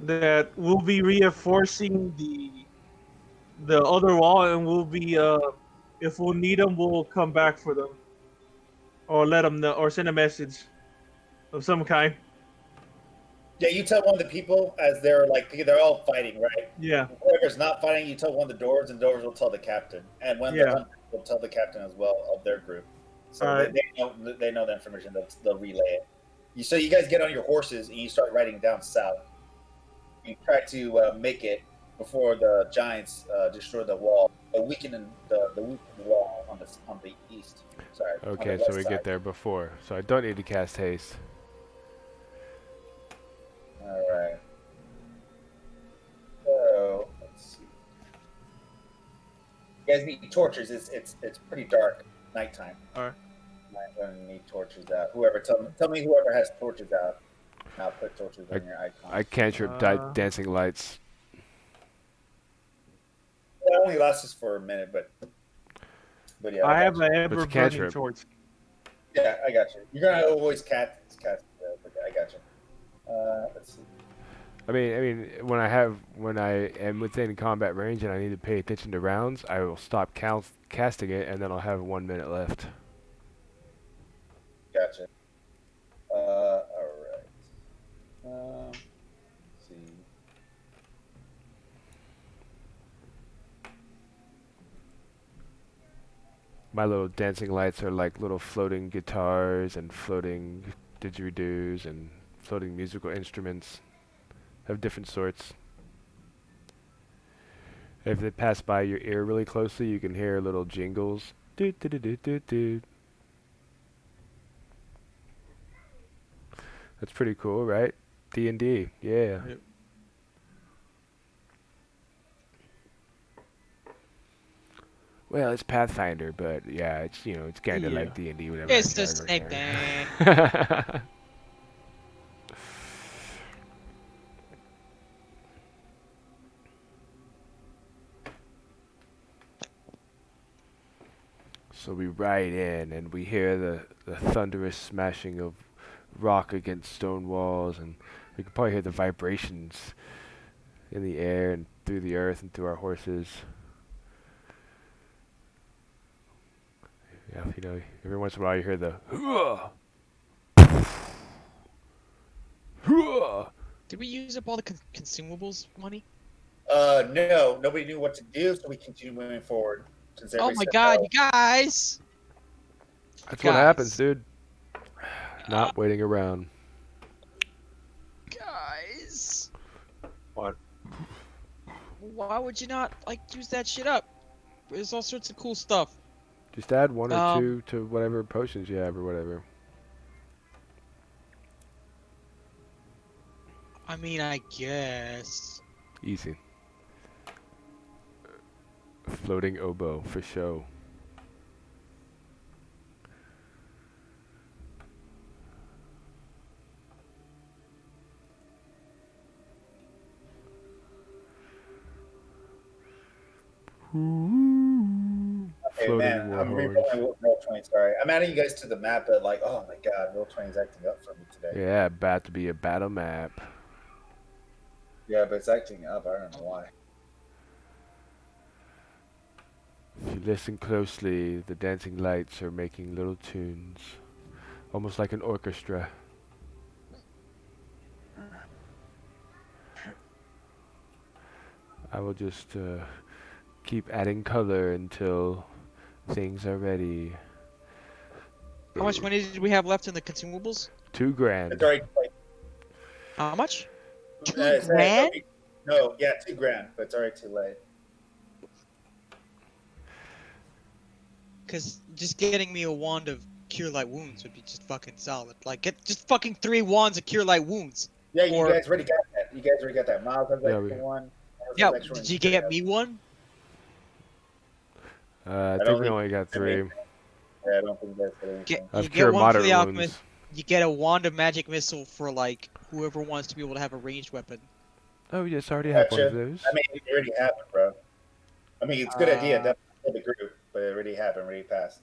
F: that we'll be reinforcing the other wall, and we'll be If we'll need them, we'll come back for them, or let them know, or send a message of some kind.
A: Yeah, you tell one of the people as they're like they're all fighting, right?
F: Yeah,
A: Whoever's not fighting, you tell one of the doors, and doors will tell the captain, and when the
F: yeah.
A: hunters will tell the captain as well of their group. So
F: All right.
A: they know the information. They'll relay it. So you guys get on your horses and you start riding down south. You try to make it before the giants destroy the wall, weakening the wall on the east. Sorry, on
B: Okay,
A: the
B: so
A: west
B: we
A: side.
B: get there before. So I don't need to cast haste.
A: All right. So let's see. You guys need torches. It's pretty dark, nighttime.
F: All right.
A: Might want to need torches out. Whoever tell me whoever has torches out. And I'll put torches on your icon.
B: I cantrip dancing lights.
A: It only lasts us for a minute, but yeah.
F: I have
A: got
F: an
A: you.
F: ever burning
B: cantrip.
F: torch.
A: Yeah, I got you. You're gonna always but I got you. Let's see.
B: I mean, when I am within combat range and I need to pay attention to rounds, I will stop casting it, and then I'll have 1 minute left.
A: Gotcha. All right. Let's see.
B: My little dancing lights are like little floating guitars and floating didgeridoos and floating musical instruments of different sorts. If they pass by your ear really closely, you can hear little jingles. Doot, doot, doot, doot, doot, doot. That's pretty cool, right? D&D, yeah.
F: Yep.
B: Well, it's Pathfinder, but yeah, it's it's kind of
F: Yeah.
B: like D&D. Whatever.
C: It's the same thing.
B: So we ride in, and we hear the thunderous smashing of rock against stone walls, and we can probably hear the vibrations in the air and through the earth and through our horses. Yeah, every once in a while you hear the "Hooah! Hooah!"
C: Did we use up all the consumables money?
A: No, nobody knew what to do, so we continue moving forward. Since
C: Oh
A: everybody
C: my
A: said
C: god,
A: no.
C: you guys!
B: That's what happens,
C: Guys.
B: dude. Not waiting around.
C: Guys!
D: What?
C: Why would you not, use that shit up? There's all sorts of cool stuff.
B: Just add one or
C: Um,
B: two to whatever potions you have or whatever.
C: I mean, I guess.
B: Easy. Floating oboe for show.
A: Okay,
B: Floating
A: man,
B: war
A: I'm
B: horns.
A: re-rolling Roll20. Sorry, I'm adding you guys to the map, but oh my god, Roll20 is acting up for me today.
B: Yeah, about to be a battle map.
A: Yeah, but it's acting up. I don't know why.
B: If you listen closely, the dancing lights are making little tunes, almost like an orchestra. I will just keep adding color until things are ready.
C: How much money did we have left in the consumables?
B: $2 grand.
A: It's already
C: How much?
A: it's
C: 2
A: already-
C: grand?
A: No, yeah, $2 grand, but it's already too late.
C: Because just getting me a wand of Cure Light Wounds would be just fucking solid. Get just fucking 3 wands of Cure Light Wounds.
A: Yeah, you
C: Or-
A: guys already got that. You guys already got that. Miles has
B: Yeah,
A: extra one. Miles
C: Yeah,
A: has extra
C: did
A: one.
C: you get me one?
B: I
A: don't
B: think we
A: think-
B: only got
A: I mean,
B: 3.
A: Yeah, I don't think you guys got anything.
C: Get,
B: I have
C: you
B: cure
C: get one for
B: moderate
C: the
B: wounds.
C: alchemist. You get a wand of magic missile for whoever wants to be able to have a ranged weapon.
B: Oh yes, I already have one of
A: Gotcha.
B: those.
A: I mean, it already happened, bro. I mean, it's a good idea, definitely for the group, but it already happened, already passed.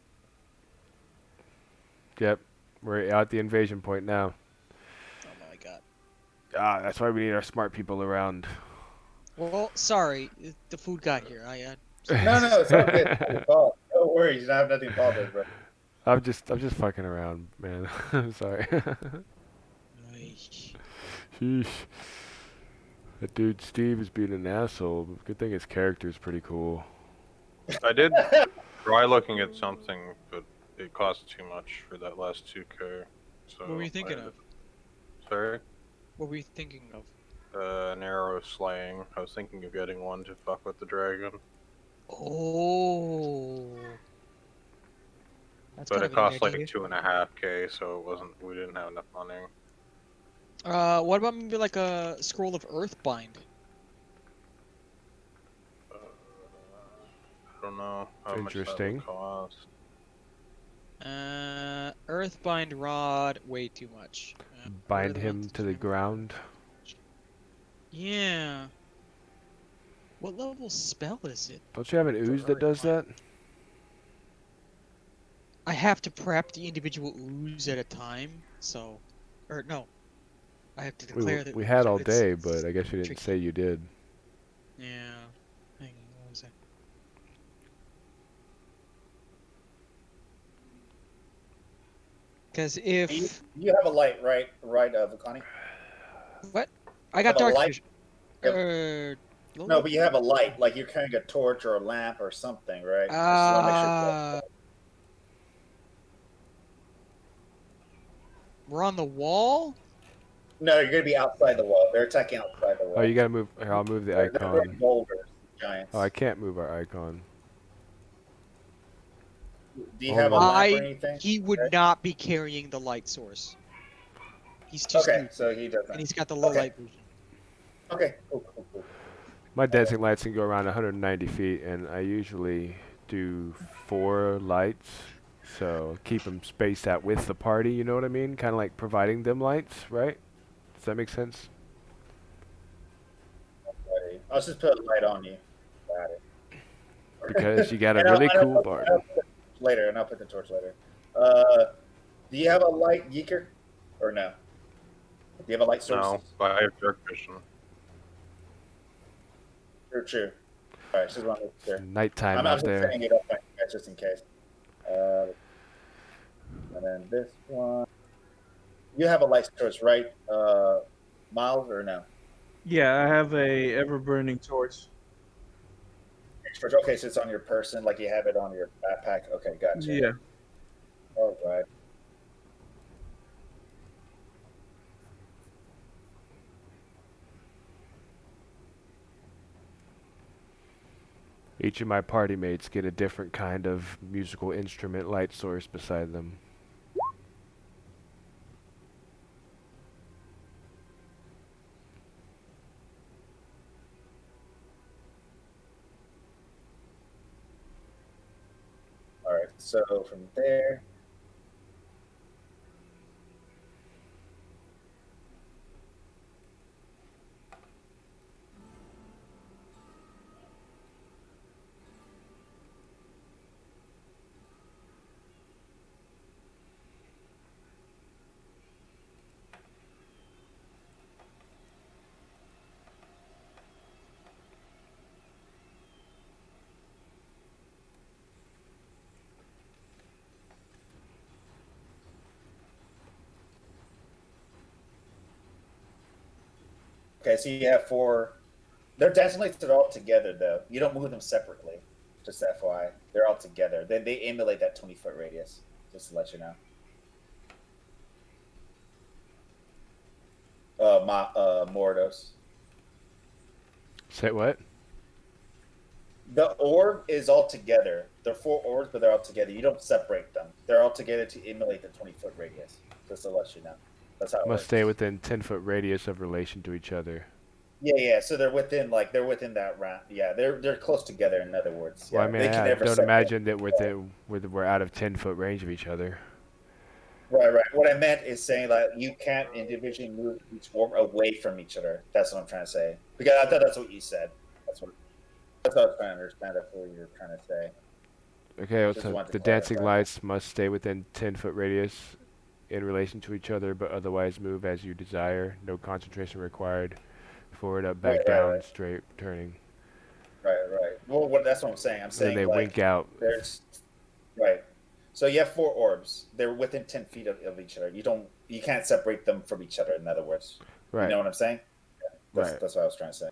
B: Yep, we're at the invasion point now.
C: Oh my god.
B: That's why we need our smart people around.
C: Well, sorry, the food got here.
A: No, it's all good. It's all No worries, you don't have nothing to apologize, bro.
B: I'm just fucking around, man. I'm sorry.
C: Nice.
B: Sheesh. That dude Steve is being an asshole. Good thing his character is pretty cool.
D: I did try looking at something, but it cost too much for that last 2K. So
C: What were you thinking
D: I-
C: of?
D: Sorry?
C: What were you thinking of?
D: An arrow slaying. I was thinking of getting one to fuck with the dragon.
C: Oh. That's
D: But
C: kind
D: it
C: of a neat
D: cost like
C: idea.
D: 2.5K, so it wasn't. We didn't have enough money.
C: What about maybe like a scroll of Earthbind?
D: I don't know how much that
B: Interesting.
D: would cost.
C: Earthbind rod, way too much. Where are
B: Bind
C: the
B: him
C: ones
B: to the
C: that-
B: ground.
C: Yeah. What level spell is it?
B: Don't you have an
C: For
B: ooze that does that?
C: Earthbind? I have to prep the individual ooze at a time, so, or no, I have to declare the
B: We
C: ooze,
B: had all
C: it's
B: day, but I guess you didn't
C: tricky.
B: say you did.
C: Yeah. Hang on, what was that? Because if
A: You have a light, right, Connie?
C: what I got
A: Have a
C: dark
A: light?
C: vision.
A: Yep.
C: No,
A: No, but you have a light, like you're carrying a torch or a lamp or something, right? Just wanna make sure.
C: we're on the wall.
A: No, you're gonna be outside the wall. They're attacking outside the wall.
B: Oh, you gotta move. Here, I'll move the
A: They're
B: icon.
A: boulders, giants.
B: Oh, I can't move our icon.
A: Do you
B: Hold
A: have a
B: on.
A: lamp or anything?
C: He would
A: Okay.
C: not be carrying the light source. He's too
A: Okay,
C: stupid,
A: so he doesn't.
C: and he's got the low
A: Okay.
C: light vision.
A: Okay, cool.
B: My dancing lights can go around 190 feet, and I usually do 4 lights, so keep them spaced out with the party. You know what I mean? Kind of like providing them lights, right? Does that make sense?
A: Buddy. I'll just put a light on you. Got it.
B: Because you got a
A: And
B: really
A: I'll-
B: cool
A: I'll-
B: bard.
A: I'll put the torch later, and I'll put the torch later. Do you have a light, Yeeker? Or no? Do you have a light source?
D: No, but I have dark vision.
A: True. All right, just want to make sure.
B: Nighttime
A: I'm
B: out
A: just
B: there.
A: setting it up just in case. And then this one. You have a light source, right, Miles, or no?
F: Yeah, I have a ever burning torch.
A: Okay, so it's on your person, like you have it on your backpack. Okay, gotcha.
F: Yeah.
A: All right.
B: Each of my party mates get a different kind of musical instrument light source beside them.
A: All right. So from there. Okay, so you have 4. They're designated all together, though. You don't move them separately. Just FYI, they're all together. They emulate that 20-foot radius. Just to let you know. Mordos.
B: Say what?
A: The orb is all together. They're 4 orbs, but they're all together. You don't separate them. They're all together to emulate the 20-foot radius. Just to let you know. That's how it
B: Must
A: works.
B: stay within 10-foot radius of relation to each other.
A: Yeah. So they're within that round. Yeah, they're close together. In other words,
B: Well,
A: yeah.
B: I mean,
A: They can
B: I
A: never
B: don't
A: separate.
B: imagine that we're out of 10-foot range of each other.
A: Right. What I meant is saying that you can't individually move each orb away from each other. That's what I'm trying to say. Because I thought that's what you said. That's what I was trying to understand. That's what you're trying to say.
B: Okay,
A: Just
B: so
A: wanted to
B: the dancing
A: clarify.
B: lights must stay within 10-foot radius in relation to each other, but otherwise move as you desire. No concentration required. Forward, up, back,
A: Right.
B: down, straight, turning.
A: Right. Well, that's what I'm saying. I'm
B: And then
A: saying
B: they
A: like
B: wink out.
A: there's So you have 4 orbs. They're within 10 feet of each other. You can't separate them from each other. In other words, you
B: Right.
A: know what I'm saying? That's
B: Right.
A: that's what I was trying to say.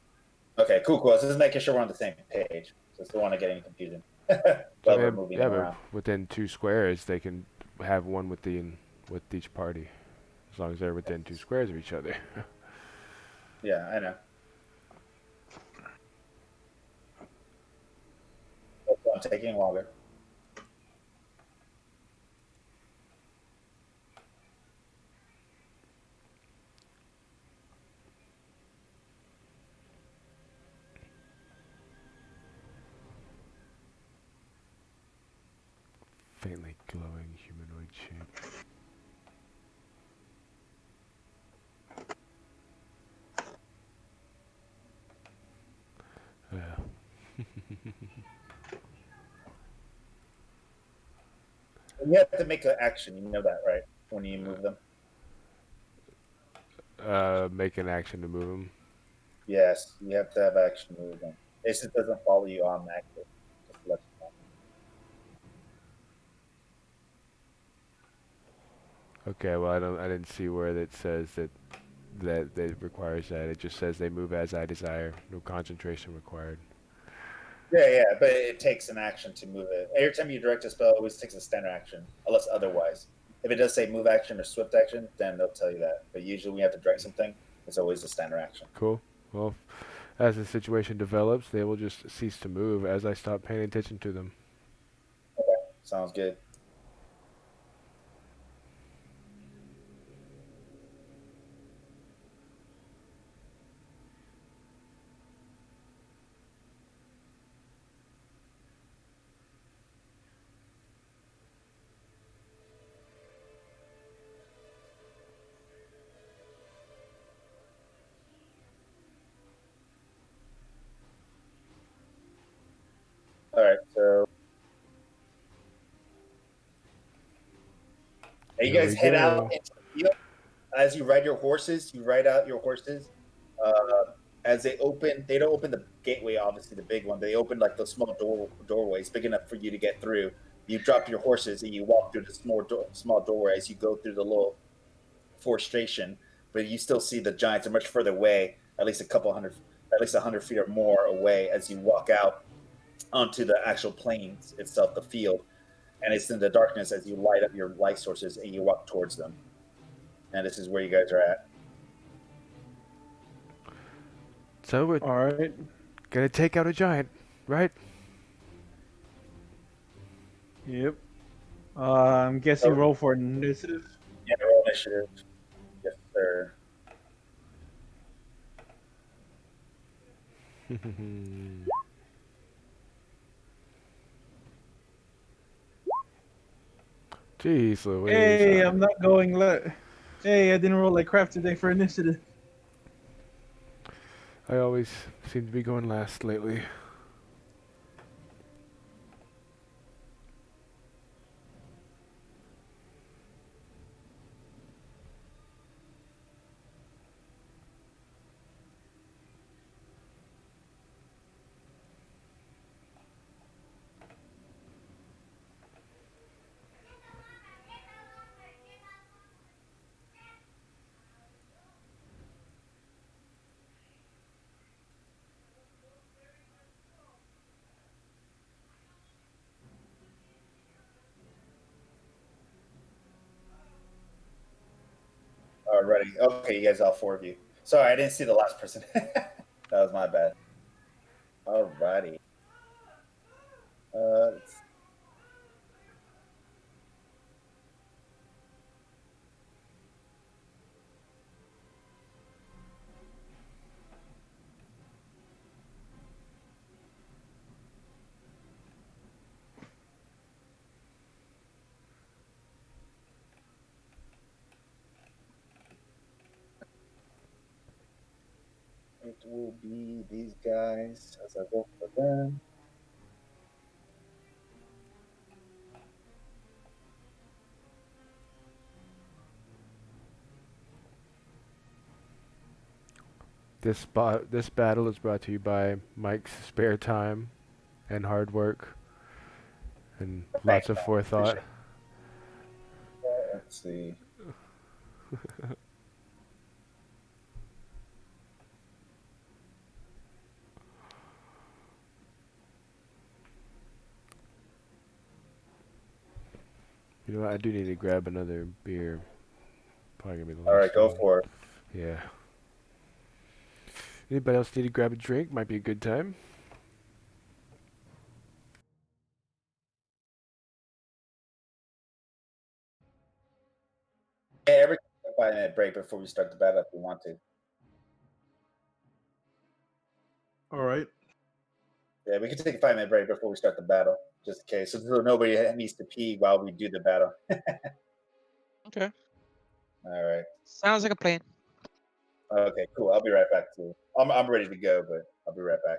A: Okay, cool, cool. So just making sure we're on the same page. Just don't want to get any confusion
B: So
A: while we're moving
B: yeah,
A: them
B: but
A: around.
B: within 2 squares, they can have one with each party, as long as they're within 2 squares of each other.
A: Yeah, I know. That's why I'm taking longer.
B: Faintly glowing humanoid shape. Yeah.
A: And you have to make an action. You know that, right? When you move them.
B: Make an action to move them.
A: Yes, you have to have action to move them. It just doesn't follow you automatically. Just to let you know.
B: Okay, well I didn't see where it says that requires that. It just says they move as I desire. No concentration required.
A: Yeah, yeah, but it takes an action to move it. Every time you direct a spell, it always takes a standard action, unless otherwise. If it does say move action or swift action, then they'll tell you that. But usually, when you have to direct something, it's always a standard action.
B: Cool. Well, as the situation develops, they will just cease to move as I stop paying attention to them.
A: Okay, sounds good. All right, so you
B: Here
A: guys
B: we
A: head out
B: go.
A: into the field. As you ride your horses, you ride out your horses. As they don't open the gateway, obviously the big one. They open like the small doorways, big enough for you to get through. You drop your horses and you walk through the small doorway as you go through the little forestation, but you still see the giants are much further away, at least 100 feet or more away as you walk out onto the actual plains itself, the field. And it's in the darkness as you light up your light sources and you walk towards them. And this is where you guys are at.
B: So we're
F: All right.
B: gonna take out a giant, right?
F: Yep. I'm guessing
A: So,
F: roll for initiative.
A: yeah, roll initiative. Yes, sir.
B: Jeez Louise.
F: Hey, I'm not going. Hey, I didn't roll like crap today for initiative.
B: I always seem to be going last lately.
A: Alrighty. Okay, you guys, all 4 of you. Sorry, I didn't see the last person. That was my bad. Alrighty. Let's It will be these guys as I vote for them.
B: This battle is brought to you by Mike's spare time and hard work and
A: Thanks,
B: lots of
A: man.
B: forethought.
A: Appreciate it. Let's see.
B: You know what? I do need to grab another beer. Probably gonna be the
A: All
B: last
A: right, go
B: one.
A: for it.
B: Yeah. Anybody else need to grab a drink? Might be a good time.
A: Yeah, every 5 minute break before we start the battle if you want to.
F: All right.
A: Yeah, we can take a 5 minute break before we start the battle, just in case. So nobody needs to pee while we do the battle.
C: Okay.
A: All right.
C: Sounds like a plan.
A: Okay, cool. I'll be right back too. I'm ready to go, but I'll be right back.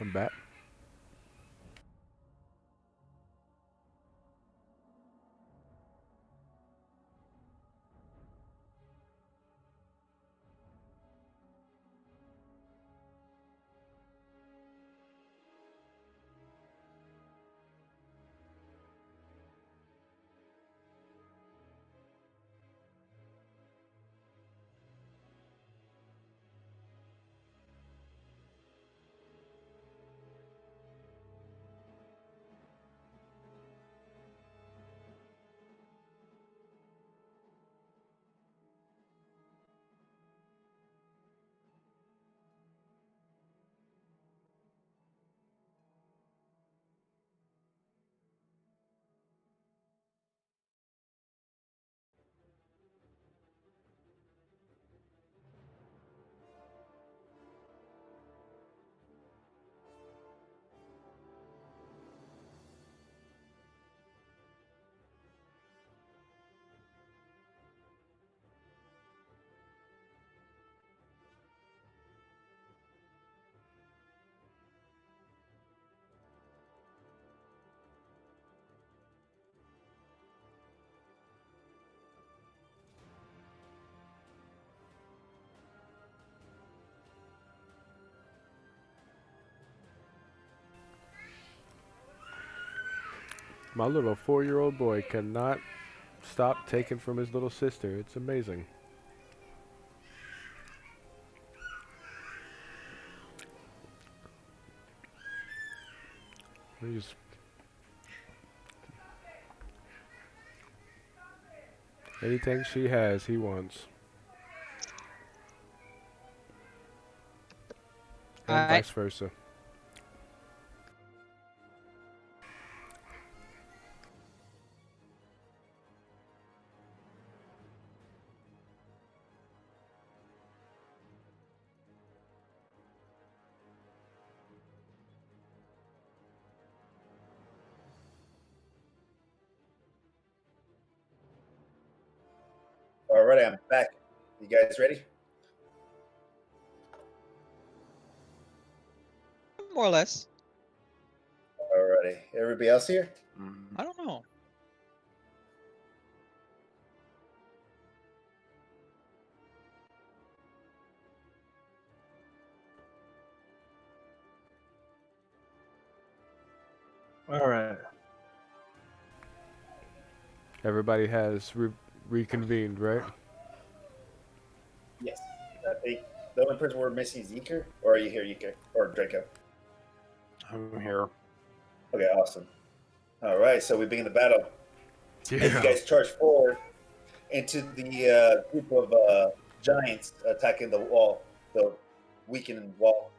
B: I'm back. My little 4-year-old boy cannot stop taking from his little sister. It's amazing. He's anything she has, he wants, and
C: Alright.
B: vice versa.
A: All right, I'm back. You guys ready?
C: More or less.
A: All righty. Everybody else here?
C: I don't know.
F: All right.
B: Everybody has reconvened, right?
A: Yes. I think the only person we're missing is Eker. Or are you here, Eker? Or Draco?
D: I'm here.
A: Okay, awesome. All right, so we begin the battle. As you
B: Yeah.
A: guys charge forward into the group of giants attacking the wall, the weakened wall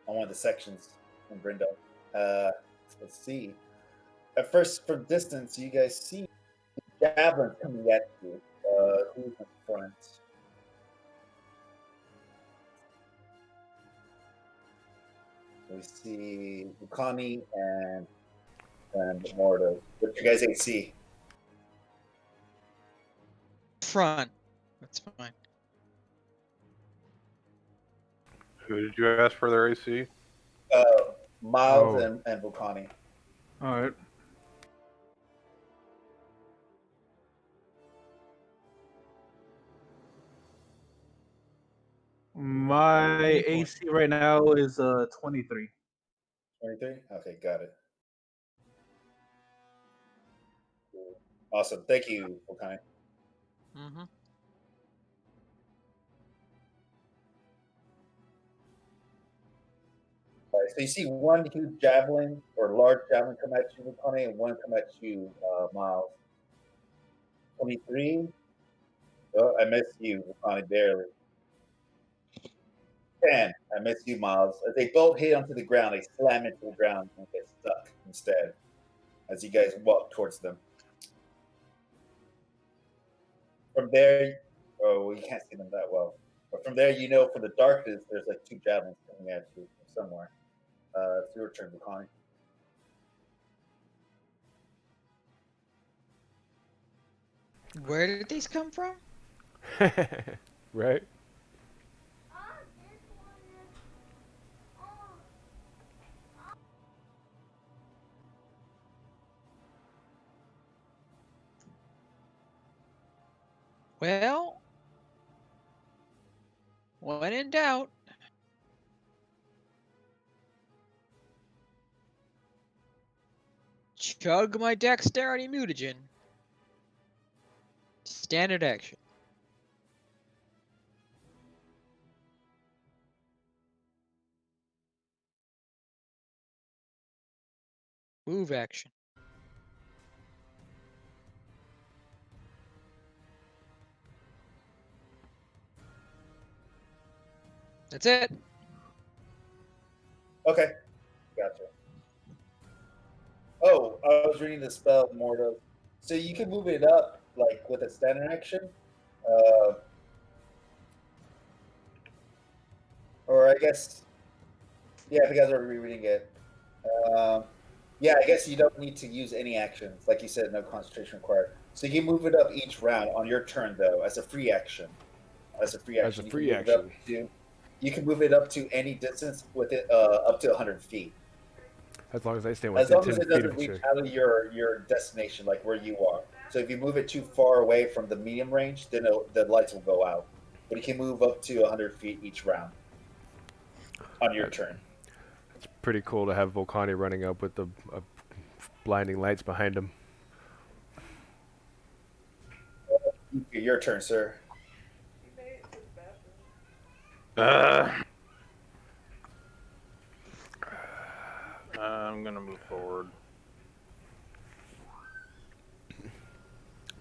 A: on one of the sections in Brindo. Let's see. At first, from distance, you guys see javelins coming at you. Who's in front? We see Bukani and Mordo. What's your guys' AC?
C: Front. That's fine.
D: Who did you ask for their AC?
A: Miles
B: Oh.
A: and Bukani.
F: All right. My AC right now is 23.
A: 23? Okay, got it. Awesome. Thank you, Bukani.
C: Mm-hmm.
A: All right, so you see one huge javelin or large javelin come at you, Bukani, and one come at you, Miles. 23. Oh, I missed you, Bukani, barely. 10. I missed you, Miles. As they both hit onto the ground, they slam into the ground and get stuck instead as you guys walk towards them. From there, oh, you can't see them that well. But from there, you know, from the darkness, there's like two javelins coming at you from somewhere. It's your turn, Bukani.
C: Where did these come from?
B: Right?
C: Well, when in doubt. Chug my dexterity mutagen. Standard action. Move action. That's it.
A: Okay, gotcha. Oh, I was reading the spell, Mordo. So you can move it up, like, with a standard action. Uh, or I guess, yeah, if you guys are rereading it. Yeah, I guess you don't need to use any actions. Like you said, no concentration required. So you can move it up each round on your turn, though, as a free action. As a free
B: As
A: action,
B: a
A: you can
B: free
A: move it up
B: action.
A: to. You can move it up to any distance with it, up to 100 feet.
B: As long as I stay
A: As
B: within
A: long as
B: 10
A: it
B: feet
A: doesn't
B: of
A: reach
B: each
A: out of your destination, like where you are. So if you move it too far away from the medium range, then the lights will go out. But you can move up to 100 feet each round on your turn.
B: It's pretty cool to have Volcani running up with the blinding lights behind him.
A: Your turn, sir.
E: He made it to the bathroom.
D: I'm gonna move forward.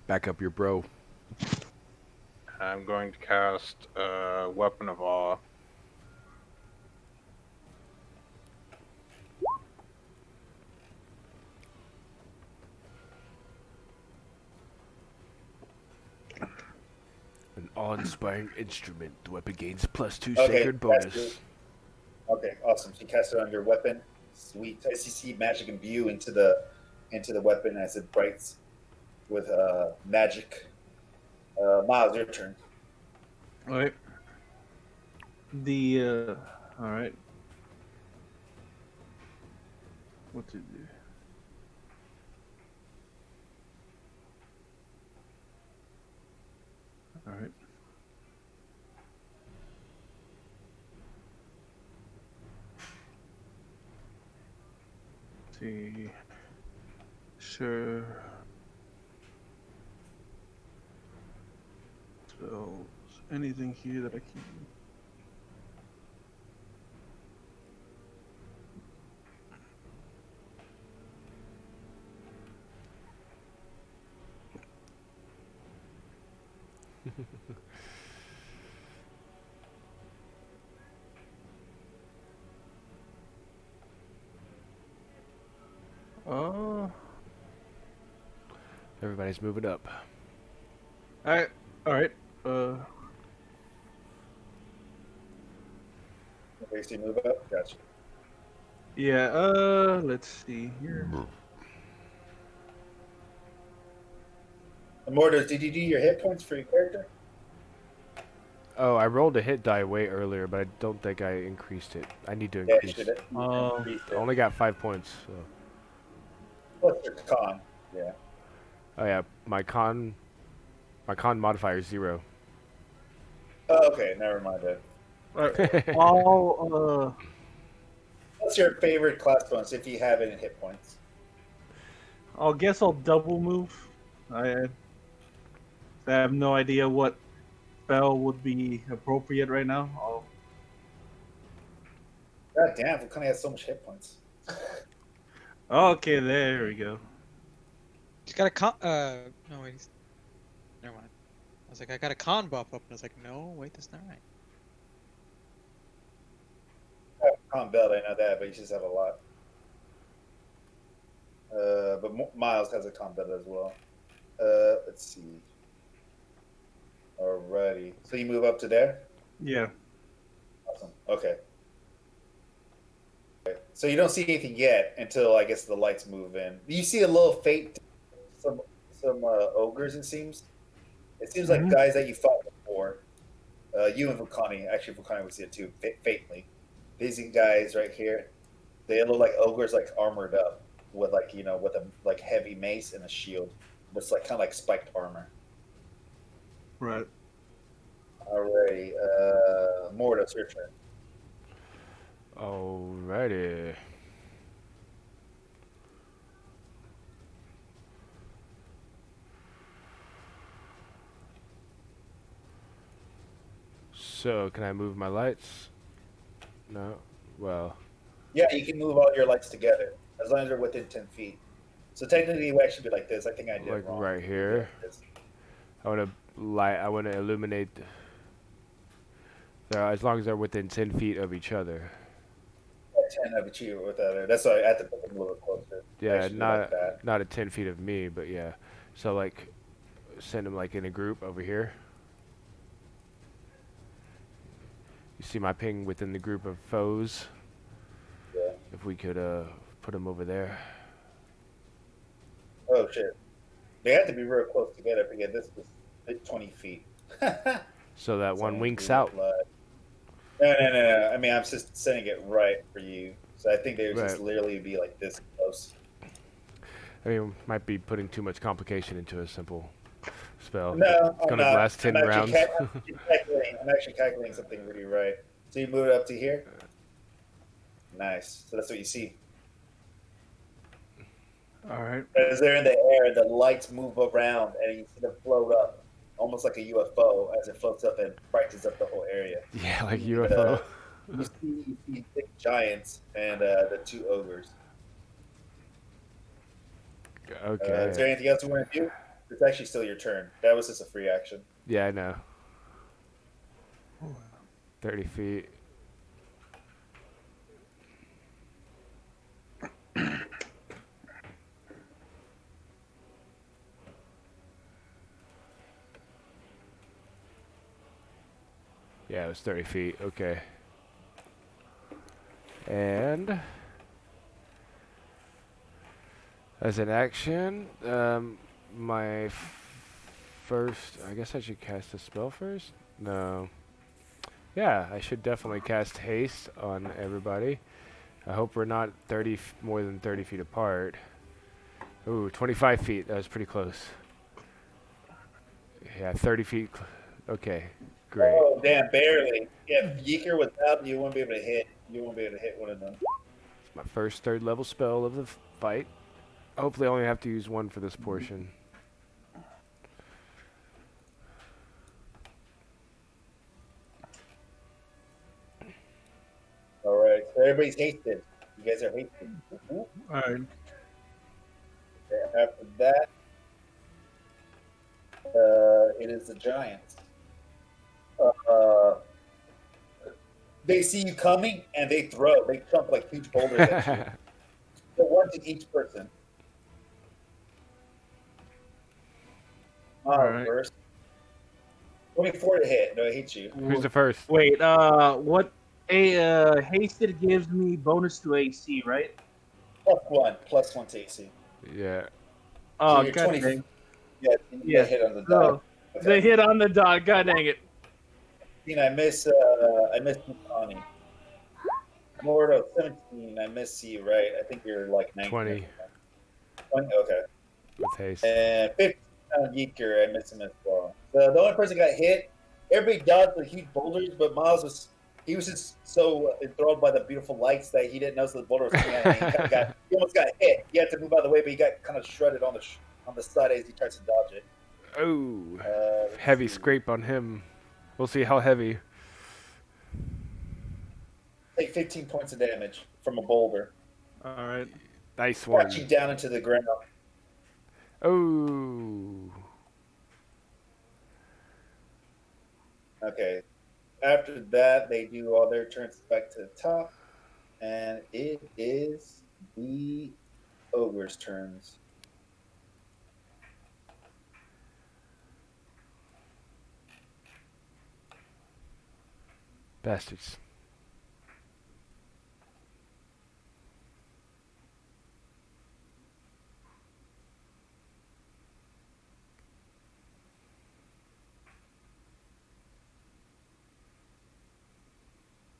B: Back up your bro.
D: I'm going to cast Weapon of Awe.
B: An awe-inspiring instrument. The weapon gains +2
A: Okay,
B: sacred
A: that's
B: bonus.
A: Okay, awesome. So you cast it on your weapon. Sweet. As you see magic imbue into the weapon as it brights with magic. Miles, your turn.
F: All right. The all right. What to do? All right. See. Sure. So, anything here that I can do? Uh,
B: Everybody's moving up.
F: All right.
A: Okay, so you move up. Gotcha.
F: Yeah. Let's see here.
A: Immortals, did you do your hit points for your character?
B: Oh, I rolled a hit die way earlier, but I don't think I increased it. I need to
A: Yeah, you
B: increase.
A: should have increased
B: I
A: it.
B: only got 5 points. So.
A: What's your con? Yeah.
B: Oh yeah, my con modifier is 0.
A: Oh, okay, never mind that.
F: I'll
A: What's your favorite class bonus if you have any hit points?
F: I'll guess I'll double move. I have no idea what spell would be appropriate right now.
A: God damn, Vulcani has so much hit points.
F: Okay, there we go.
C: He's got a con. No wait. Never mind. I was like, I got a con buff up, and I was like, no, wait, that's not right.
A: I have a con belt, I know that, but you just have a lot. But Miles has a con belt as well. Let's see. Alrighty. So you move up to there?
F: Yeah.
A: Awesome. Okay. So you don't see anything yet until I guess the lights move in. You see a little fate, some ogres. It seems. It seems like guys that you fought before. You and Vulcani. Actually, Vulcani would see it too. Faintly. These guys right here. They look like ogres, like armored up with with a like heavy mace and a shield. It's like kind of like spiked armor.
F: Right.
A: Alrighty. Mortis, your turn.
B: Alrighty. So, can I move my lights? No. Well.
A: Yeah, you can move all your lights together as long as they're within 10 feet. So technically, it would actually be like this. I think I did
B: Like
A: wrong.
B: right here. I want to light. I want to illuminate. As long as they're within 10 feet of each other.
A: 10 of each you with other. That's why I had to put them a little closer.
B: Yeah, not at 10 feet of me, but yeah. So like, send them like in a group over here. You see my ping within the group of foes.
A: Yeah.
B: If we could put them over there.
A: Oh shit! They have to be real close together. I forget this was 20 feet.
B: So that one
A: So
B: winks out.
A: No. I mean, I'm just sending it right for you. So I think they would just
B: Right.
A: literally be like this close.
B: I mean, might be putting too much complication into a simple spell.
A: No,
B: It's gonna last 10 rounds.
A: I'm actually calculating something really right. So you move it up to here. Nice. So that's what you see.
F: All right.
A: As they're in the air, the lights move around, and you see them float up, almost like a UFO, as it floats up and brightens up the whole area.
B: Yeah, like UFO.
A: You see big giants and the two ogres.
B: Okay.
A: Is there anything else you want to do? It's actually still your turn. That was just a free action.
B: Yeah, I know. 30 feet. Yeah, it was 30 feet. Okay. And as an action, my first. I guess I should cast a spell first. No. Yeah, I should definitely cast haste on everybody. I hope we're not more than 30 feet apart. Ooh, 25 feet. That was pretty close. Yeah, 30 feet. Okay, great.
A: Oh, damn, barely. Yeah, if Yeeker was out, you won't be able to hit. You won't be able to hit one of them.
B: My first third level spell of the fight. Hopefully I only have to use one for this portion.
A: All right, so everybody's hasted. You guys are hasted.
F: All right.
A: Okay, after that, it is the Giants. They see you coming and they chunk like huge boulders at you. So one to each person. Miles
F: Alright.
A: first. 24 to hit. No, I hit you.
B: Who's the first?
F: Wait, what? Hasted gives me bonus to AC, right?
A: +1 to AC.
B: Yeah.
A: So
F: Oh,
A: you're
F: god
A: 20.
F: dang.
A: Yeah, you
F: Yeah.
A: got hit on the dot.
F: So,
A: Okay.
F: they hit on the dot. God dang it.
A: I miss Connie. Mordo 17. I miss you, right? I think you're like 19.
B: 20
A: 20? Okay.
B: with haste.
A: And 15 on Yeeker. I miss him as well. So the only person got hit. Everybody dodged the huge boulders, but Miles was just so enthralled by the beautiful lights that he didn't notice the boulder was coming at him. He almost got hit. He had to move out of the way, but he got kind of shredded on the side as he tries to dodge it.
B: Oh, heavy
A: see.
B: scrape on him. We'll see how heavy.
A: Take 15 points of damage from a boulder.
F: Alright.
B: Nice one.
A: Crashing down into the ground.
B: Oh.
A: Okay. After that, they do all their turns back to the top, and it is the ogre's turns.
B: Bastards.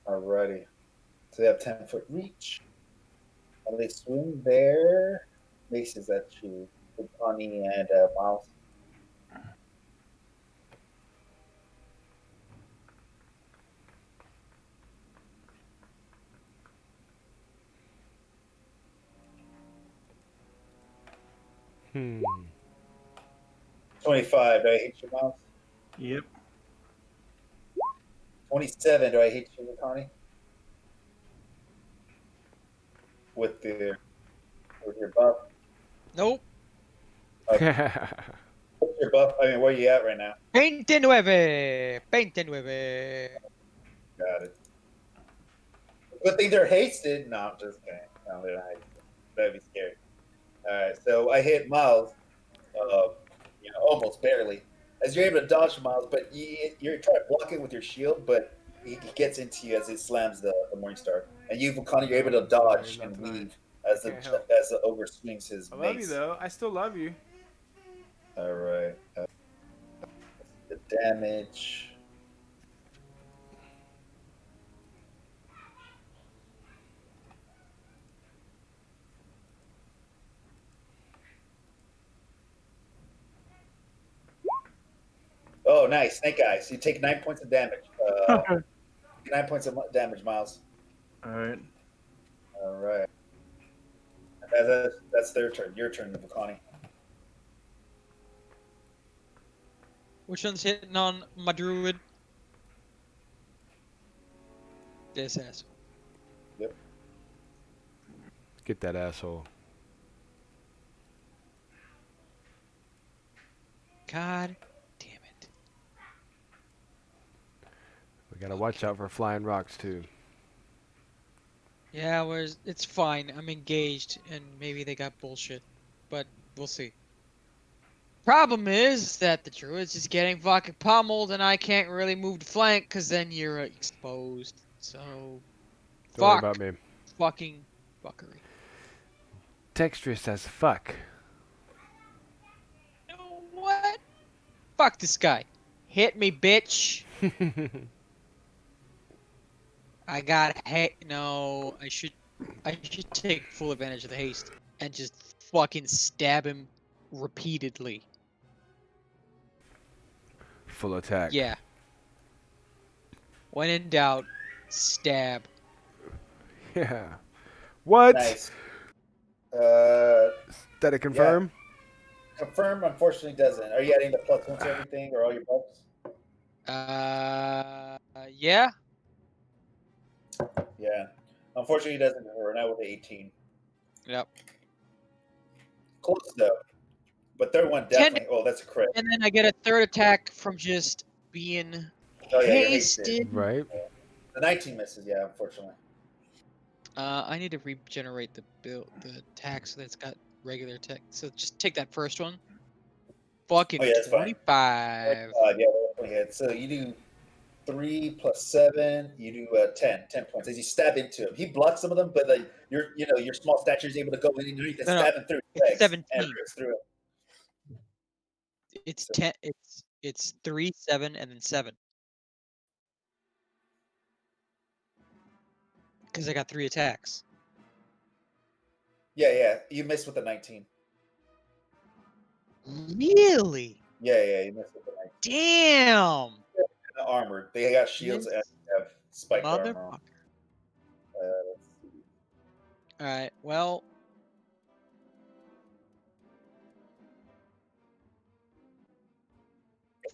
A: Alrighty. So they have 10-foot reach. And they swing their maces at you, Connie and Miles.
B: Hmm.
A: 25, do I hit you, Miles?
F: Yep.
A: 27, do I hit you, Connie? With your buff?
C: Nope.
A: What's your buff? I mean, where are you at right now?
C: 29. 29.
A: Got it. Good thing they're hasted. No, I'm just kidding. No, they're not hasted. That'd be scary. All right, so I hit Miles, almost barely. As you're able to dodge Miles, but you're trying to block it with your shield, but he gets into you as it slams the Morningstar. And you, Connor, you're able to dodge and weave as the ogre swings his
B: I love you
A: mace.
B: though. I still love you.
A: All right. The damage. Oh, nice. Snake Eyes. You take 9 points of damage. 9 points of damage, Miles.
F: Alright.
A: All right. That's their turn. Your turn, Connie.
C: Which one's hitting on my druid? This asshole.
A: Yep.
B: Get that asshole.
C: God damn it.
B: We gotta watch out for flying rocks too.
C: Yeah, whereas it's fine. I'm engaged, and maybe they got bullshit, but we'll see. Problem is that the druid's just getting fucking pummeled, and I can't really move to flank because then you're exposed. So,
B: Don't worry about me.
C: fucking fuckery.
B: Dexterous as fuck.
C: You know what? Fuck this guy. Hit me, bitch. I got no. I should take full advantage of the haste and just fucking stab him repeatedly.
B: Full attack.
C: Yeah. When in doubt, stab.
B: Yeah. What?
A: Nice.
B: Did it confirm?
A: Confirm, unfortunately, doesn't. Are you adding the +1 to everything or all your buffs?
C: Yeah.
A: Yeah. Unfortunately, it doesn't. We're now with 18.
C: Yep.
A: Close though. But third one definitely. Oh, that's a crit.
C: And then I get a third attack from just being
A: Oh, yeah, you're
C: hasted.
B: Right.
A: The 19 misses. Yeah, unfortunately.
C: I need to regenerate the attack so that it's got regular attack. So just take that first one. Fucking
A: Oh yeah, that's fine.
C: 25.
A: Yeah, definitely hit. So you do 3 plus 7. You do 10 points as you stab into him. He blocks some of them, but like your small stature is able to go in underneath and
C: No, no,
A: stab him through his
C: it's
A: legs and
C: 17.
A: rips through it.
C: It's
A: So-
C: 10. It's 3, 7, and then 7. Because I got 3 attacks.
A: Yeah. You missed with the 19.
C: Really?
A: Yeah, you missed with the 19.
C: Damn.
A: The armor. They got shields
C: This
A: and have spiked armor
C: motherfucker.
A: on. Let's see.
C: All right. Well,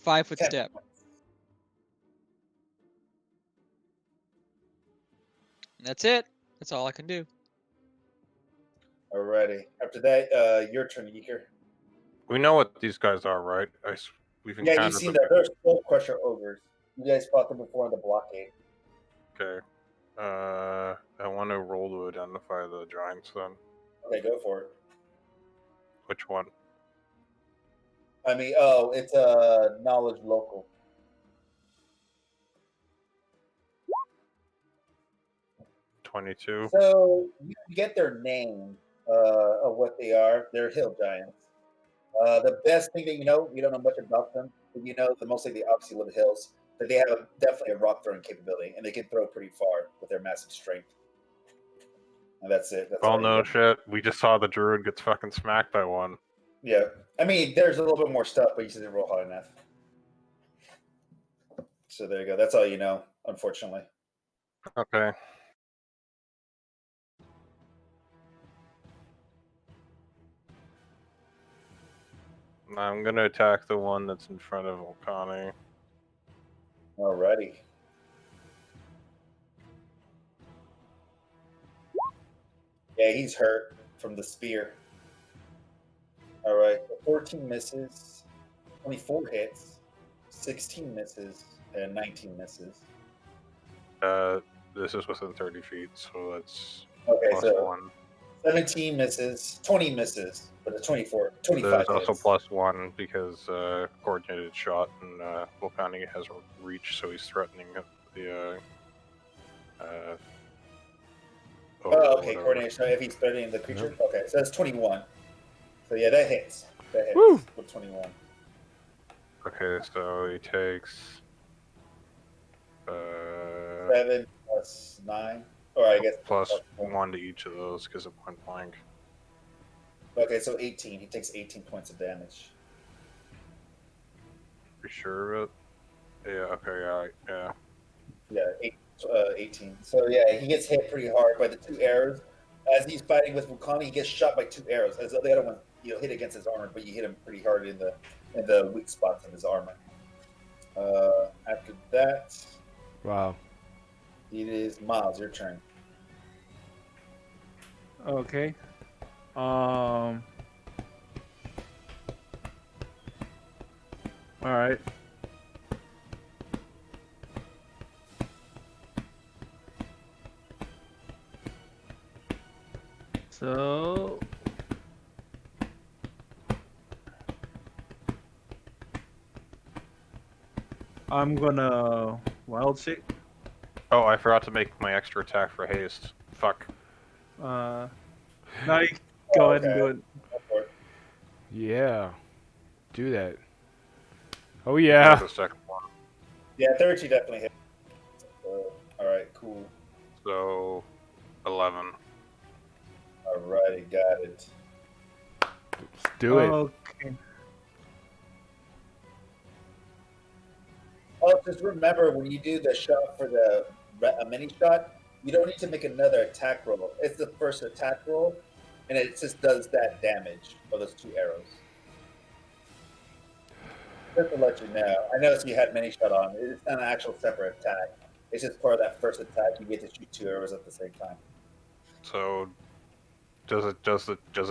C: five-foot
A: 10
C: step.
A: points.
C: And that's it. That's all I can do.
A: Alrighty. After that, your turn, Yeeker.
D: We know what these guys are, right? We've
A: Yeah,
D: encountered
A: you've seen
D: them.
A: that. They're Soul Crusher ogres. You guys fought them before in the blockade.
D: Okay. I want to roll to identify the giants then.
A: Okay, go for it.
D: Which one?
A: I mean, it's knowledge local.
D: 22.
A: So you can get their name of what they are. They're hill giants. The best thing that you don't know much about them, but you know the mostly they obviously live in hills, but they have definitely a rock throwing capability, and they can throw pretty far with their massive strength. And that's it. That's
D: Well,
A: all you
D: no
A: get.
D: shit. We just saw the druid gets fucking smacked by one.
A: Yeah, I mean, there's a little bit more stuff, but you didn't roll high enough. So there you go. That's all you know, unfortunately.
D: Okay. I'm gonna attack the one that's in front of Volcani.
A: Alrighty. Yeah, he's hurt from the spear. All right, 14 misses, 24 hits, 16 misses, and 19 misses.
D: This is within 30 feet, so that's
A: Okay,
D: plus
A: so
D: 1.
A: 17 misses, 20 misses, but a 25
D: There's also
A: hits.
D: plus 1 because coordinated shot, and Volcani has reach, so he's threatening the.
A: Oh, okay,
D: whatever.
A: coordination. So if he's threatening the creature, okay, so that's 21. So yeah, that hits. That hits
B: Woo!
A: with 21.
D: Okay, so he takes
A: 7 plus 9, or I guess
D: plus
A: four.
D: 1 to each of those because of point blank.
A: Okay, so 18. He takes 18 points of damage.
D: You sure of it? Yeah. Okay. Yeah.
A: Yeah, 18. So yeah, he gets hit pretty hard by the 2 arrows. As he's fighting with Vulcani, he gets shot by 2 arrows. As the other one, hit against his armor, but you hit him pretty hard in the weak spots in his armor. After that,
B: Wow.
A: it is Miles. Your turn.
F: Okay. All right. So I'm gonna wild shape.
D: Oh, I forgot to make my extra attack for haste. Fuck.
F: Now you can go ahead and do it.
A: Go for it.
B: Yeah. Do that. Oh
D: There's
B: yeah.
D: the second one.
A: Yeah, 30 definitely hit. All right, cool.
D: So 11.
A: Alrighty, got it.
B: Let's do it.
F: Okay.
A: Oh, just remember when you do the shot for a mini shot, you don't need to make another attack roll. It's the first attack roll, and it just does that damage for those 2 arrows. Just to let you know, I noticed you had mini shot on. It's not an actual separate attack. It's just part of that first attack. You get to shoot 2 arrows at the same time.
D: So does it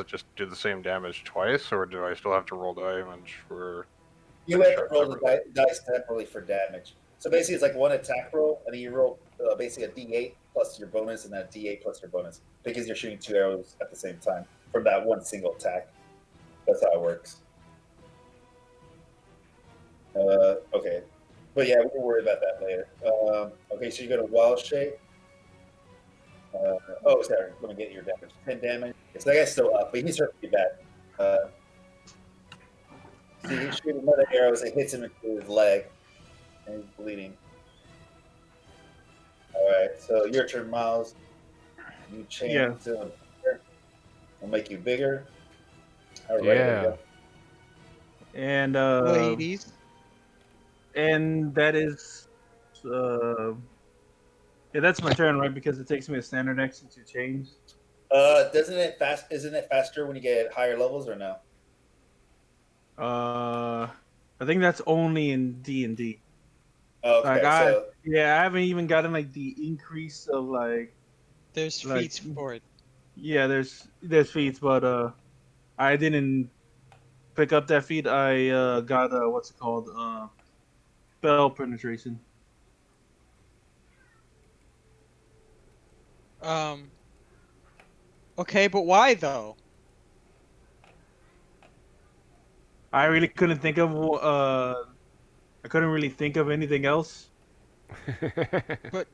D: just do the same damage twice, or do I still have to roll damage for?
A: You have to roll the dice separately for damage. So basically, it's like one attack roll, and then you roll basically a D8 plus your bonus, and then a D8 plus your bonus, because you're shooting 2 arrows at the same time from that one single attack. That's how it works. Okay. But yeah, we can worry about that later. Okay, so you're gonna wild shape. Oh, sorry. Let me get your damage. 10 damage. So that guy's still up, but he's hurt pretty bad. See, he shoots another arrow as it hits him into his leg, and he's bleeding. All right, so your turn, Miles. You change
F: Yeah.
A: to a bigger. I'll make you bigger. All right, there you
B: Yeah.
A: go.
F: And
C: Ladies.
F: and that is yeah, that's my turn, right? Because it takes me a standard action to change.
A: Doesn't it fast? Isn't it faster when you get higher levels or no?
F: I think that's only in D&D.
A: Oh,
F: Like
A: okay, so
F: yeah, I haven't even gotten like the increase of
C: There's
F: like
C: feats for it.
F: yeah, there's feats, but I didn't pick up that feat. I got what's it called? Spell penetration.
C: Um. Okay, but why though?
F: I really couldn't think of I couldn't really think of anything else.
C: But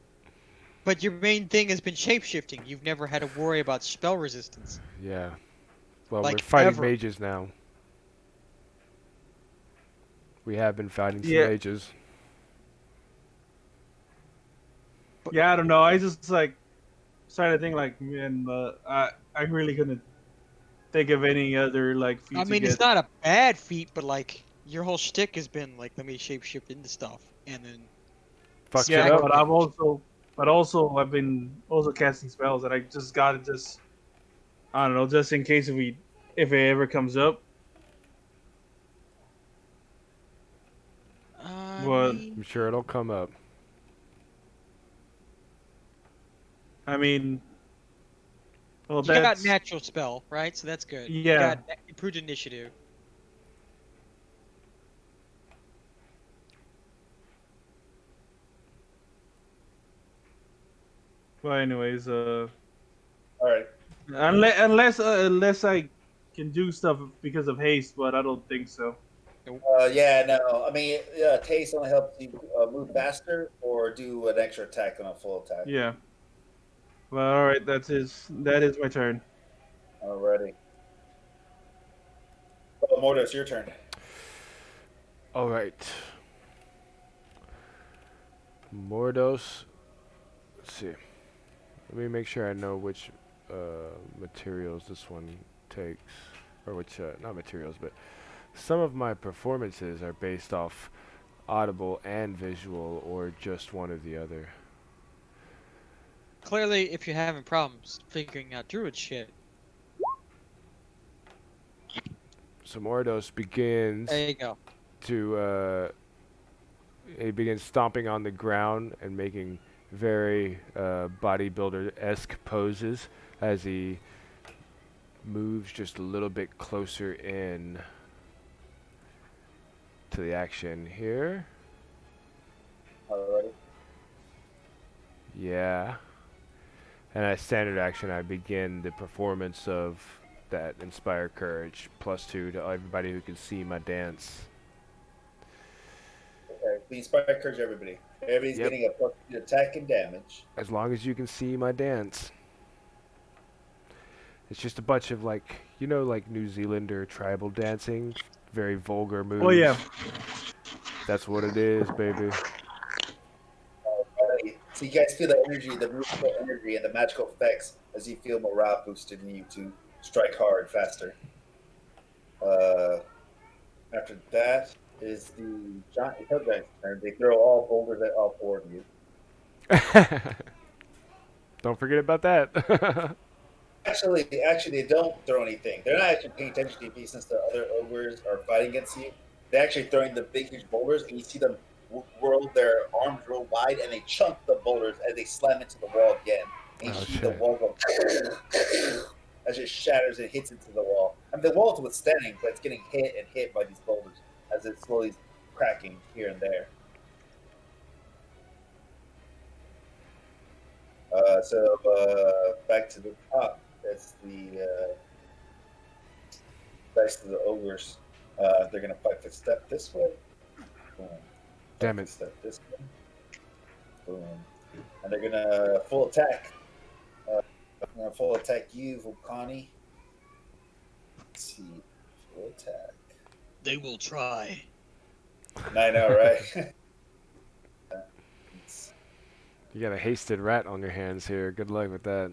C: but your main thing has been shapeshifting. You've never had to worry about spell resistance,
B: Yeah. Well, we're
C: like
B: fighting
C: ever.
B: mages now. We have been fighting some
F: Yeah,
B: mages.
C: But
F: yeah, I don't know. I just like started to think like, man, I really couldn't think of any other like
C: I
F: feat to
C: mean, it's
F: get.
C: not a bad feat, but like your whole shtick has been like, let me shapeshift into stuff and then
B: Fucks it
F: Yeah,
C: strike
B: up.
F: but
C: damage.
F: I've been also casting spells that I just got to just I don't know, just in case if it ever comes up.
C: I
F: But
B: I'm
C: mean,
B: sure it'll come up.
F: I mean, well,
C: you got
F: that's
C: natural spell, right? So that's good. You got
F: yeah.
C: improved initiative.
F: But anyways,
A: all right.
F: unless I can do stuff because of haste, but I don't think so.
C: Nope.
A: Yeah, no. I mean, taste only helps you move faster or do an extra attack on a full attack.
F: Yeah. Well, all right, that is my turn.
A: Alrighty. Oh, Mordo, it's your turn.
B: All right. Mordos. Let's see. Let me make sure I know which materials this one takes, or which not materials, but some of my performances are based off audible and visual, or just one or the other.
C: Clearly, if you're having problems figuring out druid shit,
B: So Mordos begins
C: there you go.
B: to he begins stomping on the ground and making very bodybuilder-esque poses as he moves just a little bit closer in to the action here.
A: Alrighty.
B: Yeah. And as standard action, I begin the performance of that Inspire Courage +2 to everybody who can see my dance.
A: Okay. The inspired courage, everybody. Everybody's
B: Yep.
A: getting a plus two attack and damage.
B: As long as you can see my dance. It's just a bunch of like New Zealander tribal dancing, very vulgar
F: Oh yeah.
B: moves. That's what it is, baby.
A: Alrighty. So you guys feel the energy, the musical energy, and the magical effects as you feel morale boosted in you to strike hard faster. Uh, After that is the giant hill guy's turn. They throw all boulders at all four of you.
B: Don't forget about that.
A: Actually, they don't throw anything. They're not actually paying attention to you since the other ogres are fighting against you. They're actually throwing the big, huge boulders, and you see them whirl their arms real wide, and they chunk the boulders as they slam into the wall again. And you
B: Oh
A: see the
B: shit.
A: wall go as it shatters and hits into the wall. I mean, the wall's withstanding, but it's getting hit and hit by these boulders as it's slowly cracking here and there. Back to the top. That's the dice to the ogres. They're gonna fight for step this way. Boom.
B: Damn it.
A: Step this way. Boom. And they're gonna full attack. I'm gonna full attack you, Vulcani. Let's see. Full attack.
C: They will try.
A: I know, right?
B: You got a hasted rat on your hands here. Good luck with that.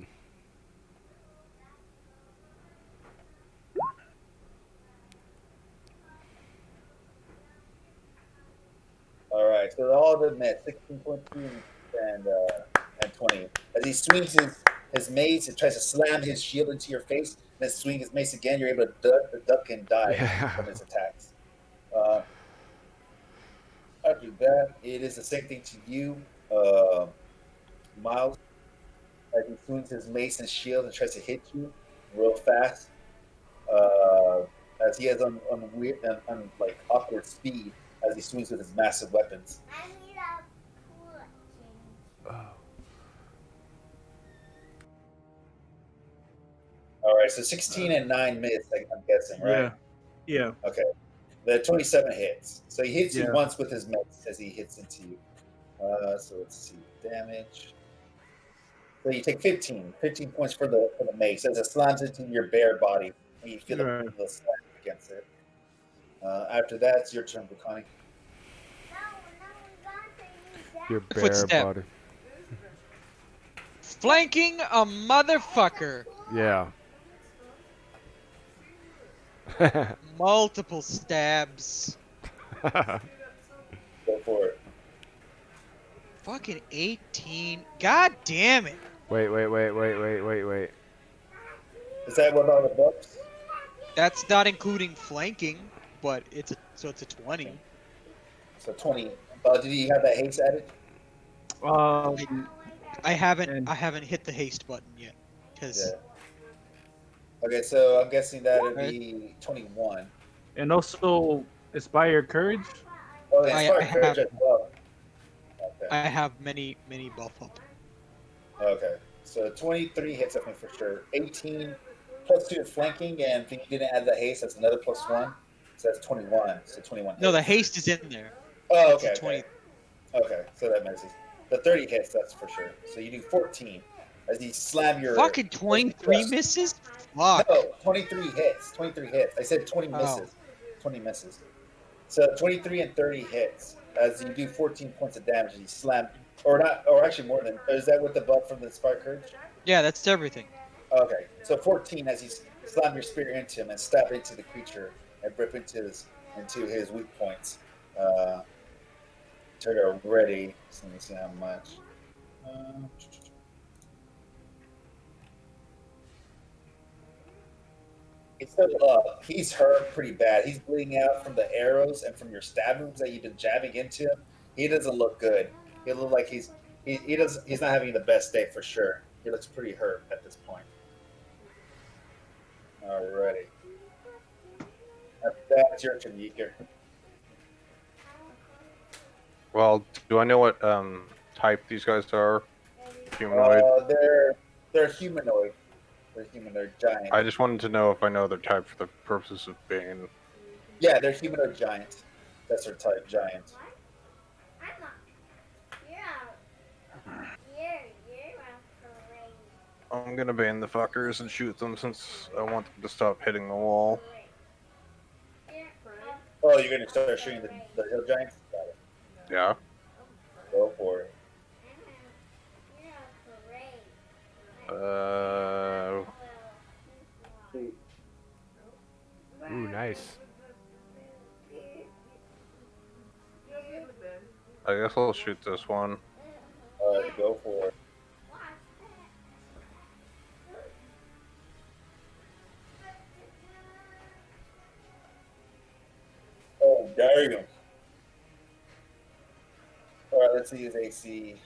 A: All right, so all of them at 16.2 and 20. As he swings his mace and tries to slam his shield into your face, and then swing his mace again, you're able to duck and dive
B: Yeah.
A: from his attacks. Uh, After that, it is the same thing to you, Miles. As he swings his mace and shield and tries to hit you real fast, uh, as he has on weird on like awkward speed as he swings with his massive weapons.
E: I need a pool change.
B: Oh.
A: All right, so 16 and 9 minutes, I'm guessing, right?
F: Yeah.
A: Okay. The 27 hits. So he hits you
F: Yeah.
A: once with his mace as he hits into you. So let's see. Damage. So you take 15 points for the mace as it slams into your bare body when you feel
F: Right.
A: the slam against it. After that, it's your turn, Bukani.
E: No, we got to use that.
B: Your bare
C: Footstep.
B: body.
C: Flanking a motherfucker.
B: Yeah.
C: Multiple stabs.
A: Go for it.
C: Fucking 18. God damn it.
B: Wait.
A: Is that what all the buffs?
C: That's not including flanking, but it's a 20.
A: So 20. Did you have that haste added?
C: I haven't
F: And-
C: hit the haste button yet. Cause
A: Okay, so I'm guessing that would be 21.
F: And also Inspire Courage.
A: Oh, yeah,
C: I
A: Spark
C: have-
A: Courage as well. Okay.
C: I have many buff up.
A: Okay. So 23 hits up me for sure. 18 plus 2 flanking, and if you didn't add the haste, that's another +1. So that's 21. So 21 hits.
C: No, the haste is in there.
A: Oh,
C: That's
A: okay.
C: a 20.
A: Okay, so that misses. The 30 hits, that's for sure. So you do 14 as you slam your.
C: Fucking 23 misses? Fuck.
A: No, 23 hits. 23 hits. I said 20
C: Oh.
A: misses. 20 misses. So 23 and 30 hits as you do 14 points of damage as you slam. Or not, or actually more than. Is that with the buff from the Spark Courage?
C: Yeah, that's everything.
A: Okay, so 14 as you slam your spear into him and stab into the creature and rip into his weak points. Turn ready. So let me see how much. He's still up. He's hurt pretty bad. He's bleeding out from the arrows and from your stab wounds that you've been jabbing into him. He doesn't look good. He looks like he's not having the best day for sure. He looks pretty hurt at this point. Alrighty. That's your turn, Yeager.
D: Well, do I know what type these guys are? Humanoid.
A: They're humanoid. They're humanoid giant.
D: I just wanted to know if I know their type for the purposes of Bane.
A: Yeah, they're humanoid giant. That's their type, giant.
E: You're a parade.
D: I'm gonna Bane the fuckers and shoot them since I want them to stop hitting the wall.
A: Oh, you're gonna start shooting the hill giants? Got it.
D: Yeah.
A: Go for it.
E: You're a parade.
B: Ooh, nice.
D: I guess I'll shoot this one.
A: Alright, go for it. Oh, damn. Alright, let's see his AC.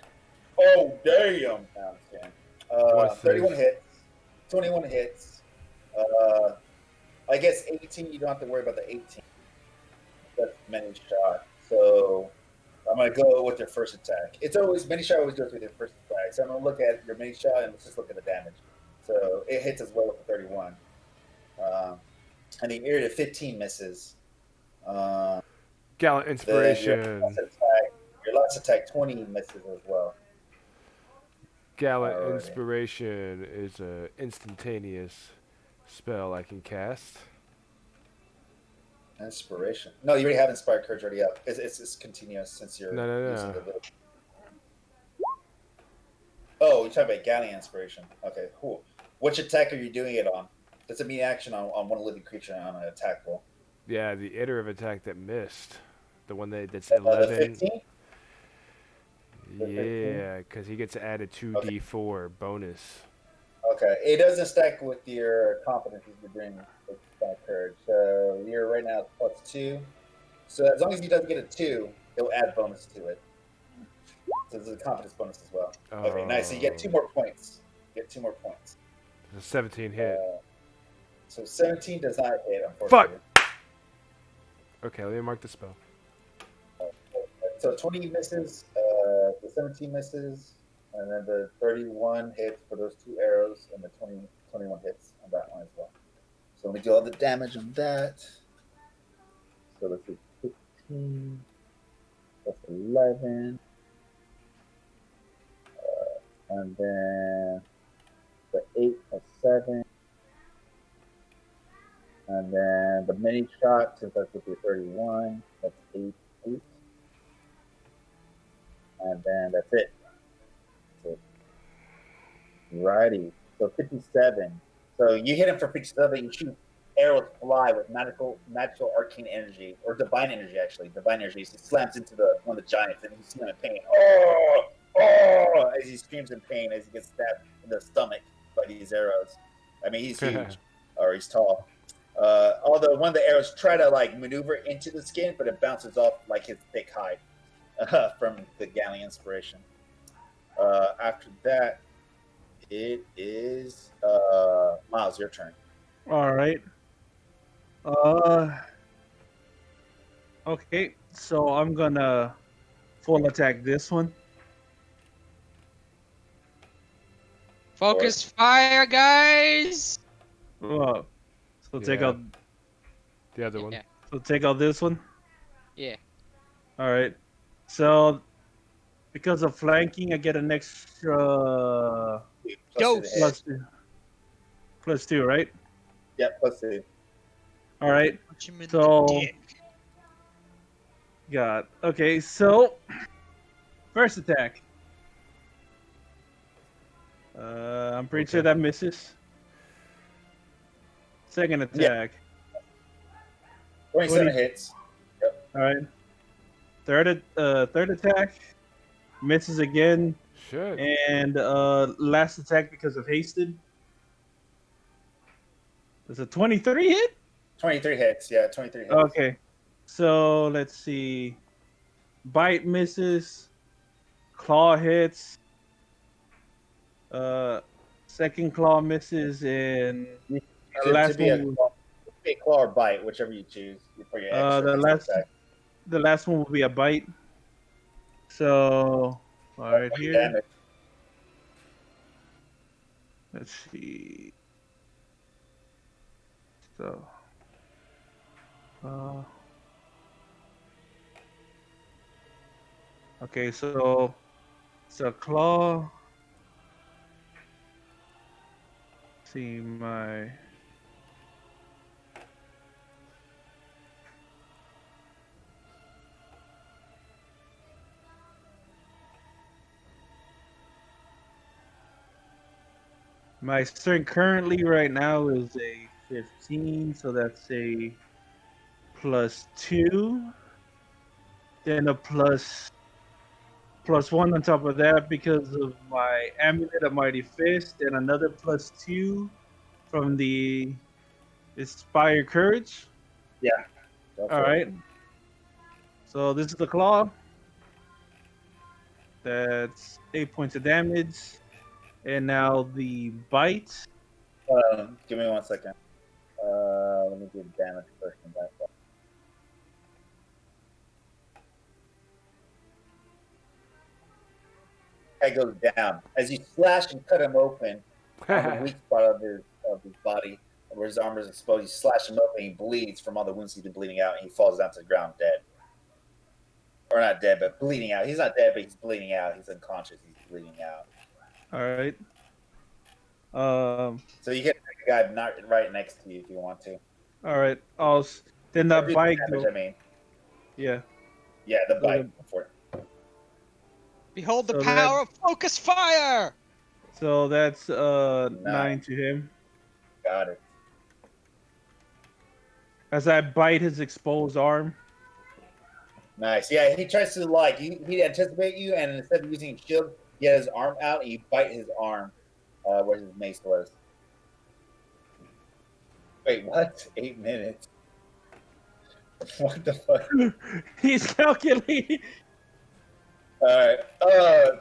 A: Oh, damn. No, I'm just kidding.
B: What's
A: 31
B: this?
A: hits. 21 hits. I guess 18, you don't have to worry about the 18. That's many shot. So I'm going to go with your first attack. It's always, many shot always goes with your first attack. So I'm going to look at your mini shot and let's just look at the damage. So it hits as well with the 31. And the area 15 misses.
B: Gallant
A: Then
B: inspiration.
A: your last attack 20 misses as well.
B: Gallant
A: Alrighty.
B: inspiration is a instantaneous spell I can cast.
A: Inspiration. No, you already have inspired courage already up. It's continuous since you're
B: No.
A: using the ability. Oh, you're talking about Gallant inspiration. Okay, cool. Which attack are you doing it on? That's a mean action on one living creature on an attack roll.
B: Yeah, the iterative attack that missed. The one that's
A: The
B: 11.
A: 15? The 15?
B: Yeah, because he gets added 2d4 bonus.
A: Okay, it doesn't stack with your competencies you're doing with courage. So you're right now +2. So as long as he doesn't get a 2, it'll add bonus to it. So there's a competence bonus as well. Okay, nice. So you get 2 more points. You get 2 more points.
B: The 17 hit.
A: So 17 does not hit, unfortunately.
B: Okay, let me mark the spell.
A: So 20 misses, the 17 misses, and then the 31 hits for those 2 arrows, and the 21 hits on that one as well. So let me do all the damage on that. So let's see, 15 plus 11, and then the 8 plus 7, and then the mini shot, since that's with your 31, that's 8. And then that's it. Righty. So 57. So you hit him for 57. You shoot arrows fly with magical arcane energy, or divine energy, actually. Divine energy. So he slams into one of the giants, and you see him in pain. Oh! As he screams in pain as he gets stabbed in the stomach by these arrows. I mean, he's huge, or he's tall. Although one of the arrows try to maneuver into the skin, but it bounces off like his thick hide from the Gallant inspiration. After that, it is Miles, your turn.
F: All right. Okay, so I'm gonna full attack this one.
C: Focus fire, guys.
F: So take
B: Yeah.
F: out.
B: The other one.
C: Yeah.
F: So take out this one.
C: Yeah.
F: All right. So because of flanking, I get an extra
C: Dose.
F: plus 2, right?
A: Yep, +2.
F: All right.
C: Punch him in
F: So
C: the dick.
F: okay. So first attack. I'm pretty sure that misses. Second attack.
A: 27 hits.
F: All right. Third attack misses again,
B: Shit.
F: and last attack because of hasted. There's a 23 hit.
A: 23 hits. Yeah, 23 hits.
F: Okay. So let's see. Bite misses. Claw hits. Second claw misses, and
A: You
F: the last
A: be
F: one.
A: a claw or bite, whichever you choose for your extra attack.
F: The last one will be a bite. So, all right, here.
A: Damage.
F: Let's see. So, okay, so claw. See my. My strength currently right now is a 15, so that's a +2. Then a plus 1 on top of that because of my amulet of mighty fist, and another +2 from the inspired courage.
A: Yeah.
F: All right. So this is the claw. That's 8 points of damage. And now the bite.
A: Give me 1 second. Let me do damage first and back up. Guy goes down as you slash and cut him open on the weak spot of his body, where his armor is exposed. You slash him open, he bleeds from all the wounds he's been bleeding out, and he falls down to the ground dead. or not dead, but bleeding out. He's not dead, but he's bleeding out. He's unconscious. He's bleeding out.
F: All right.
A: So you can take a guy not right next to you if you want to.
F: All right. Then
A: Or
F: that
A: do
F: bike.
A: damage, I mean.
F: Yeah.
A: Yeah, the
F: So
A: bite. For it.
C: Behold the
F: So
C: power of focus fire!
F: So that's
A: 9.
F: 9 to him.
A: Got it.
F: As I bite his exposed arm.
A: Nice. Yeah, he tries to like he anticipate you, and instead of using shield, he has his arm out, and you bite his arm where his mace was. Wait, what? 8 minutes? What the fuck?
F: He's calculating.
A: All right.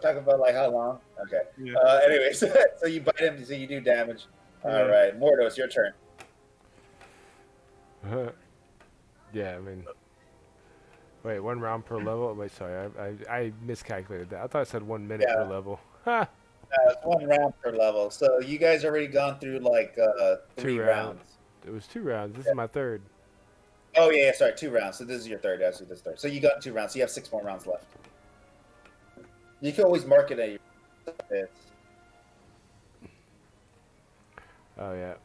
A: Talk about like how long? Okay.
F: Yeah.
A: Anyways, so you bite him, so you do damage. All
F: Yeah.
A: right, Mordo, it's your turn.
B: Yeah, I mean. Wait, 1 round per level? Wait, sorry, I miscalculated that. I thought it said 1 minute per
A: Yeah.
B: level. Ha!
A: It's 1 round per level. So you guys already gone through like 3
B: 2
A: rounds.
B: It was 2 rounds. This is my 3rd.
A: Oh yeah, sorry, 2 rounds. So this is your 3rd. Actually, this is 3rd. So you got 2 rounds. So you have 6 more rounds left. You can always mark it at your.
B: Oh yeah.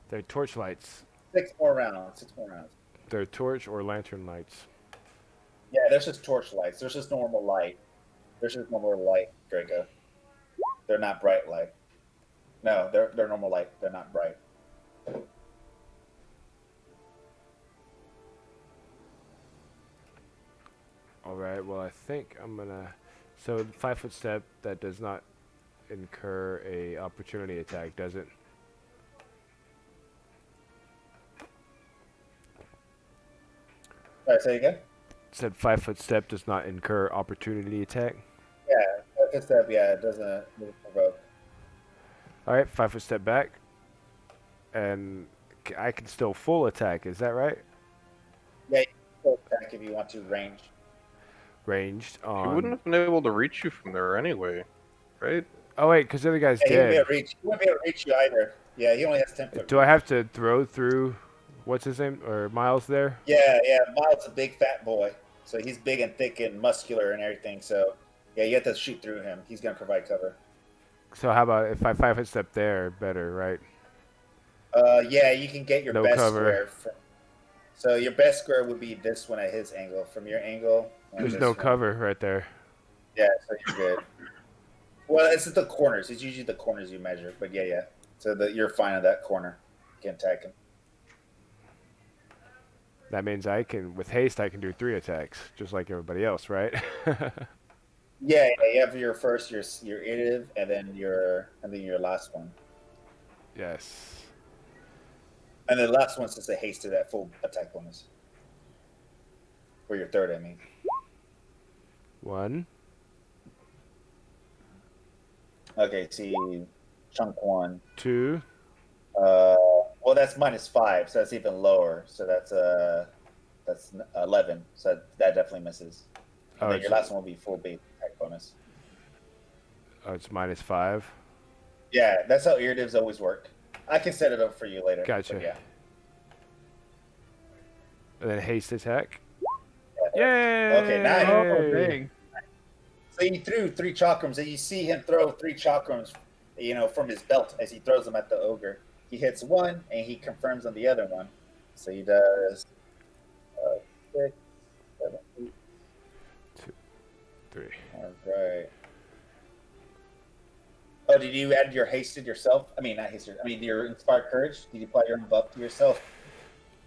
B: They're torch lights.
A: 6 more rounds. 6 more rounds.
B: They're torch or lantern lights.
A: Yeah, there's just torch lights. There's just normal light. There's just normal light, Draco. They're not bright light. No, they're normal light. They're not bright.
B: All right. Well, I think I'm gonna. So 5-foot step that does not incur a opportunity attack, does it?
A: All right, say again.
B: Said 5-foot step does not incur opportunity attack.
A: Yeah, like I said, yeah, it doesn't provoke.
B: All right, 5-foot step back, and I can still full attack. Is that right?
A: Yeah, you can still attack if you want to range.
B: Ranged
D: He
B: on.
D: wouldn't have been able to reach you from there anyway, right?
B: Oh wait, because the other guy's
A: Yeah, he wouldn't be
B: dead.
A: able to reach. He wouldn't be able to reach you either. Yeah, he only has 10 foot.
B: Do I have to throw through? What's his name? Or Miles there?
A: Yeah, yeah. Miles is a big fat boy, so he's big and thick and muscular and everything. So yeah, you have to shoot through him. He's gonna provide cover.
B: So how about if I 5-foot step there? Better, right?
A: Yeah, you can get your
B: No
A: best
B: cover.
A: square. So your best square would be this one at his angle. From your angle, and
B: There's
A: this
B: no
A: one.
B: cover right there.
A: Yeah, so you're good. Well, it's the corners. It's usually the corners you measure. But yeah. So you're fine at that corner. You can attack him.
B: That means I can, with haste, I can do 3 attacks, just like everybody else, right?
A: Yeah, you have your first, your iterative, and then your last one.
B: Yes.
A: And the last one's just a haste to that full attack bonus. Or your 3rd, I mean.
B: 1.
A: Okay, see, chunk 1.
B: 2.
A: Well, that's -5, so that's even lower. So that's 11. So that definitely misses. And
B: Oh,
A: then your last one will be full base attack bonus.
B: Oh, it's -5.
A: Yeah, that's how irritatives always work. I can set it up for you later.
B: Gotcha.
A: But yeah.
B: And then haste attack.
A: Yeah.
B: Yay!
A: Okay, nice.
F: Oh, dang.
A: So he threw 3 chakrams, and you see him throw 3 chakrams, from his belt as he throws them at the ogre. He hits one, and he confirms on the other one. So he does 6, 7, 8.
B: 2, 3.
A: All right. Oh, did you add your hasted yourself? I mean, not hasted. I mean, your inspired courage. Did you apply your own buff to yourself?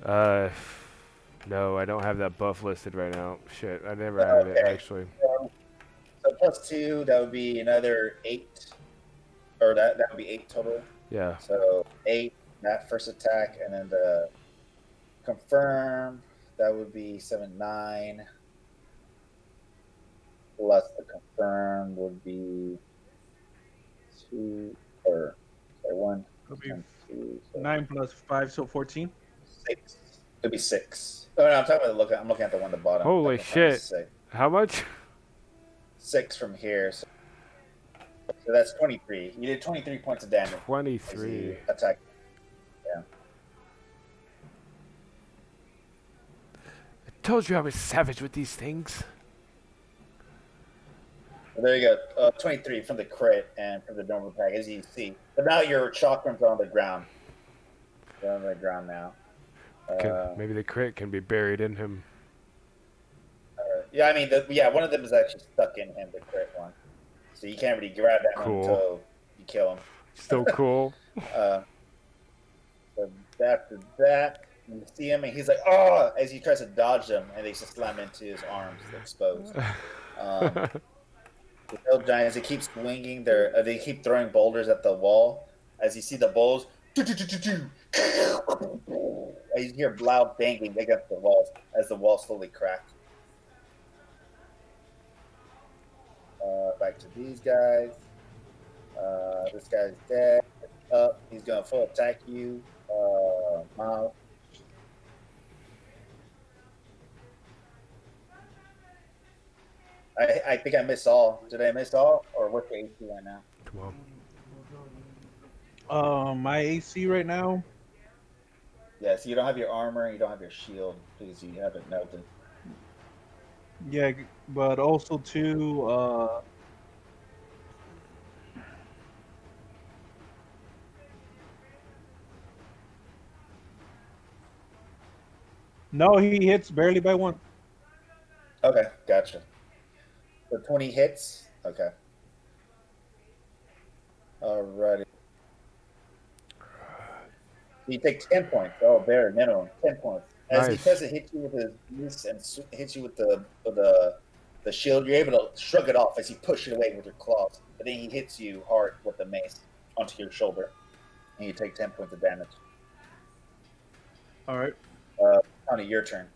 B: No, I don't have that buff listed right now. Shit, I never added it,
A: Okay.
B: actually.
A: So +2, that would be another 8, or that would be 8 total.
B: Yeah.
A: So 8, that first attack, and then the confirm, that would be 7, 9. Plus the confirm would be 2, or sorry, 1,
F: It'll be
A: 2, so
F: 9 plus 5, so 14.
A: 6. It'd be 6. Oh no, I'm talking about I'm looking at the one at the bottom.
B: Holy
A: That confirms
B: shit.
A: 6.
B: How much?
A: 6 from here. So that's 23. You did 23 points of damage. As
B: 23.
A: you attack. Yeah.
B: told you I was savage with these things.
A: Well, there you go. 23 from the crit and from the normal attack, as you see. But now your chakrams are on the ground. They're on the ground now.
B: Maybe the crit can be buried in him.
A: Yeah, I mean, one of them is actually stuck in him, the crit one. So you can't really grab that one
B: Cool.
A: until you kill him.
B: Still cool.
A: So after that, you see him, and he's like, "Oh!" as he tries to dodge them, and they just slam into his arms, exposed. The hill giants, they keep swinging they keep throwing boulders at the wall. As you see the bowls, and you hear loud banging against the walls as the walls slowly crack. Back to these guys. This guy's dead. Up. He's gonna full attack you. Miles. I think I missed all. Did I miss all? Or what's the AC right now?
B: Come on.
F: My AC right now.
A: Yeah, so you don't have your armor, you don't have your shield because you haven't melted.
F: Yeah, but also too. No, he hits barely by 1.
A: Okay, gotcha. So 20 hits? Okay. Alrighty. You take 10 points. Oh, bare minimum. 10 points. As he
B: Nice.
A: tries to hit you with his mace and hits you with the shield, you're able to shrug it off as you push it away with your claws. But then he hits you hard with the mace onto your shoulder. And you take 10 points of damage.
F: All right.
A: Connie, your turn.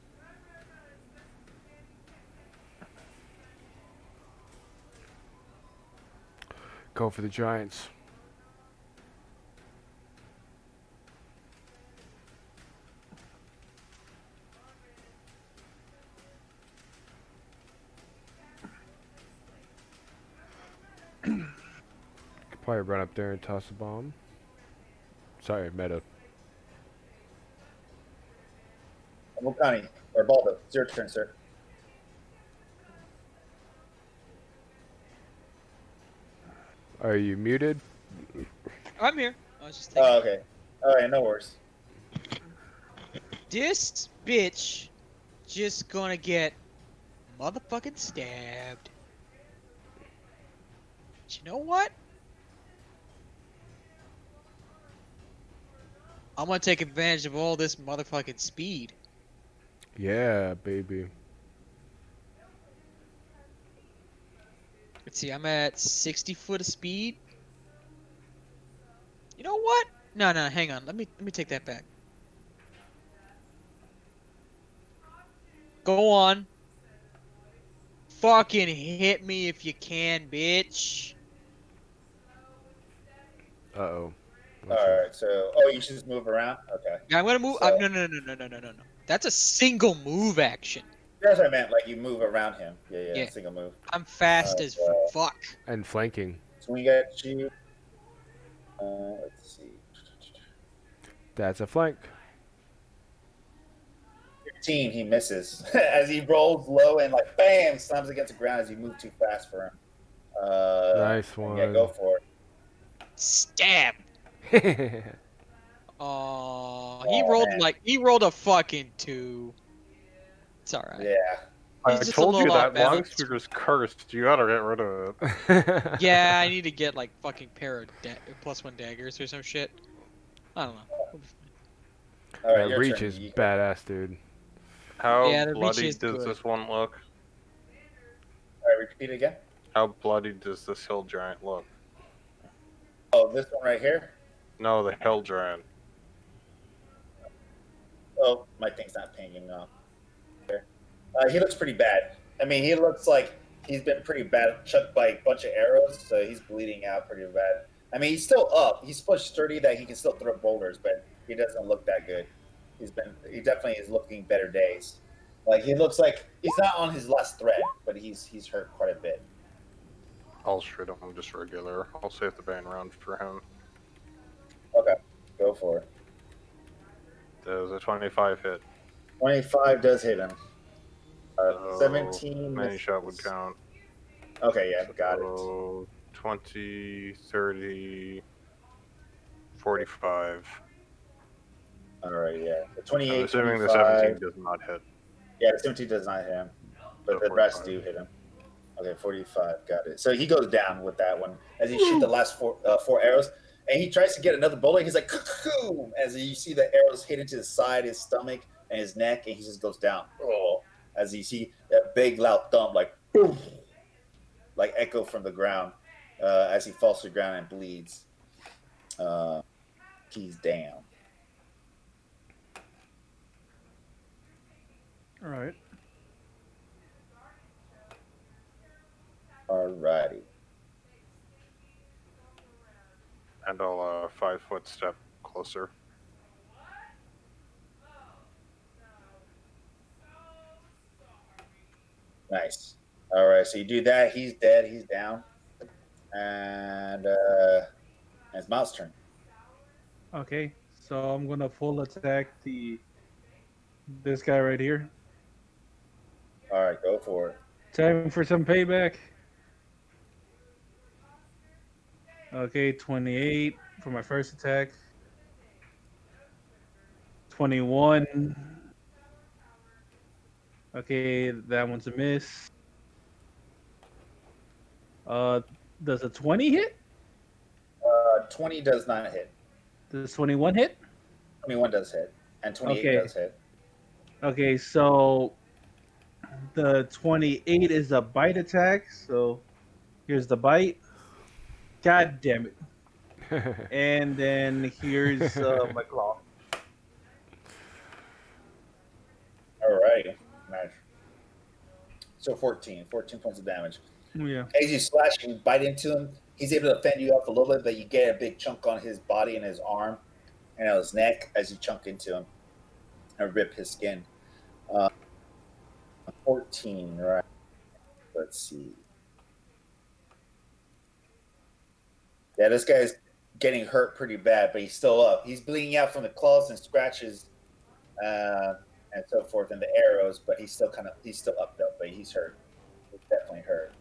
B: Go for the giants. Could probably run up there and toss a bomb. Sorry, meta.
A: Well, Connie, or Baldo, it's your turn, sir.
B: Are you muted?
C: I'm here. I was just thinking.
A: Oh, okay. Alright, no worries.
C: This bitch just gonna get motherfucking stabbed. But you know what? I'm gonna take advantage of all this motherfucking speed.
B: Yeah, baby.
C: Let's see, I'm at 60 foot of speed. You know what? No, hang on. Let me take that back. Go on. Fucking hit me if you can, bitch.
B: Uh-oh.
A: Alright, so you should just move around? Okay.
C: Yeah, I'm gonna move.
A: So-
C: No. That's a single move action.
A: That's what I meant, like you move around him. Yeah,
C: Yeah.
A: single move.
C: I'm fast as fuck.
B: And flanking.
A: Swing at you. Let's see.
B: That's a flank.
A: 15, he misses. As he rolls low and like bam, slams against the ground as you move too fast for him.
B: Nice one.
A: Yeah, go for it.
C: Stab. Oh, he rolled a fucking 2. It's all right.
A: Yeah.
D: I
C: He's just a
D: told you
C: little
D: that
C: off balance.
D: Longspeeder's cursed. You gotta get rid of it.
C: Yeah, I need to get like fucking pair of +1 daggers or some shit. I don't know.
A: All right,
B: That
A: your
B: reach
A: turn.
B: is badass, dude.
D: How
C: Yeah, the reach
D: bloody
C: is
D: does
C: good.
D: this one look?
A: All right, repeat it again.
D: How bloody does this hill giant look?
A: Oh, this one right here.
D: No, the hill giant.
A: Oh, my thing's not pinging off. He looks pretty bad. I mean, he looks like he's been pretty bad, chucked by a bunch of arrows, so he's bleeding out pretty bad. I mean, he's still up. He's pushed sturdy that he can still throw boulders, but he doesn't look that good. He definitely is looking better days. Like he looks like he's not on his last thread, but he's hurt quite a bit.
D: I'll shoot him just regular. I'll save the bane round for him.
A: Okay, go for it.
D: There's a 25 hit.
A: 25 does hit him.
D: So
A: 17
D: many shot would
A: misses.
D: count.
A: Okay, yeah, got it.
D: So 20, 30, 45.
A: All right, yeah. So
D: I'm
A: 28,
D: assuming the
A: 25.
D: 17 does not hit.
A: Yeah, the 17 does not hit him, but
D: So
A: the rest
D: 45.
A: do hit him. Okay, 45. Got it. So he goes down with that one as he shoot the last four arrows, and he tries to get another bullet. He's like, "Cocoon," as you see the arrows hit into his side, his stomach, and his neck, and he just goes down. Oh, as you see that big loud thump, like boom, like echo from the ground, as he falls to the ground and bleeds. He's down.
F: All right.
A: Alrighty.
D: And I'll 5-foot step closer.
A: Nice. All right, so you do that. He's dead. He's down, and it's Mouse turn.
F: Okay. So I'm gonna full attack this guy right here.
A: All right, go for it.
F: Time for some payback. Okay, 28 for my first attack. 21. Okay, that one's a miss. Uh, does a 20 hit?
A: 20 does not hit.
F: Does 21 hit?
A: 21 does hit, and 28
F: Okay.
A: does hit.
F: Okay, so the 28 is a bite attack. So here's the bite. God damn it. And then here's my claw.
A: All right, nice. So 14 points of damage.
F: Yeah.
A: As you slash and bite into him, he's able to fend you off a little bit, but you get a big chunk on his body and his arm and on his neck as you chunk into him and rip his skin. 14, right? Let's see. Yeah, this guy's getting hurt pretty bad, but he's still up. He's bleeding out from the claws and scratches and so forth, and the arrows, but he's still up though, but he's hurt. He's definitely hurt.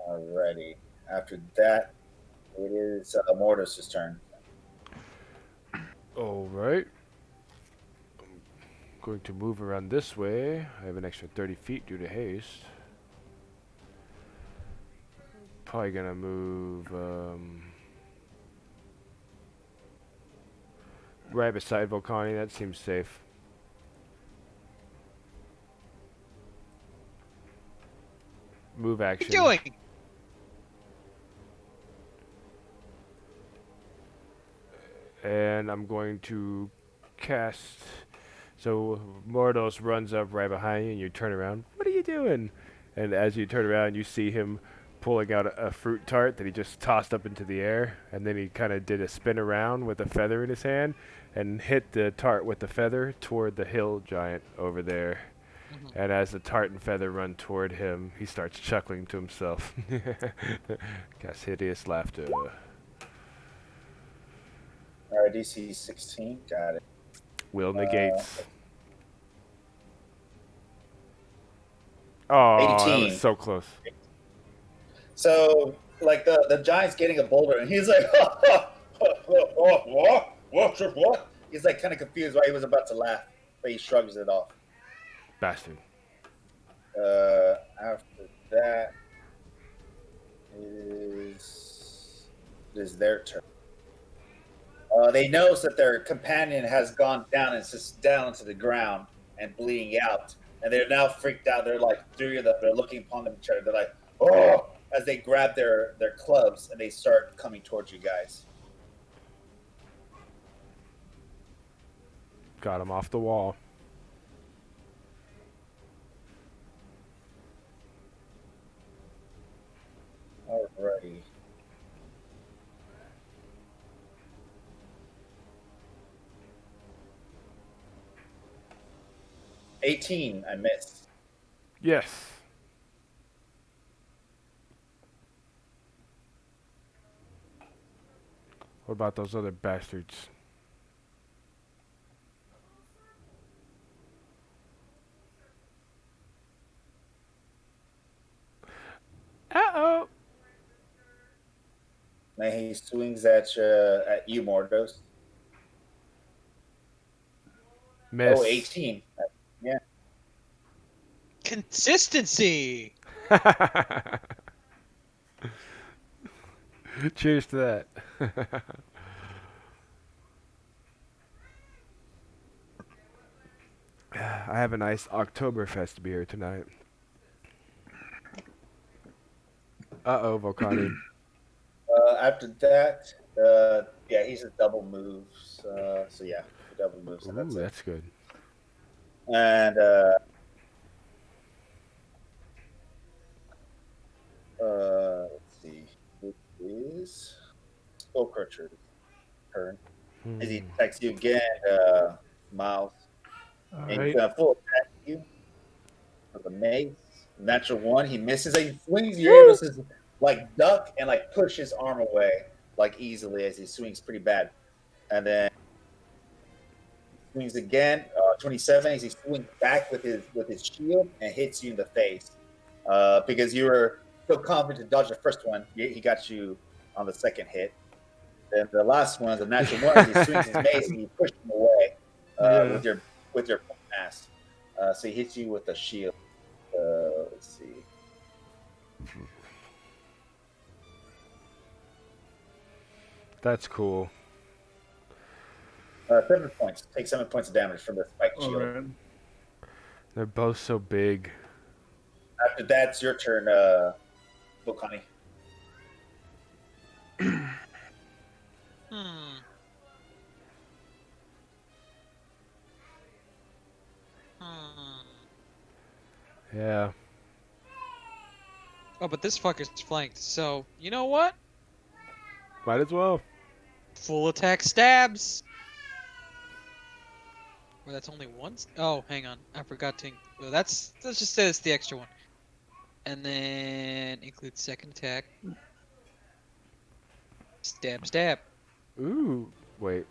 A: Alrighty. After that, it is Mortis' turn.
B: All right. I'm going to move around this way. I have an extra 30 feet due to haste. Probably gonna move right beside Volcani. That seems safe. Move
C: What
B: action.
C: are you doing?
B: And I'm going to cast. So Mordos runs up right behind you, and you turn around. What are you doing? And as you turn around, you see him pulling out a fruit tart that he just tossed up into the air, and then he kind of did a spin around with a feather in his hand, and hit the tart with the feather toward the hill giant over there. And as the tart and feather run toward him, he starts chuckling to himself. Cast hideous laughter.
A: All right, DC 16. Got it.
B: Will negates. Oh, that
A: 18.
B: was so close.
A: So, like the giant's getting a boulder, and he's like, what? He's like kind of confused why he was about to laugh, but he shrugs it off.
B: Bastard.
A: After that is it is their turn. They notice that their companion has gone down and sits down to the ground and bleeding out, and they're now freaked out. They're like three of them. They're looking upon each other. They're like, oh, as they grab their clubs and they start coming towards you guys.
B: Got him off the wall.
A: Alrighty. $18, I missed.
B: Yes. What about those other bastards?
A: Then he swings at you, Mordos.
B: Miss.
A: Oh, 18. Yeah.
C: Consistency.
B: Cheers to that. I have a nice Oktoberfest beer tonight. Uh-oh, Volcani.
A: After that, yeah, he's a double moves. So yeah, he double moves, and that's
B: Ooh,
A: it.
B: that's good.
A: And let's see, it is Skullcrusher's turn. As he attacks you again, Miles,
F: All
A: and he's
F: right.
A: gonna full attack you with a mace. Natural one, he misses. And he swings. You're able to like duck and like push his arm away like easily as he swings pretty bad, and then swings again. 27. As he swings back with his shield and hits you in the face because you were so confident to dodge the first one. He got you on the second hit. Then the last one is a natural one. As he swings his mace and you push him away
F: Yeah.
A: with your mass. So he hits you with a shield. Let's see.
B: That's cool.
A: 7 points. Take 7 points of damage from the spike
F: All
A: shield.
F: right.
B: They're both so big.
A: After that, it's your turn, Volcani.
C: Hmm.
B: Yeah.
C: Oh, but this fucker's flanked. So you know what?
B: Might as well.
C: Full attack stabs. Well, that's only once. Oh, hang on. I forgot to. Well, let's just say it's the extra one. And then include second attack. Stab, stab.
B: Ooh. Wait.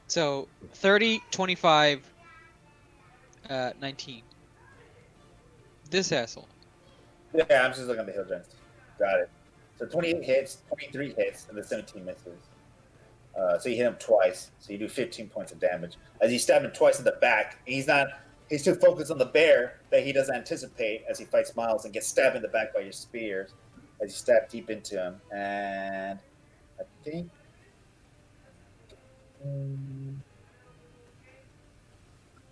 C: So 30, 25, 19. This asshole.
A: Yeah, I'm just looking at the hill giants. Got it. So 28 hits, 23 hits, and the 17 misses. So you hit him twice. So you do 15 points of damage. As you stab him twice in the back, he's too focused on the bear that he doesn't anticipate as he fights Miles and gets stabbed in the back by your spears as you stab deep into him. And I think.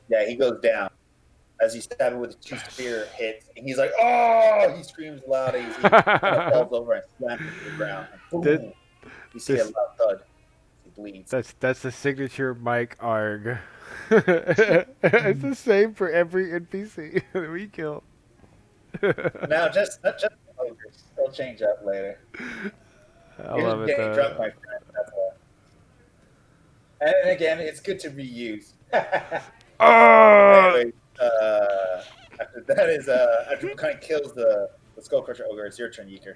A: Yeah, he goes down. As you stab him with the two spear hits, and he's like, "Oh!" He screams loud. He kind of falls over and slams to the ground. And boom, you see a
B: this-
A: loud thud. He bleeds.
B: That's the signature Mike Arg. It's the same for every NPC that we kill.
A: Now, not just the ogres. They'll change up later.
B: I
A: You're
B: love
A: just
B: it
A: getting drunk,
B: though.
A: my friend. That's all. And again, it's good to reuse.
B: Oh!
A: Anyway, after that is after it kind of kills the skull crusher ogre, it's your turn, Yeeker.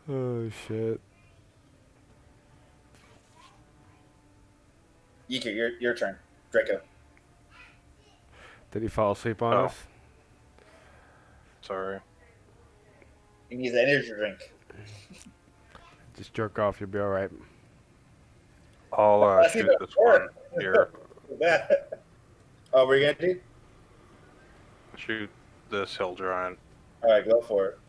B: Oh shit.
A: Yeeker, your turn. Draco.
B: Did he fall asleep on
D: Oh.
B: us?
D: Sorry.
A: He needs an energy drink.
B: Just jerk off, you'll be alright.
D: I'll
A: That's
D: shoot
A: even
D: this one
A: worse.
D: here.
A: Oh, what are you gonna do?
D: Shoot this hill giant.
A: All right, go for it.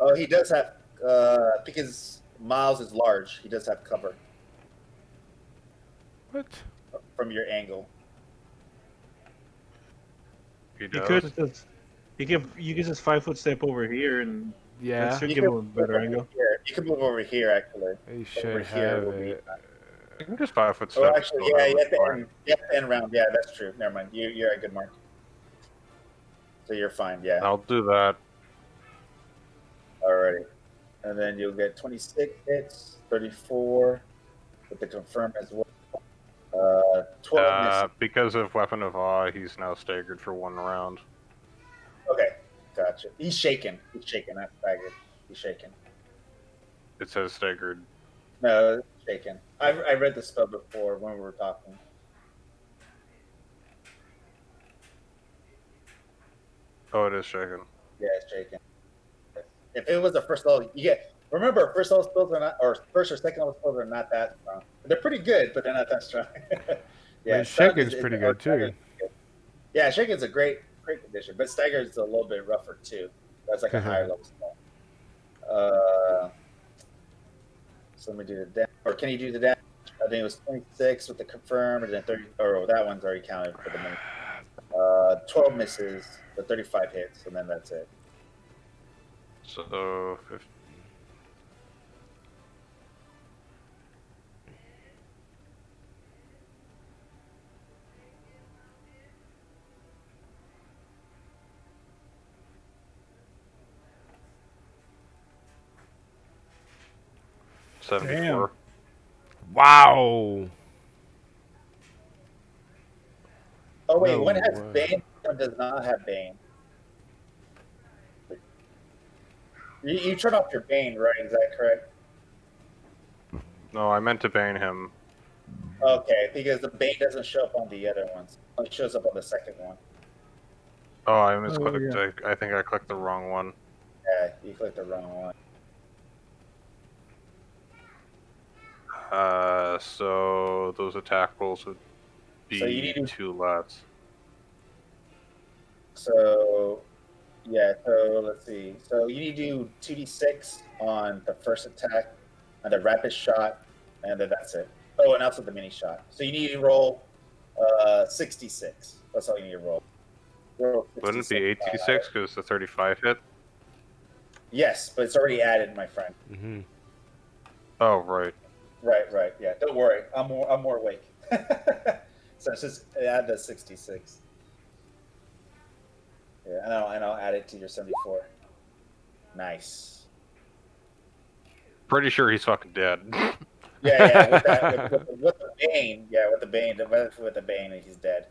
A: Oh, he does have because Miles is large. He does have cover
B: What?
A: from your angle.
D: He
F: You
D: does.
F: could just you can just 5-foot step over here and that
B: Yeah.
F: should
A: You
F: give
A: can
F: him a better
A: move
F: angle.
A: over here. You can move over here, actually.
B: He should
A: Over here
B: have
A: will be.
B: it.
D: You can just 5-foot
A: Oh,
D: step.
A: actually,
D: still
A: yeah,
D: have
A: you
D: it
A: have to
D: fine.
A: end around. Yeah, that's true. Never mind. You're a good mark. So you're fine. Yeah.
D: I'll do that.
A: Alrighty. And then you'll get 26 hits, 34 with the confirm as well. 12 misses.
D: Because of Weapon of Awe, he's now staggered for 1 round.
A: Okay, gotcha. He's shaking. He's shaking. Not staggered. He's shaking.
D: It says staggered.
A: No, shaking. I read the spell before when we were talking.
D: Oh, it is shaken.
A: Yeah, it's shaken. If it was a first level, you get. Remember, first level spells are not, or first or second level spells are not that strong. They're pretty good, but they're not that strong.
B: I
A: Yeah,
B: mean,
A: stunned
B: shaken's pretty
A: or
B: good
A: staggered
B: too.
A: is good. Yeah, shaken's a great condition, but stagger is a little bit rougher too. That's like a higher level spell. So let me do the damage. Or can you do the damage? I think it was 26 with the confirm, and then 30. Or that one's already counted for the mini. 12 misses, the 35 hits, and then that's it.
D: So 74.
B: Wow.
A: Oh wait,
B: No
A: one has
B: way.
A: Bane, one does not have Bane. You turn off your Bane, right? Is that correct?
D: No, I meant to bane him.
A: Okay, because the Bane doesn't show up on the other ones. It shows up on the second one.
D: Oh, I misclicked.
F: yeah.
D: I think I clicked the wrong one.
A: Yeah, you clicked the wrong one.
D: So those attack rolls would
A: So you
D: be
A: need to.
D: 2 less.
A: So yeah, so let's see. So you need to do 2d6 on the first attack, and the rapid shot, and then that's it. Oh, and also the mini shot. So you need to roll 66. That's all you need to roll. Roll
D: Wouldn't it be
A: 66.
D: 86 because the 35 hit?
A: Yes, but it's already added, my friend.
B: Mm-hmm.
D: Oh, right.
A: Right. Yeah, don't worry. I'm more awake. So it's just add the 66. Yeah, and I'll add it to your 74. Nice.
D: Pretty sure he's fucking dead.
A: Yeah. With the Bane, with the Bane, he's dead.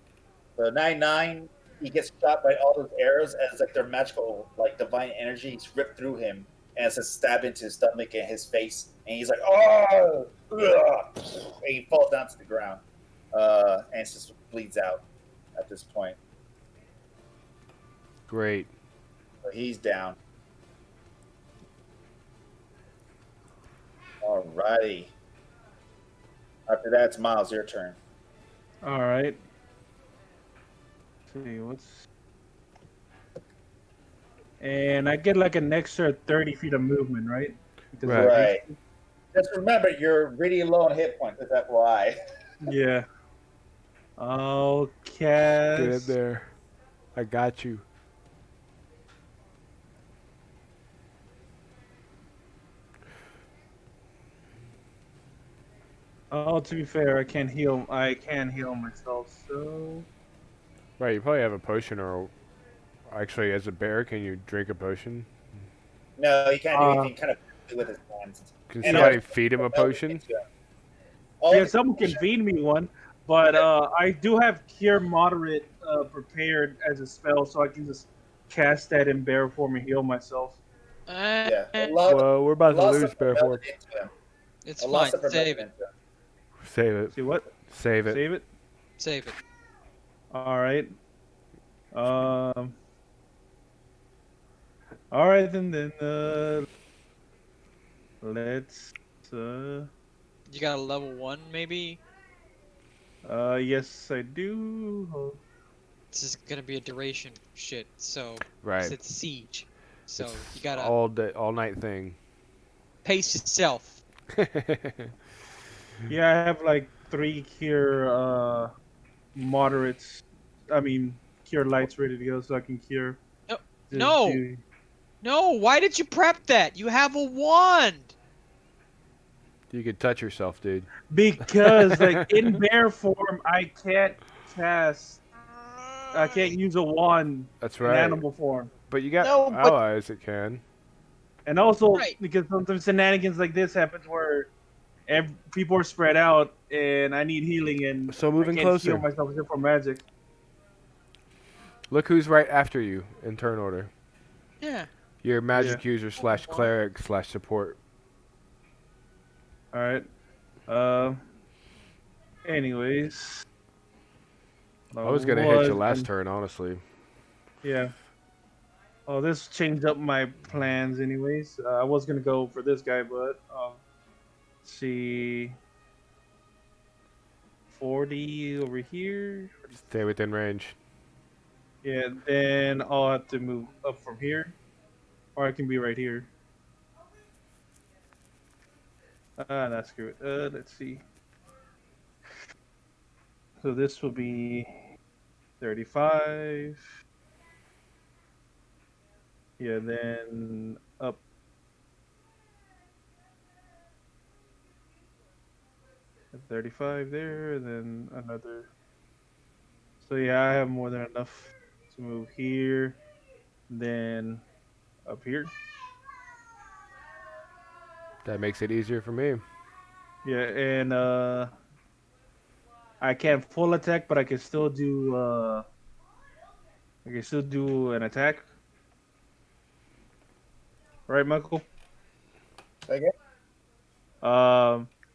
A: So 9/9, he gets shot by all those arrows as like their magical, like divine energies rip through him, and it's a stab into his stomach and his face, and he's like, oh, ugh, and he falls down to the ground, and it just bleeds out at this point.
B: Great.
A: So he's down. Alrighty. After that, it's Miles. Your turn.
F: All right. Let's see what's. And I get like an extra 30 feet of movement, right? Because
B: Right.
A: Right. Just remember, you're really low on hit points. That's FYI.
F: Yeah. I'll
B: Get in
F: cast.
B: there. I got you.
F: Oh, to be fair, I can heal. I can heal myself. So
B: Right, you probably have a potion, or actually, as a bear, can you drink a potion?
A: No, he can't do
F: Uh,
A: anything kind of with his hands.
B: Can
A: And
B: somebody
A: also,
B: feed him a potion?
F: yeah, someone can feed me one, but I do have Cure Moderate prepared as a spell, so I can just cast that in bear form and heal myself.
A: Yeah,
B: Well, we're about to
A: allow
B: lose,
A: some
B: bear form.
A: melon into him.
C: It's
A: Allow
C: fine.
A: some
C: Save
A: melon
C: it.
A: into him.
B: Save it.
F: See what?
B: Save it.
F: Save it.
C: Save it.
F: All right. All right, then let's.
C: You got a level 1, maybe?
F: Yes, I do.
C: This is gonna be a duration shit, so... 'cause
B: Right.
C: it's siege. So,
B: It's
C: you gotta
B: all day, all night thing.
C: pace yourself.
F: Yeah, I have like 3 cure moderates. I mean, cure lights ready to go, so I can cure.
C: No!
F: the
C: No!
F: two-
C: No! Why did you prep that? You have a wand!
B: You could touch yourself, dude.
F: Because like in bear form, I can't cast. I can't use a wand
B: That's
F: in
B: right.
F: animal form.
B: But you got
C: No, but-
B: allies that can.
F: And also
C: Right.
F: because sometimes shenanigans like this happens where people are spread out and I need healing and
B: So moving
F: I can't
B: closer.
F: heal myself except for magic.
B: Look who's right after you in turn order.
C: Yeah.
B: Your magic user / cleric / support.
F: All right. Anyways.
B: I was gonna hit you last turn, honestly.
F: Yeah. Oh, this changed up my plans, anyways. I was gonna go for this guy, but see, 40 over here.
B: Stay within range.
F: Yeah, then I'll have to move up from here, or I can be right here. That's good. Let's see. So this will be 35. Yeah, then up 35 there, and then another. So yeah, I have more than enough to move here, then up here.
B: That makes it easier for me.
F: Yeah, and I can't full attack, but I can still do an attack, right, Michael?
A: Okay.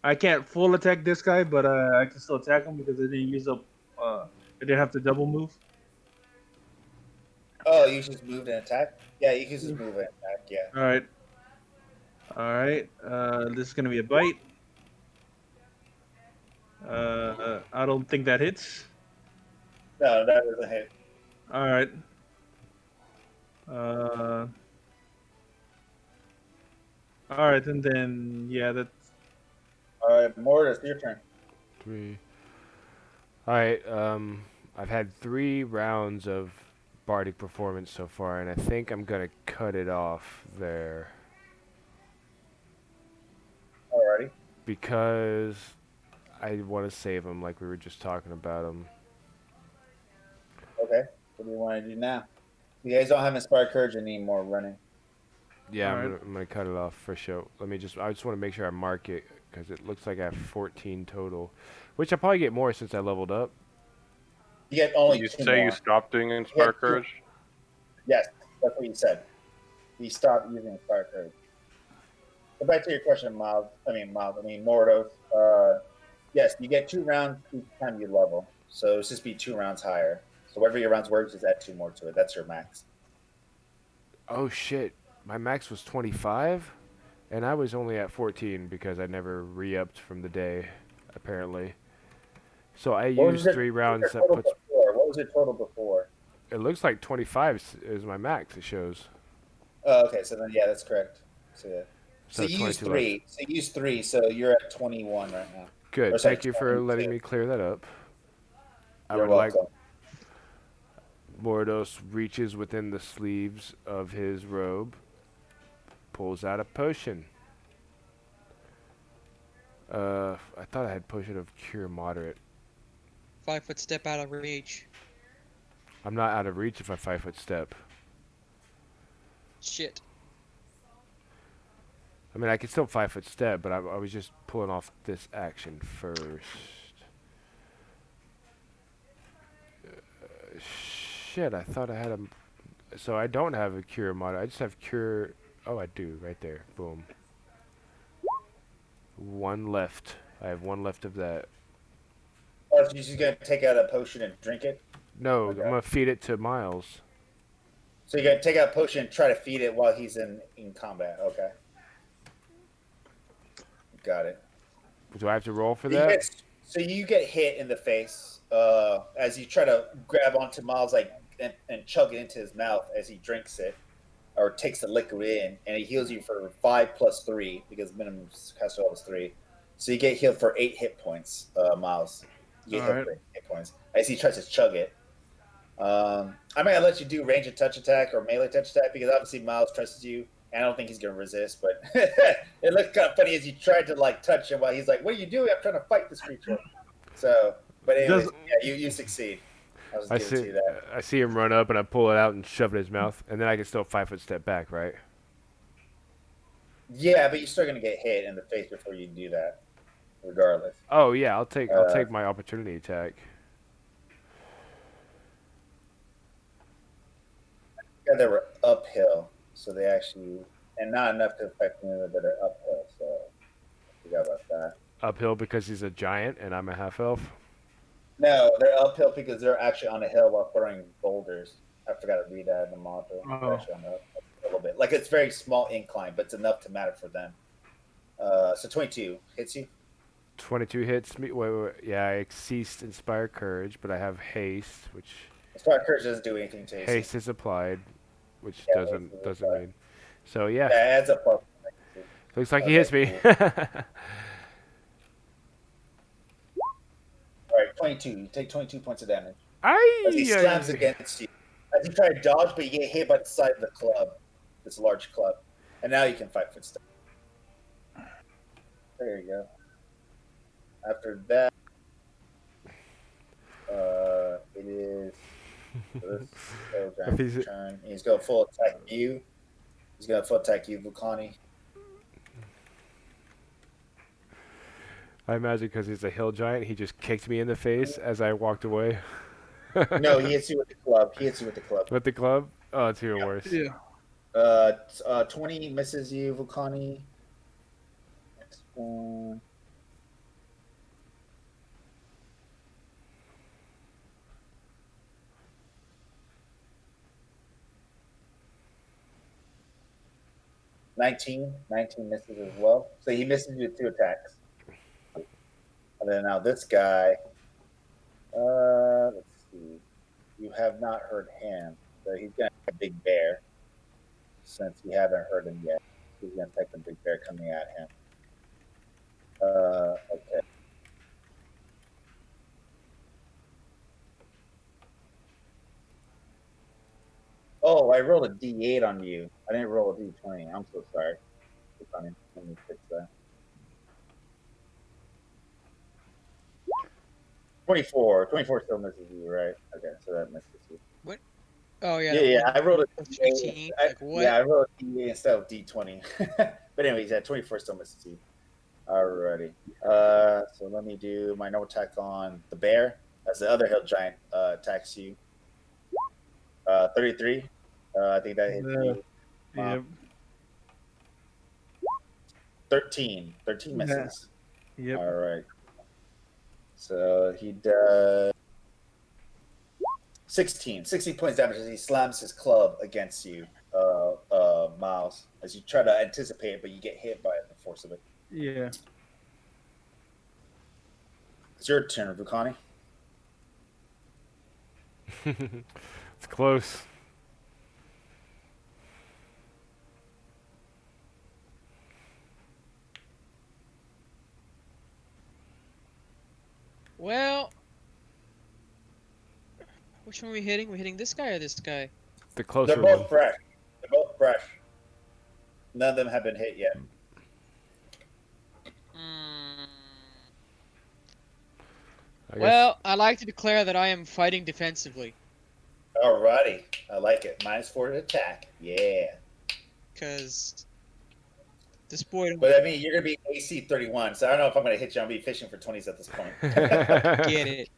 F: I can't full attack this guy, but I can still attack him because I didn't use up. I didn't have to double move.
A: Oh, you just moved and attack? Yeah, you can just move and attack, yeah.
F: All right, all right. This is gonna be a bite. I don't think that hits.
A: No, that doesn't hit.
F: All right. Uh, all right, and then yeah, that's
A: Alright, Mortis, your turn.
B: 3. All right. I've had 3 rounds of bardic performance so far, and I think I'm gonna cut it off there
A: Alrighty.
B: because I want to save him, like we were just talking about him.
A: Okay. What do you want to do now? You guys don't have Inspired Courage anymore running.
B: Yeah,
F: All right.
B: I'm gonna cut it off for sure. I just want to make sure I mark it because it looks like I have 14 total, which I probably get more since I leveled up.
A: You get only
D: You
A: 2
D: say
A: more.
D: you stopped doing Inspire
A: two.
D: Courage?
A: Yes, that's what you said. You stopped using Inspired Courage. Go back to your question, Mordos. Yes, you get 2 rounds each time you level. So it's just be 2 rounds higher. So whatever your rounds were, just add 2 more to it. That's your max.
B: Oh shit, my max was 25, and I was only at 14 because I never re-upped from the day, apparently. So I
A: What was
B: used
A: your,
B: 3
A: what was
B: rounds.
A: your
B: That
A: total
B: puts
A: before? What was your total before?
B: it looks like 25 is my max. It shows.
A: Oh, okay, so then yeah, that's correct. So yeah. So
B: So
A: you use
B: 22 left.
A: 3. So you use 3. So you're at 21 right now.
B: Good.
A: Or sorry,
B: Thank you for letting
A: 22.
B: me clear that up. I
A: You're
B: would like
A: welcome.
B: Mordos reaches within the sleeves of his robe, pulls out a potion. I thought I had potion of cure moderate.
C: 5-foot step out of reach.
B: I'm not out of reach if I 5-foot step.
C: Shit.
B: I mean, I can still 5-foot step, but I was just pulling off this action first. Shit, I thought I had a. So I don't have a cure moderate. I just have cure. Oh, I do, right there. Boom. 1 left. I have 1 left of that.
A: Oh, so you're just gonna take out a potion and drink it?
B: No,
A: Okay.
B: I'm gonna feed it to Miles.
A: So you're gonna take out a potion and try to feed it while he's in combat. Okay. Got it.
B: Do I have to roll for
A: You
B: that?
A: get, so you get hit in the face as you try to grab onto Miles and chug it into his mouth as he drinks it or takes the liquid in, and he heals you for 5 plus 3 because minimum caster level is 3. So you get healed for 8 hit points, Miles. You get healed
F: Alright.
A: for 8 hit points as he tries to chug it. I might let you do range and touch attack or melee touch attack because obviously Miles trusts you, and I don't think he's gonna resist. But it looked kind of funny as you tried to like touch him while he's like, "What are you doing? I'm trying to fight this creature." So, but anyways,
F: Does-
A: yeah, you succeed. I'll just
B: I
A: give it to
B: see.
A: you that.
B: I see him run up, and I pull it out and shove it in his mouth, and then I can still 5-foot step back, right?
A: Yeah, but you're still gonna get hit in the face before you do that, regardless.
B: Oh yeah, I'll take my opportunity attack.
A: Yeah, they were uphill, so they actually and not enough to affect me, but they're uphill. So I forgot about that.
B: Uphill because he's a giant and I'm a half elf.
A: No, they're uphill because they're actually on a hill while throwing boulders. I forgot to read that in the module.
F: Oh.
A: Actually, on a little bit. Like it's very small incline, but it's enough to matter for them. So 22 hits you.
B: 22 hits me. Wait. Yeah, I ceased Inspire Courage, but I have Haste, which
A: Spark Courage doesn't do anything to AC.
B: haste is applied, which
A: Yeah,
B: doesn't mean. So yeah,
A: Yeah, it adds up.
B: looks like he
A: Okay,
B: hits me.
A: cool. All right, 22. You take 22 points of damage as he slams
B: Aye.
A: against you. As you try to dodge, but you get hit by the side of the club, this large club, and now you can fight for stuff. There you go. After that, it is this
B: If he's-
A: giant's turn. He's going to full attack you. He's going to full attack you, Vulcani.
B: I imagine because he's a hill giant, he just kicked me in the face as I walked away.
A: No, he hits you with the club. He hits you with the club.
B: With the club? Oh, it's even worse.
F: Yeah.
A: 20 misses you, Vulcani. Next one. Nineteen misses as well. So he misses you with 2 attacks. And then now this guy, let's see. You have not heard him. So he's going to have a big bear. Since you haven't heard him yet, he's going to take the big bear coming at him. Okay. Oh, I rolled a D8 on you. I didn't roll a D20. I'm so sorry. Let me fix that. 24. 24 still misses you, right? Okay, so that misses you.
C: Oh yeah.
A: Yeah, I rolled a
C: plus
A: D8.
C: 15. Like, what?
A: Yeah, I rolled a D8 instead of D20. But anyways, yeah, 24 still misses you. Alrighty. So let me do my no attack on the bear as the other hill giant attacks you. 33. I think that hits you.
F: Yep.
A: 13. 13
F: Yeah.
A: misses.
F: Yep.
A: All right. So he does 16 points damage as he slams his club against you, Miles, as you try to anticipate it, but you get hit by the force of it.
F: Yeah.
A: It's your turn, Vukani.
B: It's close.
C: Well, which one are we hitting? We're hitting this guy or this guy?
B: The closer
A: They're both
B: one.
A: fresh. They're both fresh. None of them have been hit yet.
B: I guess.
C: Well, I like to declare that I am fighting defensively.
A: Alrighty. I like it. -4 to attack. Yeah.
C: Because this boy don't
A: But I mean, you're going to be AC 31, so I don't know if I'm going to hit you. I'm going to be fishing for 20s at this point.
C: get it.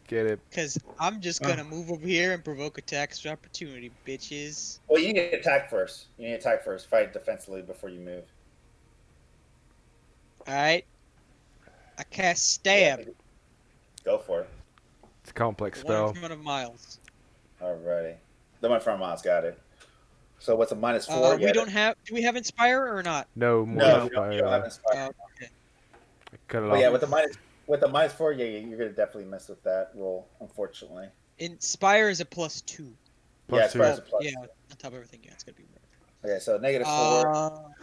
B: Get it.
C: Because I'm just going to move over here and provoke attacks of opportunity, bitches.
A: Well, you need to attack first. You need to attack first. Fight defensively before you move.
C: Alright. I cast Stab.
A: Yeah. Go for it.
B: It's a complex
C: The one
B: spell.
C: in front of Miles.
A: Alrighty. The one from Miles got it. So what's a -4?
C: We don't have... Do we have Inspire or not?
B: No more
A: No,
B: Inspire.
A: you don't have Inspire.
C: Okay.
B: Cut it
A: But yeah,
B: off.
A: with the -4, yeah, you're gonna definitely mess with that roll, unfortunately.
C: Inspire is a +2.
A: Yeah,
B: Plus 2.
A: Inspire's a plus.
C: Yeah, on top of everything. Yeah, it's going to be weird.
A: Okay, so -4.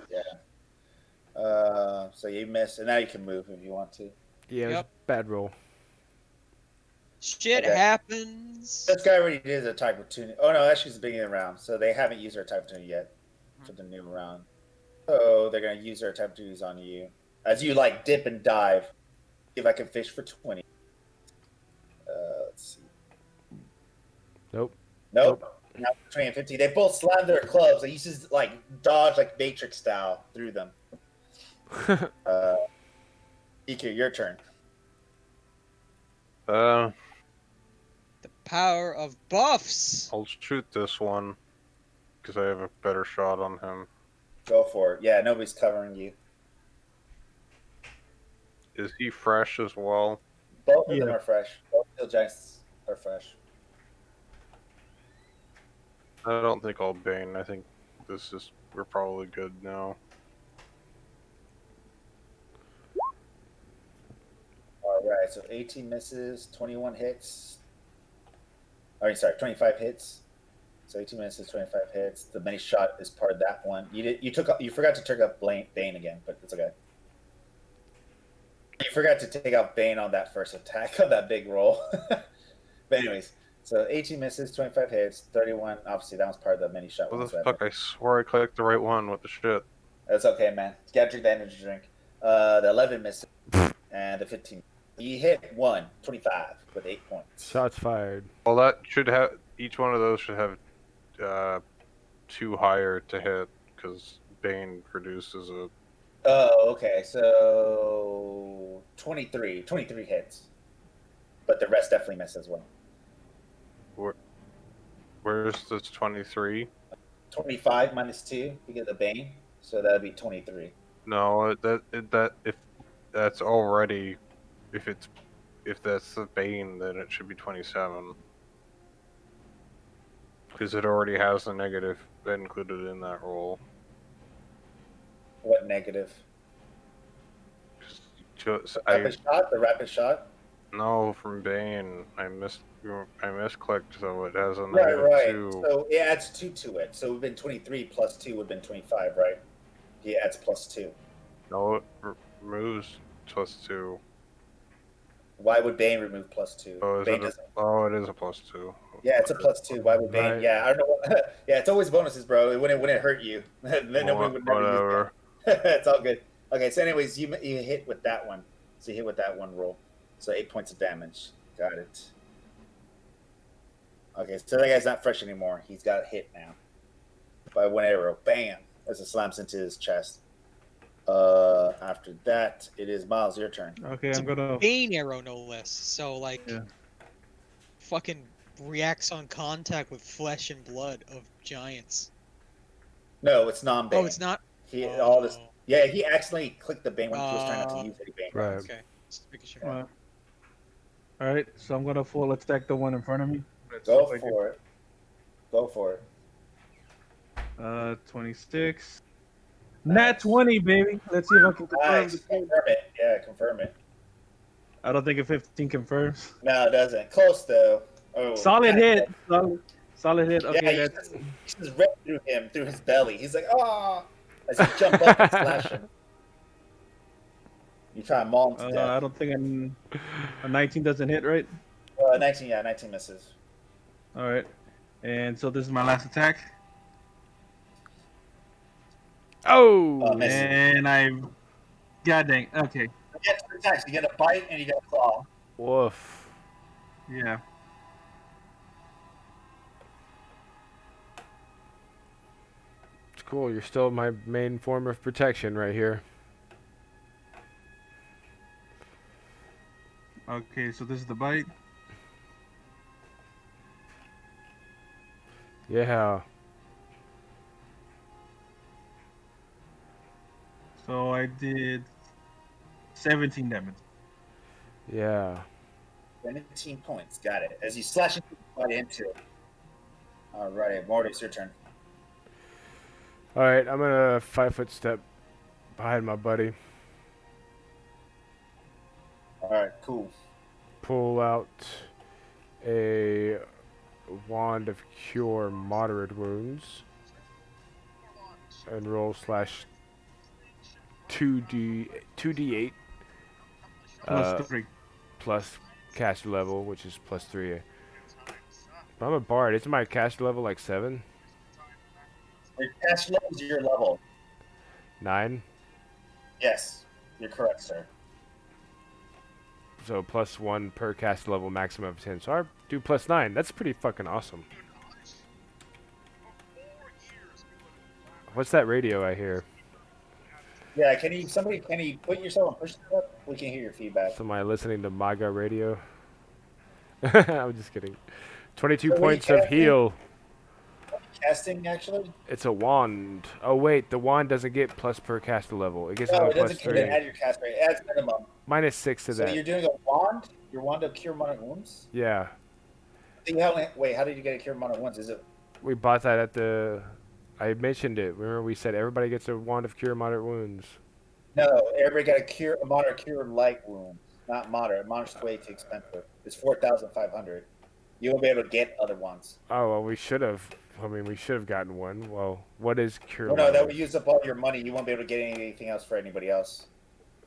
A: So you miss, and now you can move if you want to.
B: Yeah, it was
C: Yep.
B: a bad roll.
C: Shit
A: Okay.
C: happens.
A: This guy already did his attack opportunity. Oh no, actually, it's the beginning of the round, so they haven't used their attack opportunity yet for the new round. So they're gonna use their attack opportunities on you as you like dip and dive. See if I can fish for 20. Let's see.
B: Nope.
A: Nope. Not 20 and 50. They both slam their clubs. They used to like dodge like Matrix style through them. EQ, your turn.
C: The power of buffs.
D: I'll shoot this one because I have a better shot on him.
A: Go for it. Yeah, nobody's covering you.
D: Is he fresh as well?
A: Both of them
F: Yeah.
A: are fresh. Both Hill Giants are fresh.
D: I don't think I'll Bane. I think we're probably good now.
A: All right, so 18 misses, 21 hits. Sorry, 25 hits. So 18 misses, 25 hits. The many shot is part of that one. You forgot to take up Bane again, but it's okay. You forgot to take out Bane on that first attack on that big roll. But anyways, so 18 misses, 25 hits, 31. Obviously, that was part of the mini shot.
D: What the fuck? I swore I clicked the right one. What the shit?
A: That's okay, man. You gotta drink the energy drink. The 11 misses and the 15. You hit 25 with 8 points.
B: Shots fired.
D: Well, that should have each one of those should have 2 higher to hit because Bane produces a.
A: Oh, okay. So 23 hits, but the rest definitely miss as well.
D: Where's this 23?
A: 25 minus 2 because of the Bane, so that'd be 23.
D: No, if that's already if that's the Bane, then it should be 27 because it already has the negative included in that roll.
A: What negative?
D: Just,
A: The rapid shot.
D: No, from Bane. I misclicked, so it has a negative
A: Right.
D: 2.
A: So it adds 2 to it. So it would have been 23 plus 2 would have been 25, right? He adds plus 2.
D: No, it removes plus 2.
A: Why would Bane remove plus 2? Bane doesn't.
D: It is a plus 2.
A: Yeah, it's a plus 2. Why would Bane?
B: Right.
A: Yeah, I don't know. Yeah, it's always bonuses, bro. It wouldn't hurt you. Then nobody would never use
D: Whatever.
A: it. It's all good. Okay, so anyways, you hit with that one. So you hit with that one roll. So 8 points of damage. Got it. Okay, so that guy's not fresh anymore. He's got hit now by one arrow. Bam! As it slams into his chest. After that, it is Miles. Your turn.
F: Okay,
C: It's
F: I'm
C: a
F: gonna.
C: Bane arrow, no less. So like,
F: Yeah.
C: fucking reacts on contact with flesh and blood of giants.
A: No, it's non-Bane.
C: Oh, it's not.
A: All this. Yeah, he accidentally clicked the Bane when he was trying not to use any Bane.
B: Right.
C: Okay, just making sure.
F: All right, so I'm gonna full attack the one in front of me.
A: Go for it. Go for it.
F: 26. Nat 20, baby. Let's see if I can confirm.
A: Nice. Confirm it. Yeah, confirm it.
F: I don't think a 15 confirms.
A: No, it doesn't. Close though. Oh,
F: Solid
A: kinda
F: hit. Solid hit. Okay,
A: Yeah,
F: that's.
A: he just ripped through him, through his belly. He's like, oh, as he jump up and slash him. You try and maul him to
F: I
A: death.
F: don't think a 19 doesn't hit, right?
A: 19, yeah, 19 misses.
F: All right, and so this is my last attack,
B: Oh!
A: Miss.
F: and I, god dang, okay,
A: You get 2 attacks. You get a bite and you get a claw.
B: Woof.
F: yeah.
B: It's cool. You're still my main form of protection right here.
F: Okay, so this is the bite.
B: Yeah.
F: So I did 17 damage.
B: Yeah.
A: 17 points. Got it. As you slash into it. All right, Morty, it's your turn.
B: All right, I'm gonna 5-foot step behind my buddy.
A: All right, cool.
B: Pull out a wand of cure moderate wounds and roll slash 2d8
F: Plus 3.
B: plus caster level, which is plus 3. But I'm a bard. Isn't my caster level like 7?
A: Your cash level is your level.
B: 9?
A: Yes, you're correct, sir.
B: So plus 1 per caster level, maximum of 10. So I do plus 9. That's pretty fucking awesome. What's that radio I hear?
A: Yeah, can you put yourself on push up? We can hear your feedback.
B: Somebody listening to MAGA radio? I'm just kidding. 22
A: So what are you
B: points of
A: casting?
B: heal.
A: Casting, actually?
B: It's a wand. Oh wait, the wand doesn't get plus per caster level. It gets
A: No,
B: only
A: it
B: plus
A: doesn't count
B: 3.
A: add your cast rate. It adds minimum.
B: Minus 6 to
A: So
B: that.
A: you're doing a wand? Your wand of cure minor wounds?
B: Yeah.
A: Wait, how did you get a cure minor wounds? Is it
B: We bought that at the. I mentioned it. Remember, we said everybody gets a wand of cure moderate wounds.
A: No, everybody got a moderate cure light wounds, not moderate. Moderate is way too expensive. It's 4,500. You won't be able to get other ones.
B: Oh well, we should have. I mean, we should have gotten one. Well, what is cure
A: Well, no, that
B: light?
A: would use up all your money. You won't be able to get anything else for anybody else.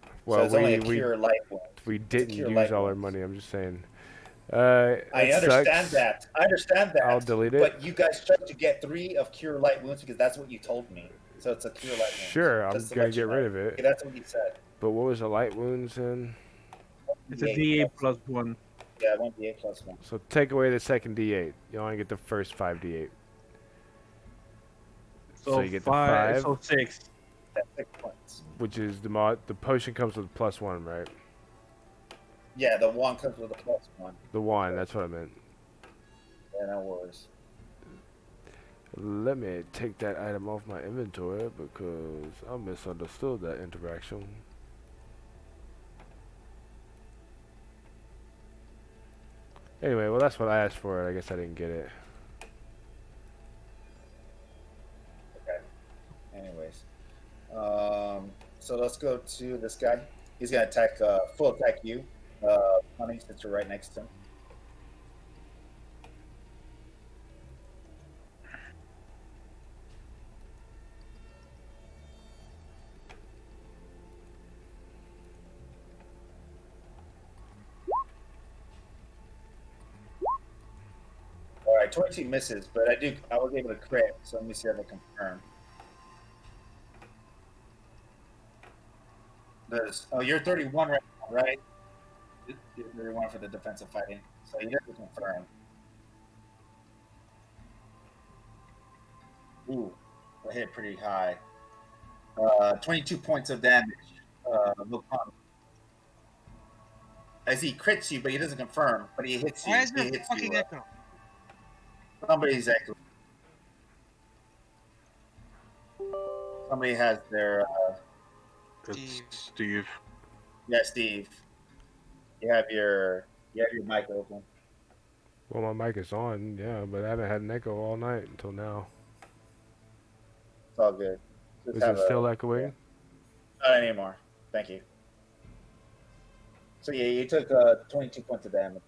A: So
B: Well,
A: it's only a
B: we
A: cure light wound.
B: we
A: It's a
B: didn't
A: cure
B: use
A: light
B: all our
A: wounds.
B: money. I'm just saying.
A: I
B: It
A: understand
B: sucks.
A: that. I understand that.
B: I'll delete it.
A: But you guys tried to get 3 of cure light wounds because that's what you told me. So it's a cure light wound.
B: Sure, I'm
A: Just to
B: gonna
A: let you
B: get
A: know.
B: rid of it.
A: Okay, that's what you said.
B: But what was the light wounds then?
F: It's a D8 plus 1.
A: Yeah, 1d8 plus 1.
B: So take away the second D8. You only get the first 5 D8. So you get the 5.
F: So 6.
A: That's 6 points.
B: Which is the mod. The potion comes with +1, right?
A: Yeah, the 1 comes with a plus 1.
B: The wand. That's what I meant.
A: Yeah, no worries.
B: Let me take that item off my inventory because I misunderstood that interaction. Anyway, well that's what I asked for. I guess I didn't get it.
A: Okay. Anyways. So let's go to this guy. He's gonna attack full attack you. Honey, since you're right next to him. All right, 22 misses, but I was able to crit, so let me see if I confirm. You're 31 right now, right? You're 31 for the defensive fighting, so you didn't confirm. Ooh, I hit pretty high. 22 points of damage. As he crits you, but he doesn't confirm, but he hits you.
G: Why is
A: He
G: there
A: hits
G: fucking
A: you.
G: echo?
A: Somebody's echo. Somebody has their.
D: It's Steve.
A: Yeah, Steve. You have your mic open.
B: Well, my mic is on, yeah, but I haven't had an echo all night until now.
A: It's all good.
B: Is it still echoing?
A: Not anymore. Thank you. So yeah, you took 22 points of damage,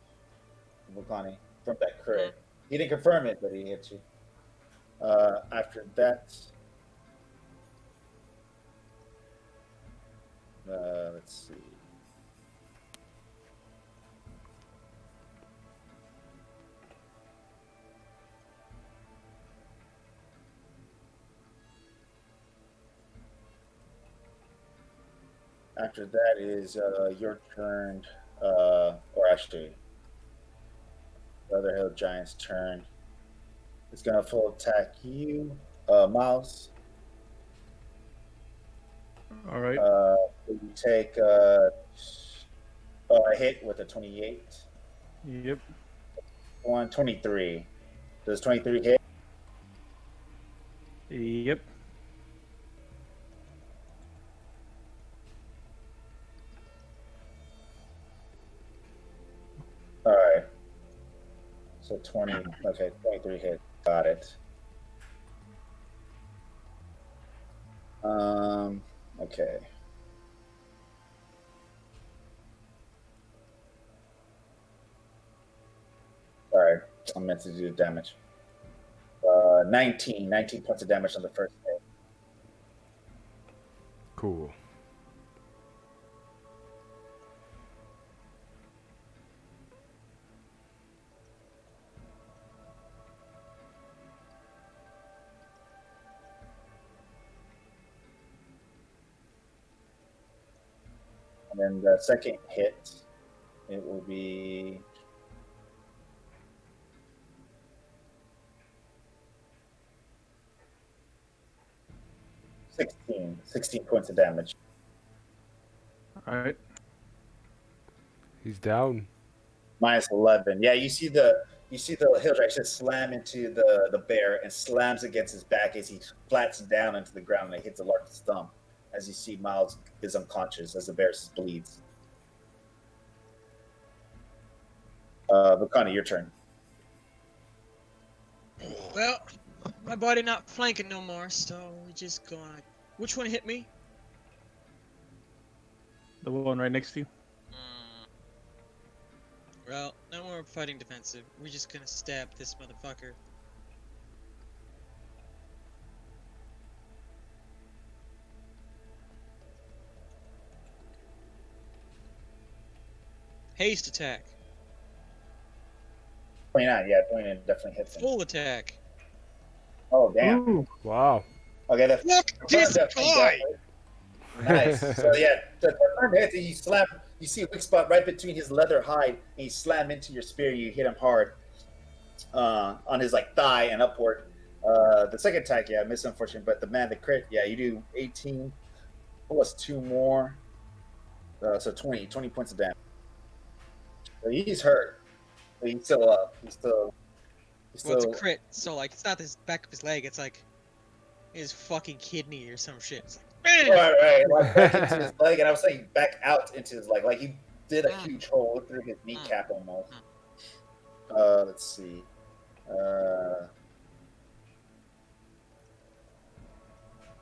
A: Vulcani, from that crit. He didn't confirm it, but he hit you. After that, let's see. After that is your turn, or actually, the other hill giant's turn. It's gonna full attack you, Miles.
F: All right.
A: You take a hit with a 28.
F: Yep.
A: 23. Does 23 hit?
F: Yep.
A: All right. So 20. Okay, 23 hit. Got it. Okay. Sorry, I meant to do the damage. 19 points of damage on the first hit.
B: Cool.
A: And then the second hit, it will be 16 points of damage.
F: All right.
B: He's down.
A: Minus 11. Yeah, you see the hill giant just slam into the bear and slams against his back as he flats down into the ground and hits a large stump. As you see, Miles is unconscious as the bear bleeds. Vakani, your turn.
C: Well, my body not flanking no more, so we just gonna. Which one hit me?
F: The one right next to you.
C: Well, no more fighting defensive. We're just gonna stab this motherfucker. Haste attack.
A: 29, yeah, 29 definitely hits him.
C: Full attack.
A: Oh, damn.
F: Ooh.
B: Wow.
A: Okay, the
C: Fuck
A: confirmed
C: this
A: definitely
C: guy!
A: Nice. So yeah, the confirmed hits, and you slam. You see a weak spot right between his leather hide, and you slam into your spear. You hit him hard on his like thigh and upward. The second attack, yeah, miss unfortunate, but the crit, yeah, you do 18 plus 2 more, so 20 points of damage. So he's hurt, but he's still up.
C: Well, it's a crit, so like it's not the back of his leg. It's like his fucking kidney or some shit. It's like,
A: right, like back into his leg, and I was saying back out into his leg, like he did a huge hole through his kneecap almost. Let's see.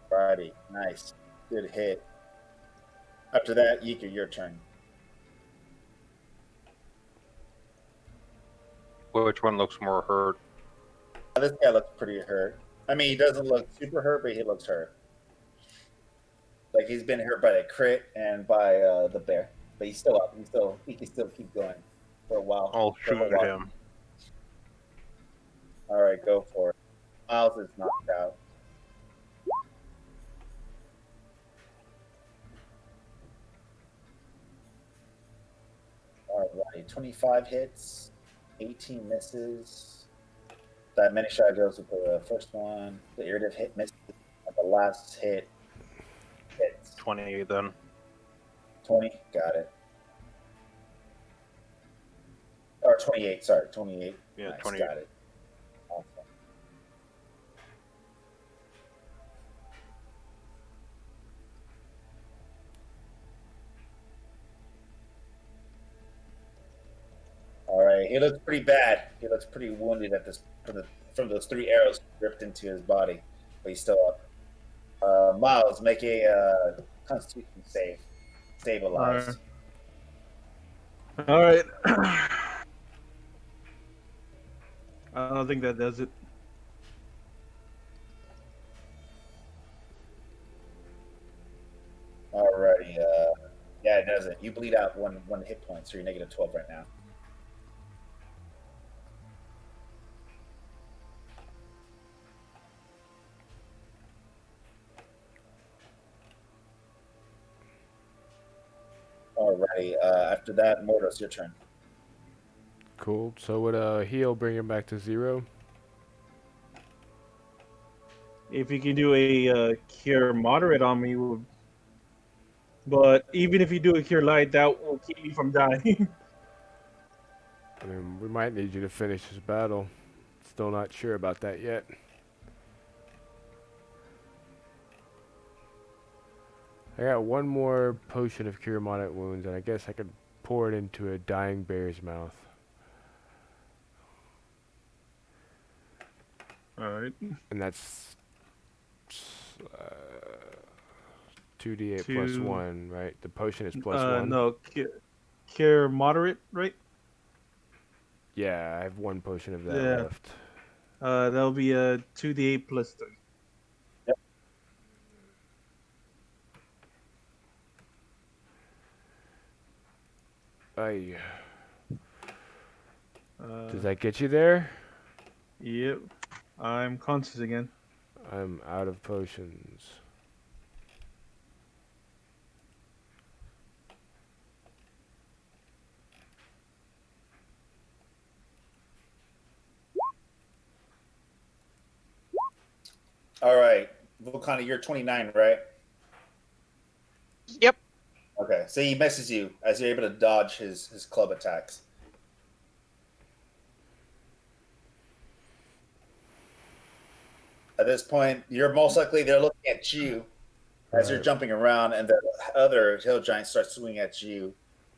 A: Friday, nice, good hit. After that, Yika, your turn.
D: Which one looks more hurt?
A: This guy looks pretty hurt. I mean, he doesn't look super hurt, but he looks hurt. Like he's been hurt by the crit and by the bear, but he's still up. He can still keep going for a while.
D: I'll
A: For a
D: shoot
A: while.
D: him.
A: All right, go for it. Miles is knocked out. All right, 25 hits, 18 misses. That many shot goes with the first one. The irritive hit misses. And the last hit hits.
D: 28 then.
A: 20, got it. Or 28, sorry, 28.
D: Yeah,
A: Nice,
D: 28.
A: got it. Awesome. All right, he looks pretty bad. He looks pretty wounded at this from those 3 arrows ripped into his body, but he's still up. Miles, make a Constitution save. Stabilize.
F: All right. I don't think that does it.
A: Alrighty. Yeah, it doesn't. You bleed out one hit point, so you're negative 12 right now. Alrighty. After that, Mordos, your turn.
B: Cool. So would heal bring him back to 0?
F: If you can do a cure moderate on me, but even if you do a cure light, that will keep me from dying.
B: I mean, we might need you to finish this battle. Still not sure about that yet. I got one more potion of cure moderate wounds, and I guess I could pour it into a dying bear's mouth.
F: All right.
B: And that's 2d8 plus 1, right? The potion is plus 1?
F: No, cure moderate, right?
B: Yeah, I have one potion of that
F: Yeah.
B: left.
F: That'll be a 2d8 plus 3.
B: Aye. Does that get you there?
F: Yep. I'm conscious again.
B: I'm out of potions.
A: All right. Volcana, you're 29, right?
C: Yep.
A: Okay. So he misses you as you're able to dodge his club attacks. At this point, you're most likely they're looking at you as you're
B: Right.
A: jumping around, and the other hill giant starts swinging at you,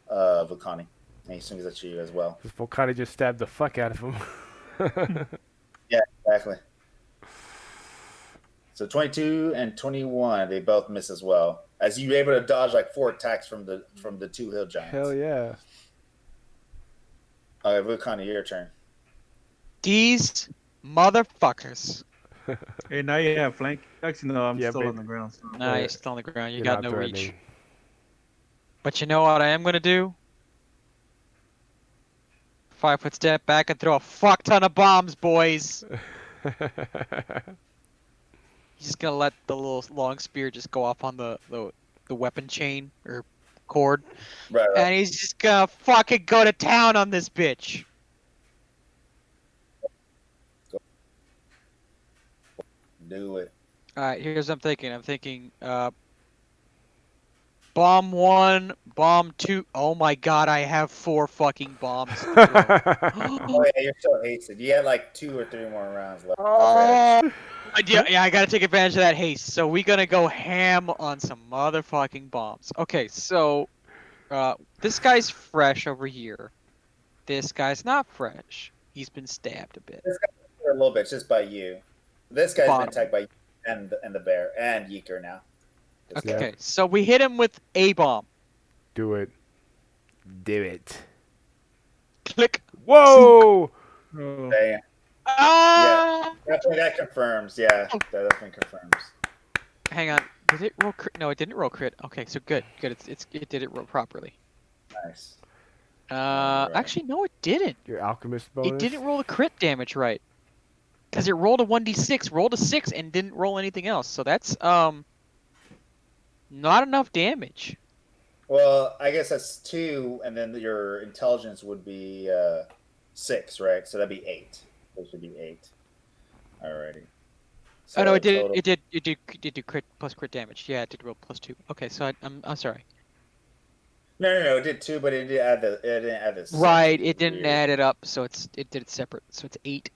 A: Volcani. And he swings at you as well.
B: This Volcani just stabbed the fuck out of him.
A: Yeah, Exactly. So 22 and 21, they both miss as well. As you're able to dodge like 4 attacks from the 2 hill giants.
B: Hell yeah.
A: Okay, Wukong, your turn.
C: These motherfuckers.
F: Hey, now you have flank. Actually, no, I'm
B: Yeah,
F: still on
B: babe.
F: the ground. So.
C: Nah,
B: Yeah,
C: you're still on the ground. You
B: You're
C: got
B: not
C: no reach.
B: threatening.
C: But you know what I am gonna do? 5-foot step back and throw a fuck ton of bombs, boys. He's just gonna let the little long spear just go off on the weapon chain or cord,
A: Right.
C: and he's just gonna fucking go to town on this bitch.
A: Do it.
C: All right, here's what I'm thinking. I'm thinking, bomb 1, bomb 2. Oh my god, I have 4 fucking bombs to throw.
A: Oh yeah, you're so hasted. You had like 2 or 3 more rounds left.
C: Oh, yeah, I gotta take advantage of that haste. So we gonna go ham on some motherfucking bombs. Okay, so this guy's fresh over here. This guy's not fresh. He's been stabbed a bit.
A: This guy for a little bit just by you. This guy's been
C: Bottom.
A: attacked by you and the bear and Yeeker now. This guy.
C: Okay, so we hit him with a bomb.
B: Do it. Do it.
C: Click.
B: Whoa!
F: Oh.
A: Damn.
C: Ah!
A: Definitely that confirms. Yeah, that definitely confirms.
C: Hang on. Did it roll crit? No, it didn't roll crit. Okay, so good. Good. It did it roll properly.
A: Nice. Alright.
C: Actually, no, it didn't.
B: Your alchemist bonus.
C: It didn't roll the crit damage right. Because it rolled a 1d6, rolled a 6, and didn't roll anything else. So that's not enough damage.
A: Well, I guess that's 2, and then your intelligence would be 6, right? So that'd be 8. It should be 8. Alrighty. So
C: Oh no, it did.
A: total-
C: It did do crit plus crit damage. Yeah, it did roll +2. Okay, so I'm sorry.
A: No, it did 2, but it didn't add the 6.
C: Right,
A: which
C: it
A: is
C: didn't
A: weird.
C: add it up, so it did it separate. So it's 8.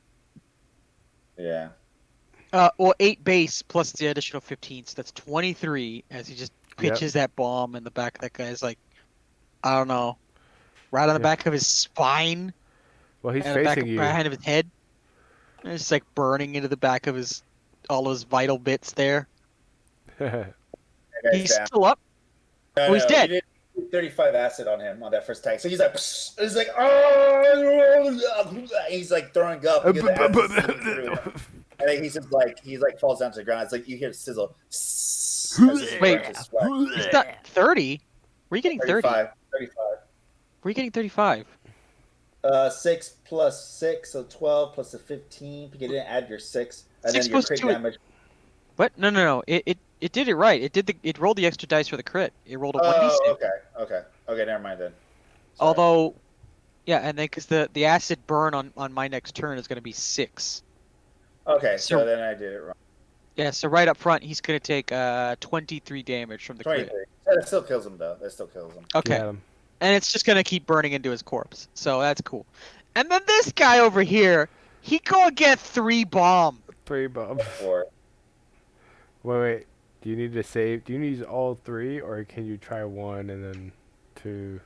A: Yeah.
C: Well, 8 base plus the additional 15, so that's 23. As he just pitches that bomb in the back of that guy's like, I don't know, right on the
B: Yeah.
C: back of his spine,
B: Well, he's
C: and the back
B: facing you.
C: behind of his head. And it's just like burning into the back of all his vital bits there.
A: That guy's
C: He's
A: down.
C: still up.
A: No,
C: Oh, he's dead.
A: You did 35 acid on him on that first attack. So he's like, oh, he's like throwing up because the acid seeping through him. And then he's like falls down to the ground. It's like you hear sizzle. As his
C: Wait,
A: breath is sweat.
C: He's not 30. Where are you getting 30?
A: 35.
C: Where are you getting 35?
A: 6 plus 6, so 12 plus the 15. You didn't add your 6, and
C: 6
A: then your
C: plus
A: crit
C: 2.
A: damage.
C: What? No. It did it right. It rolled the extra dice for the crit. It rolled a 1d6.
A: Oh, okay. Never mind then. Sorry.
C: Although, yeah, and then because the acid burn on my next turn is going to be 6.
A: Okay,
C: So-
A: so then I did it wrong.
C: Yeah, so right up front, he's going to take 23 damage from the
A: 23.
C: crit.
A: That still kills him though. That still kills him.
C: Okay,
B: Get him.
C: and it's just going to keep burning into his corpse. So that's cool. And then this guy over here, he go get 3 bomb.
B: 3 bombs.
A: For
B: Wait. Do you need to save? Do you need all 3, or can you try 1 and then 2?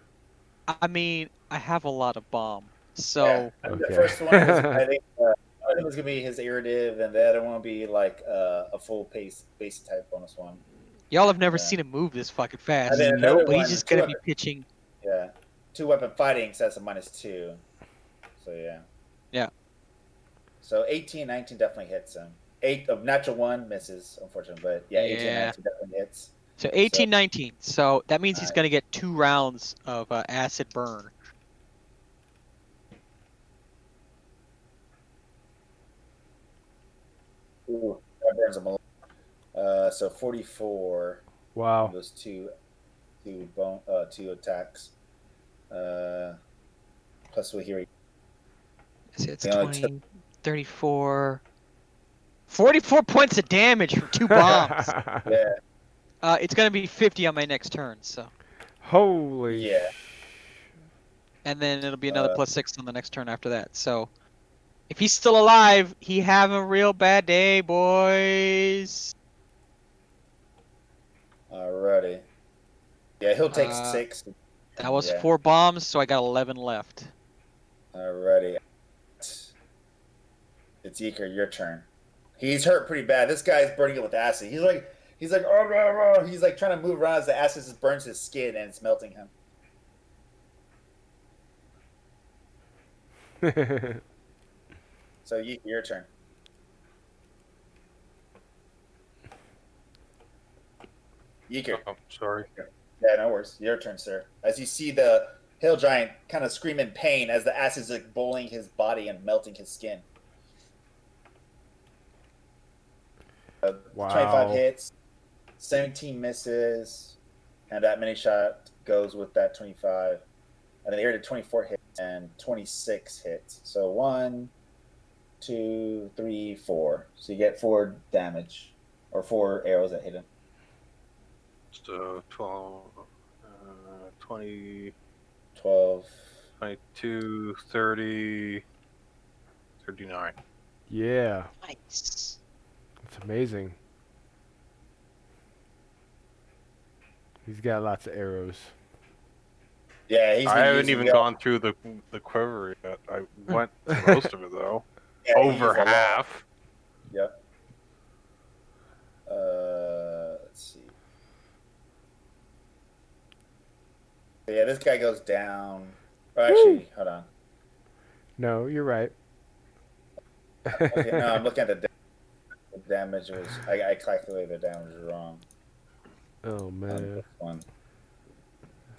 C: I mean, I have a lot of bomb. So
A: The
B: Okay.
A: first one is, I think it was gonna be his irritative, and the other one will be like a full pace base type bonus one.
C: y'all have never
A: Yeah.
C: seen him move this fucking fast.
A: And then another
C: But he's
A: one,
C: just going to be
A: two-weapon-
C: pitching.
A: Yeah, 2-weapon fighting, so that's a -2. So yeah.
C: Yeah.
A: So 18, 19 definitely hits him. 8 of natural 1 misses, unfortunately, but yeah, 18,
C: Yeah.
A: 19 definitely hits.
C: So 18, 19. So that means he's
A: Alright.
C: going to get 2 rounds of acid burn.
A: Ooh, that burns him a lot. So 44.
B: Wow.
A: Those two attacks. Plus we hear
C: So it's
A: Yeah,
C: 20, 34, 44 points of damage from 2 bombs.
A: yeah.
C: It's going to be 50 on my next turn, so.
B: Holy.
A: Yeah.
C: And then it'll be another
A: Uh,
C: +6 on the next turn after that. So if he's still alive, he having a real bad day, boys.
A: Alrighty. Yeah, he'll take 6.
C: That was
A: Yeah.
C: 4 bombs, so I got 11 left.
A: Alrighty. It's Yeager, your turn. He's hurt pretty bad. This guy's burning it with acid. He's like, oh, rah, rah. He's like trying to move around as the acid just burns his skin and it's melting him. So Yeager, your turn. Yeager.
D: Oh, sorry.
A: Yeah, no worries. Your turn, sir. As you see the hill giant kind of scream in pain as the acid is like bullying his body and melting his skin. 25
B: Wow.
A: hits, 17 misses, and that mini shot goes with that 25. And then they did 24 hits and 26 hits. So 1, 2, 3, 4. So you get 4 damage or 4 arrows that hit him.
D: So 12, 20,
A: 12.
D: 22, 30, 39.
B: Yeah,
C: Nice.
B: that's amazing. He's got lots of arrows.
A: Yeah, he's been
D: I haven't
A: using
D: even
A: the-
D: gone through the quiver yet. I went through most of it though.
A: Yeah, he
D: Over
A: used a lot.
D: half.
A: Yep. Let's see. Yeah, this guy goes down. Oh, actually, hold on.
B: No, you're right.
A: Okay, no, I'm looking at the damage. Was I calculated the damage wrong
B: Oh
A: on
B: man.
A: this one.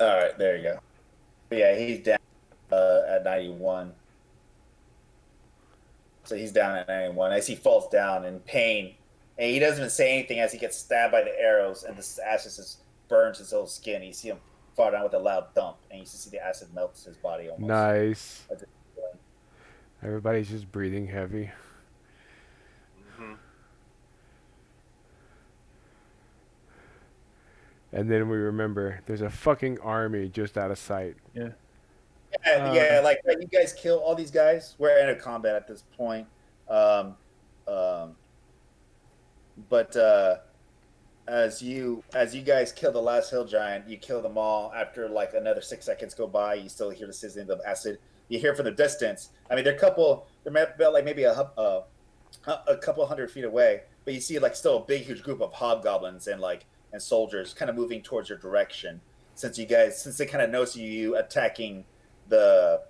A: All right, there you go. But yeah, he's down at 91. So he's down at 91 as he falls down in pain. And he doesn't even say anything as he gets stabbed by the arrows and the acid just burns his whole skin. You see him fall down with a loud thump, and you see the acid melts his body almost.
B: Nice.
A: That's it.
B: Everybody's just breathing heavy.
D: Hmm.
B: And then we remember there's a fucking army just out of sight.
A: Yeah, like you guys kill all these guys. We're in a combat at this point. But as you guys kill the last hill giant, you kill them all. After like another 6 seconds go by, you still hear the sizzling of acid. You hear from the distance. I mean, they're like maybe a couple hundred feet away, but you see like still a big, huge group of hobgoblins and soldiers kind of moving towards your direction. Since they kind of notice you attacking the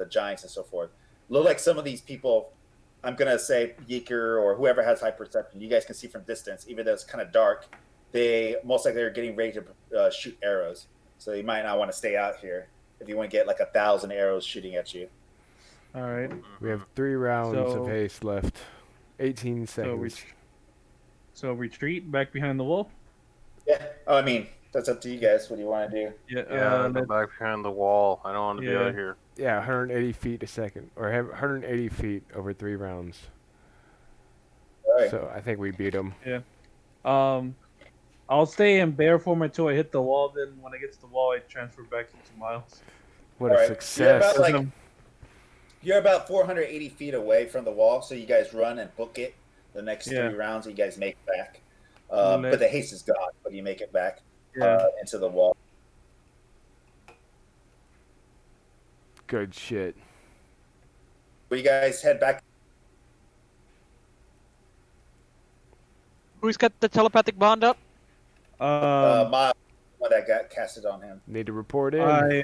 A: giants and so forth. Look like some of these people, I'm gonna say Yeager or whoever has high perception, you guys can see from distance, even though it's kind of dark, they most likely are getting ready to shoot arrows. So you might not want to stay out here if you want to get like 1,000 arrows shooting at you.
F: All right.
B: We have 3 rounds of
F: So-
B: haste left. 18 seconds.
F: So retreat back behind the wall.
A: Yeah. Oh, I mean, that's up to you guys. What do you want to do?
F: Yeah.
D: Yeah, go back behind the wall. I don't want to be out here.
B: Yeah, 180 feet a second. Or 180 feet over 3 rounds.
A: All right.
B: So I think we beat them.
F: I'll stay in bear form until I hit the wall. Then when I get to the wall, I transfer back into Miles.
B: What a
A: All right.
B: success.
A: You're about 480 feet away from the wall, so you guys run and book it. The next 3 rounds, you guys make it back. But the haste is gone, but you make it back into the wall.
B: Good shit.
A: But you guys head back.
C: Who's got the telepathic bond up?
A: Miles, one that got casted on him.
B: Need to report in.
F: I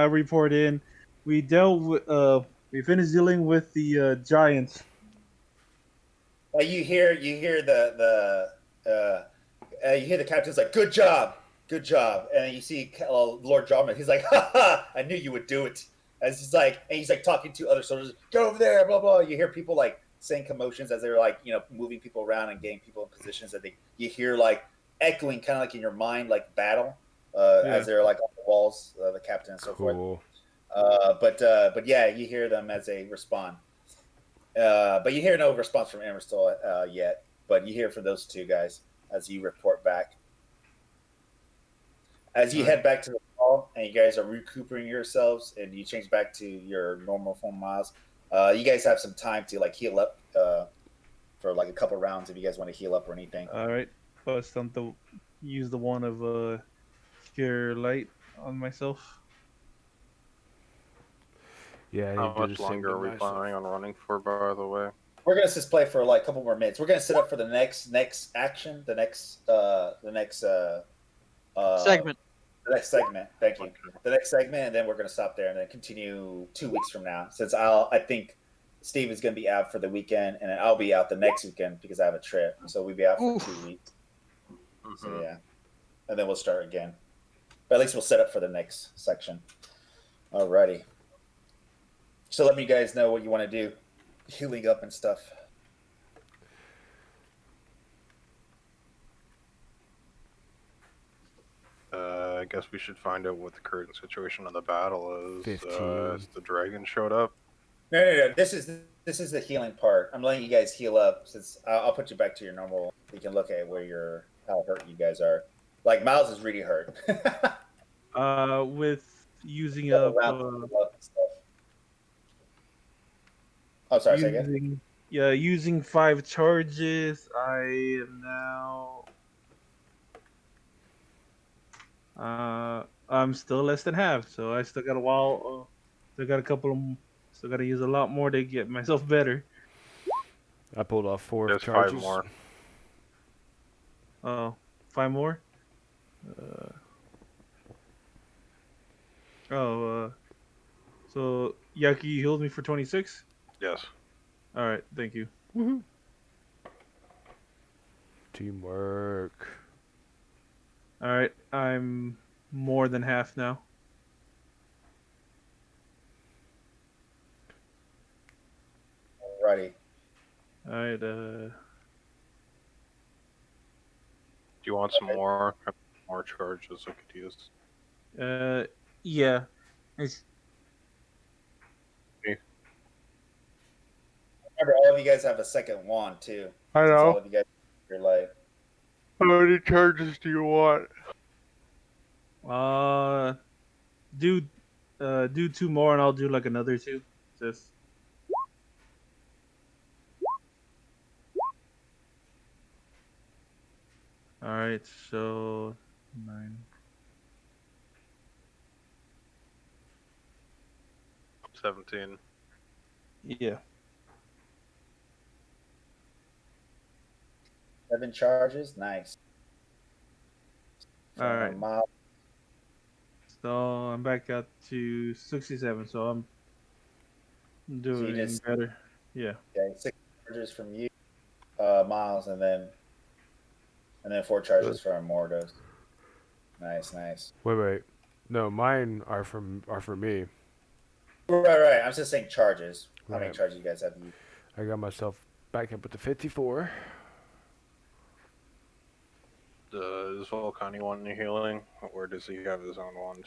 F: report in. We finished dealing with the giants.
A: You hear the captain's like, good job, and you see Lord Jarman. He's like, ha ha, I knew you would do it. As he's like talking to other soldiers, go over there, blah blah. You hear people like saying commotions as they're like moving people around and getting people in positions that you hear like echoing kind of like in your mind like battle as they're like on the walls, the captain and so forth.
B: Cool.
A: But yeah, you hear them as they respond. But you hear no response from Emerstol yet. But you hear from those 2 guys as you report back. As you head back to the wall and you guys are recuperating yourselves and you change back to your normal form, Miles, you guys have some time to like heal up for like a couple rounds if you guys want to heal up or anything.
F: All right. First, use the one of Cure Light on myself.
B: Yeah,
D: How
B: you do the
D: much
B: same
D: longer
B: to
D: are we
B: myself.
D: planning on running for, by the way?
A: We're gonna just play for like a couple more minutes. We're gonna set up for the next action, uh
C: Segment.
A: the next segment. Thank you.
D: Okay.
A: The next segment, and then we're gonna stop there and then continue 2 weeks from now. Since I think Steve is gonna be out for the weekend, and then I'll be out the next weekend because I have a trip. So we'll be out for
C: Oof.
A: 2 weeks. So
D: Mhm.
A: yeah, and then we'll start again. But at least we'll set up for the next section. Alrighty. So let me guys know what you want to do, healing up and stuff.
D: I guess we should find out what the current situation of the battle is.
B: 15.
D: As the dragon showed up.
A: No. This is the healing part. I'm letting you guys heal up since I'll put you back to your normal. You can look at where how hurt you guys are. Like Miles is really hurt.
F: With using
A: Couple
F: up
A: rounds of heal up and stuff. Oh, sorry. Say again.
F: using 5 charges. I am now. I'm still less than half, so I still got a while. Still got a couple of. Still got to use a lot more to get myself better.
B: I pulled off 4
D: There's
B: charges.
D: 5 more.
F: Oh, 5 more. So Yaki healed me for 26.
D: Yes.
F: All right, thank you.
B: Woohoo. Teamwork.
F: All right, I'm more than half now.
A: Alrighty.
F: All right.
D: Do you want some more? More charges I could use.
F: Yeah. It's
A: Remember, all of you guys have a second wand too.
B: I
A: Since all
B: know.
A: of you guys your life.
B: How many charges do you want?
F: do do 2 more and I'll do like another 2. Just all right. So 9.
D: 17.
F: Yeah.
A: 7 charges. Nice.
F: All right.
A: Miles.
F: So I'm back up to 67. So I'm doing
A: just-
F: better. Yeah.
A: Okay, 6 charges from you, Miles, and then 4 charges from Mordos. Nice.
B: Wait. No, mine are for me.
A: Right. I'm just saying charges. How many
B: Right.
A: charges you guys have used?
B: I got myself back up with the 54.
D: Does Volcani want any healing? Or does he have his own wand?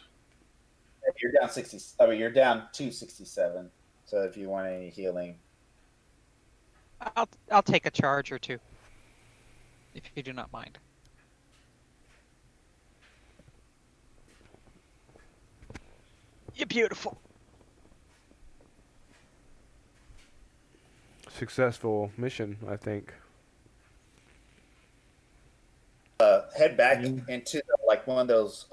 A: You're down 60. I mean, you're down 267. So if you want any healing,
C: I'll take a charge or 2, if you do not mind. You're beautiful.
B: Successful mission, I think.
A: head back
F: Mhm.
A: into like one of those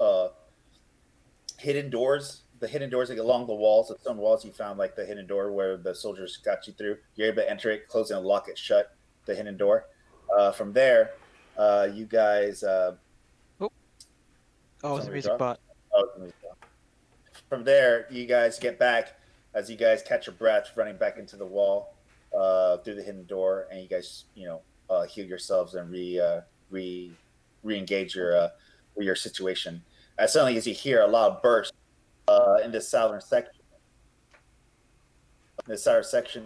A: hidden doors. The hidden doors like, along the walls, the stone walls. You found like the hidden door where the soldiers got you through. You're able to enter it, close it, and lock it shut. The hidden door. From there, you guys.
C: Oh, it's a
A: Somebody
C: music
A: dropped?
C: bot.
A: From there, you guys get back as you guys catch your breath, running back into the wall through the hidden door, and you guys, heal yourselves and re-engage your situation. As suddenly as you hear a loud burst in this southern section,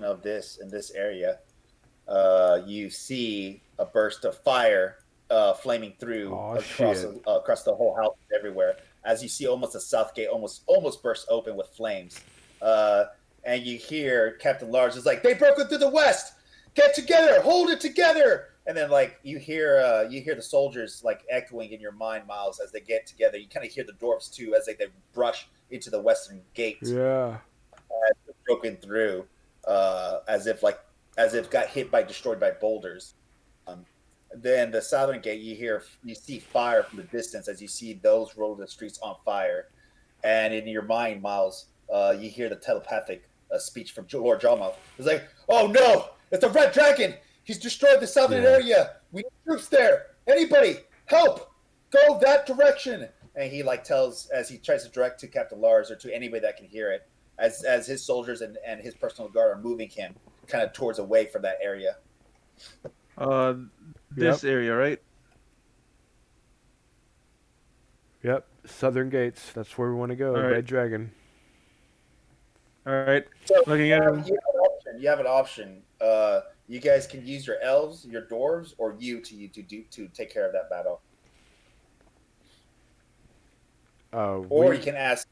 A: of this in this area, you see a burst of fire flaming through
B: Aw,
A: across
B: shit.
A: across the whole house everywhere. As you see, almost the south gate almost burst open with flames, and you hear Captain Large is like, "They broke it through the west. Get together, hold it together." And then like you hear the soldiers like echoing in your mind, Miles, as they get together. You kind of hear the dwarves too as they brush into the western gate.
B: Yeah.
A: Broken through, as if got destroyed by boulders. Then the southern gate, you see fire from the distance as you see those road the streets on fire, and in your mind, Miles, you hear the telepathic a speech from Lord Jarmuth. It's like, oh no, it's a red dragon. He's destroyed the southern area. We need troops there. Anybody, help! Go that direction. And he like tells as he tries to direct to Captain Lars or to anybody that can hear it, as his soldiers and his personal guard are moving him kind of towards away from that area.
F: This area, right?
B: Yep. Southern gates. That's where we want to go.
F: All right.
B: Red Dragon.
F: All right.
A: So
F: Looking at him.
A: you have an option. You guys can use your elves, your dwarves, or you to take care of that battle. Or you can ask.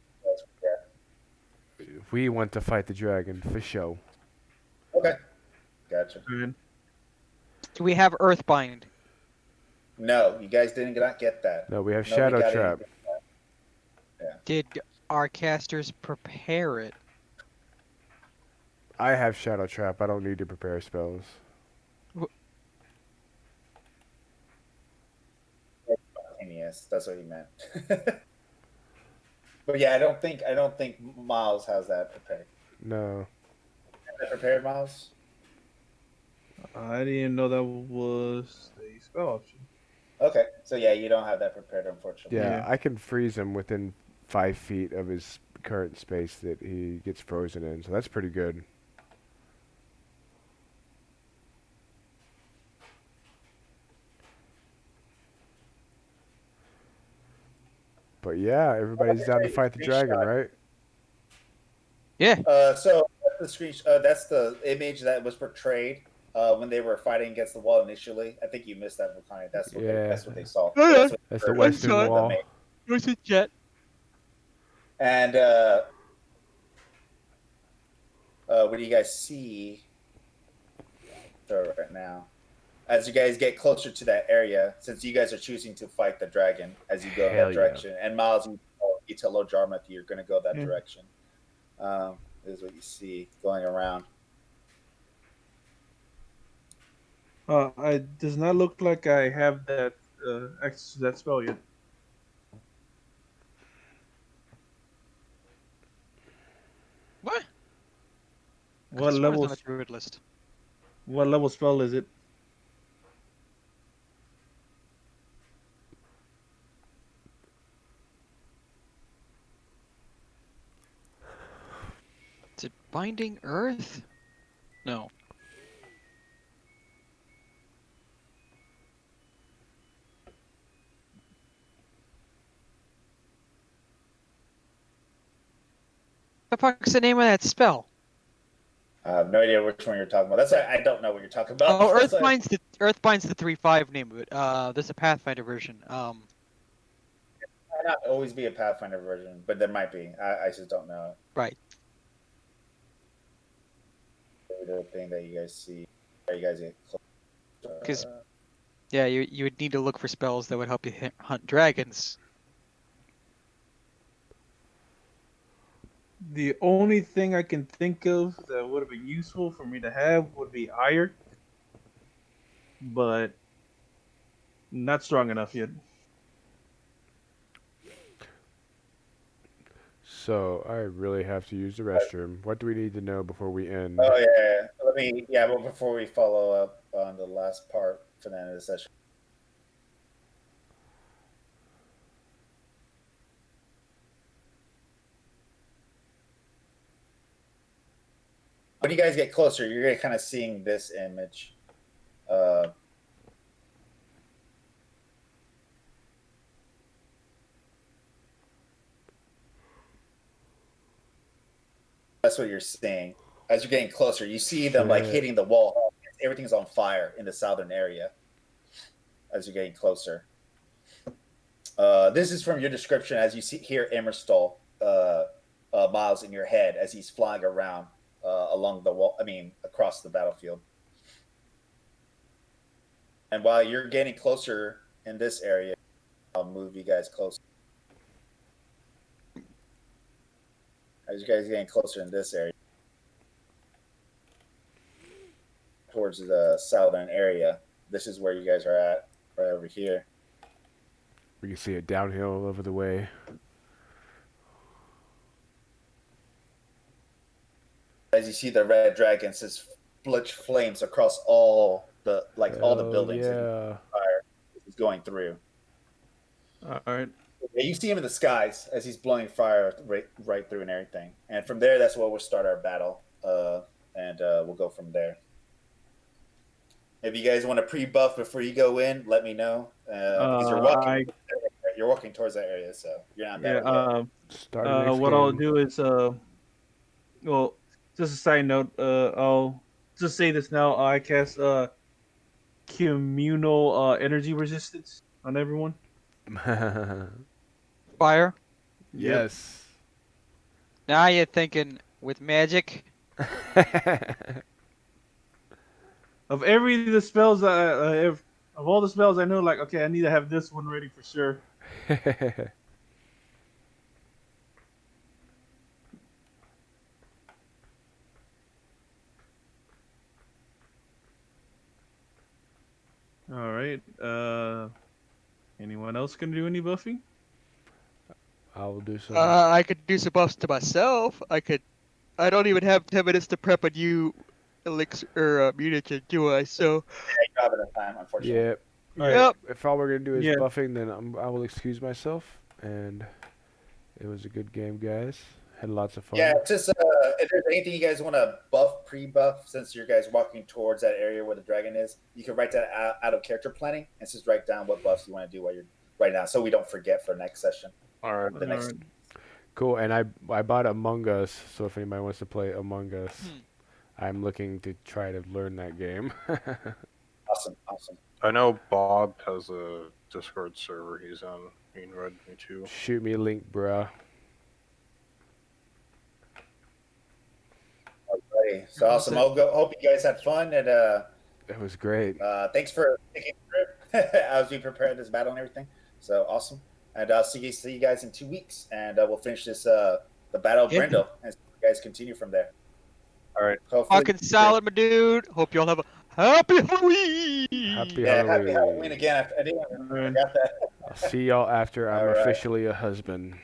B: We want to fight the dragon for show.
A: Okay, gotcha.
F: Good.
C: Do we have Earthbind?
A: No, you guys didn't not get that.
B: No, we have
A: Nobody
B: Shadow
A: got
B: Trap.
A: anything.
C: Did our casters prepare it?
B: I have Shadow Trap. I don't need to prepare spells.
A: Yes, that's what he meant. But yeah, I don't think Miles has that prepared.
B: No.
A: Is that prepared, Miles?
F: I didn't know that was a spell option.
A: Okay, so yeah, you don't have that prepared, unfortunately.
B: Yeah, I can freeze him within 5 feet of his current space that he gets frozen in, so that's pretty good. But yeah, everybody's down to fight the dragon, right?
C: Yeah.
A: So that's the that's the image that was portrayed when they were fighting against the wall initially. I think you missed that, Vakani. That's what they saw.
C: Yeah.
B: That's the western wall.
C: Where's the jet?
A: And what do you guys see right now? As you guys get closer to that area, since you guys are choosing to fight the dragon as you go in that direction, and Miles, you tell Lord Jarmuth you're going to go that direction. This is what you see going around.
F: It does not look like I have that access to that spell yet.
C: What?
F: What
C: This one's
F: level?
C: on the druid list.
F: What level spell is it?
C: Is it Binding Earth? No. The fuck's the name of that spell?
A: I have no idea which one you're talking about. That's why I don't know what you're talking about.
C: Oh, Earthbind's the 3.5 name of it. There's a Pathfinder version.
A: Might not always be a Pathfinder version, but there might be. I just don't know it.
C: Right.
A: The thing that you guys see, are you guys get close?
C: Because yeah, you would need to look for spells that would help you hunt dragons.
F: The only thing I can think of that would have been useful for me to have would be ire, but not strong enough yet.
B: So I really have to use the restroom. What do we need to know before we end?
A: Oh yeah. But before we follow up on the last part for the end of the session. When you guys get closer, you're gonna kind of seeing this image. That's what you're seeing. As you're getting closer, you see them like hitting the wall. Everything's on fire in the southern area. As you're getting closer. This is from your description as you hear Emerstall, Miles in your head as he's flying around along the wall. Across the battlefield. And while you're getting closer in this area, I'll move you guys closer. As you guys are getting closer in this area, towards the southern area, this is where you guys are at, right over here.
B: We can see it downhill over the way.
A: as you see the red dragons just split flames across all the all the
B: Hell
A: buildings that
B: yeah.
A: fire is going through.
F: All right.
A: Yeah, you see him in the skies as he's blowing fire right through and everything. And from there, that's where we'll start our battle, and we'll go from there. If you guys want to pre-buff before you go in, let me know because
F: I
A: you're walking towards that area, so you're not in
F: yeah.
A: battle yet.
B: Starting next
F: What I'll
B: game.
F: do is well, just a side note. I'll just say this now. I cast communal energy resistance on everyone.
C: Fire.
F: Yep.
B: Yes.
C: Now you're thinking with magic.
F: Of every the spells of all the spells I know, like okay, I need to have this one ready for sure. All right. Anyone else gonna do any buffing?
B: I will do some.
C: I could do some buffs to myself. I don't even have 10 minutes to prep a new elixir or mutagen, do I? So.
A: You have enough time, unfortunately.
B: Yeah. All
F: Yeah.
B: right. If all we're gonna do is
F: Yeah.
B: buffing, then I will excuse myself. And it was a good game, guys. Had lots of fun.
A: Yeah, just if there's anything you guys want to buff, pre-buff, since you guys walking towards that area where the dragon is, you can write that out of character planning and just write down what buffs you want to do while you're right now, so we don't forget for next session.
D: All right.
A: The next.
F: Alright.
B: Cool. And I bought Among Us, so if anybody wants to play Among Us, I'm looking to try to learn that game.
A: Awesome.
D: I know Bob has a Discord server he's on. He invited me to.
B: Shoot me a link, bruh.
A: Alrighty. So awesome. I'll go. Hope you guys had fun, and
B: It was great.
A: thanks for taking the trip as we prepared this battle and everything. So awesome. And I'll see you guys in 2 weeks, and we'll finish this the battle of
C: Yeah.
A: Brindle, and you guys continue from there.
D: All right.
A: Hopefully,
C: Fucking solid, my dude. Hope y'all have a happy Halloween.
B: Happy
A: yeah,
B: Halloween.
A: happy Halloween again. I didn't
F: Alright.
A: forgot that.
B: I'll see y'all after I'm
A: All right.
B: officially a husband.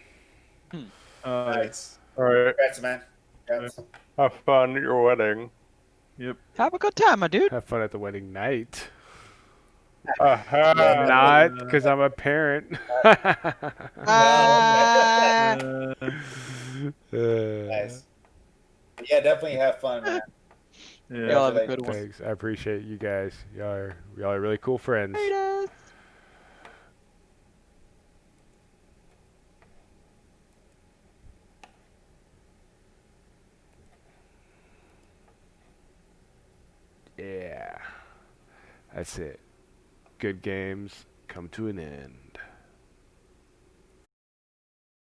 A: Nice.
D: All right.
A: Congrats, man. Congrats.
D: Have fun at your wedding.
F: Yep.
C: Have a good time, my dude.
B: Have fun at the wedding night.
D: Aha!
A: Yeah.
B: Not because I'm a parent.
C: Ah.
A: Nice. Yeah, definitely have fun, man.
F: Yeah.
C: Y'all have a good one.
B: Thanks. I appreciate you guys. Y'all are really cool friends.
C: Haters.
B: Yeah. That's it. Good games come to an end.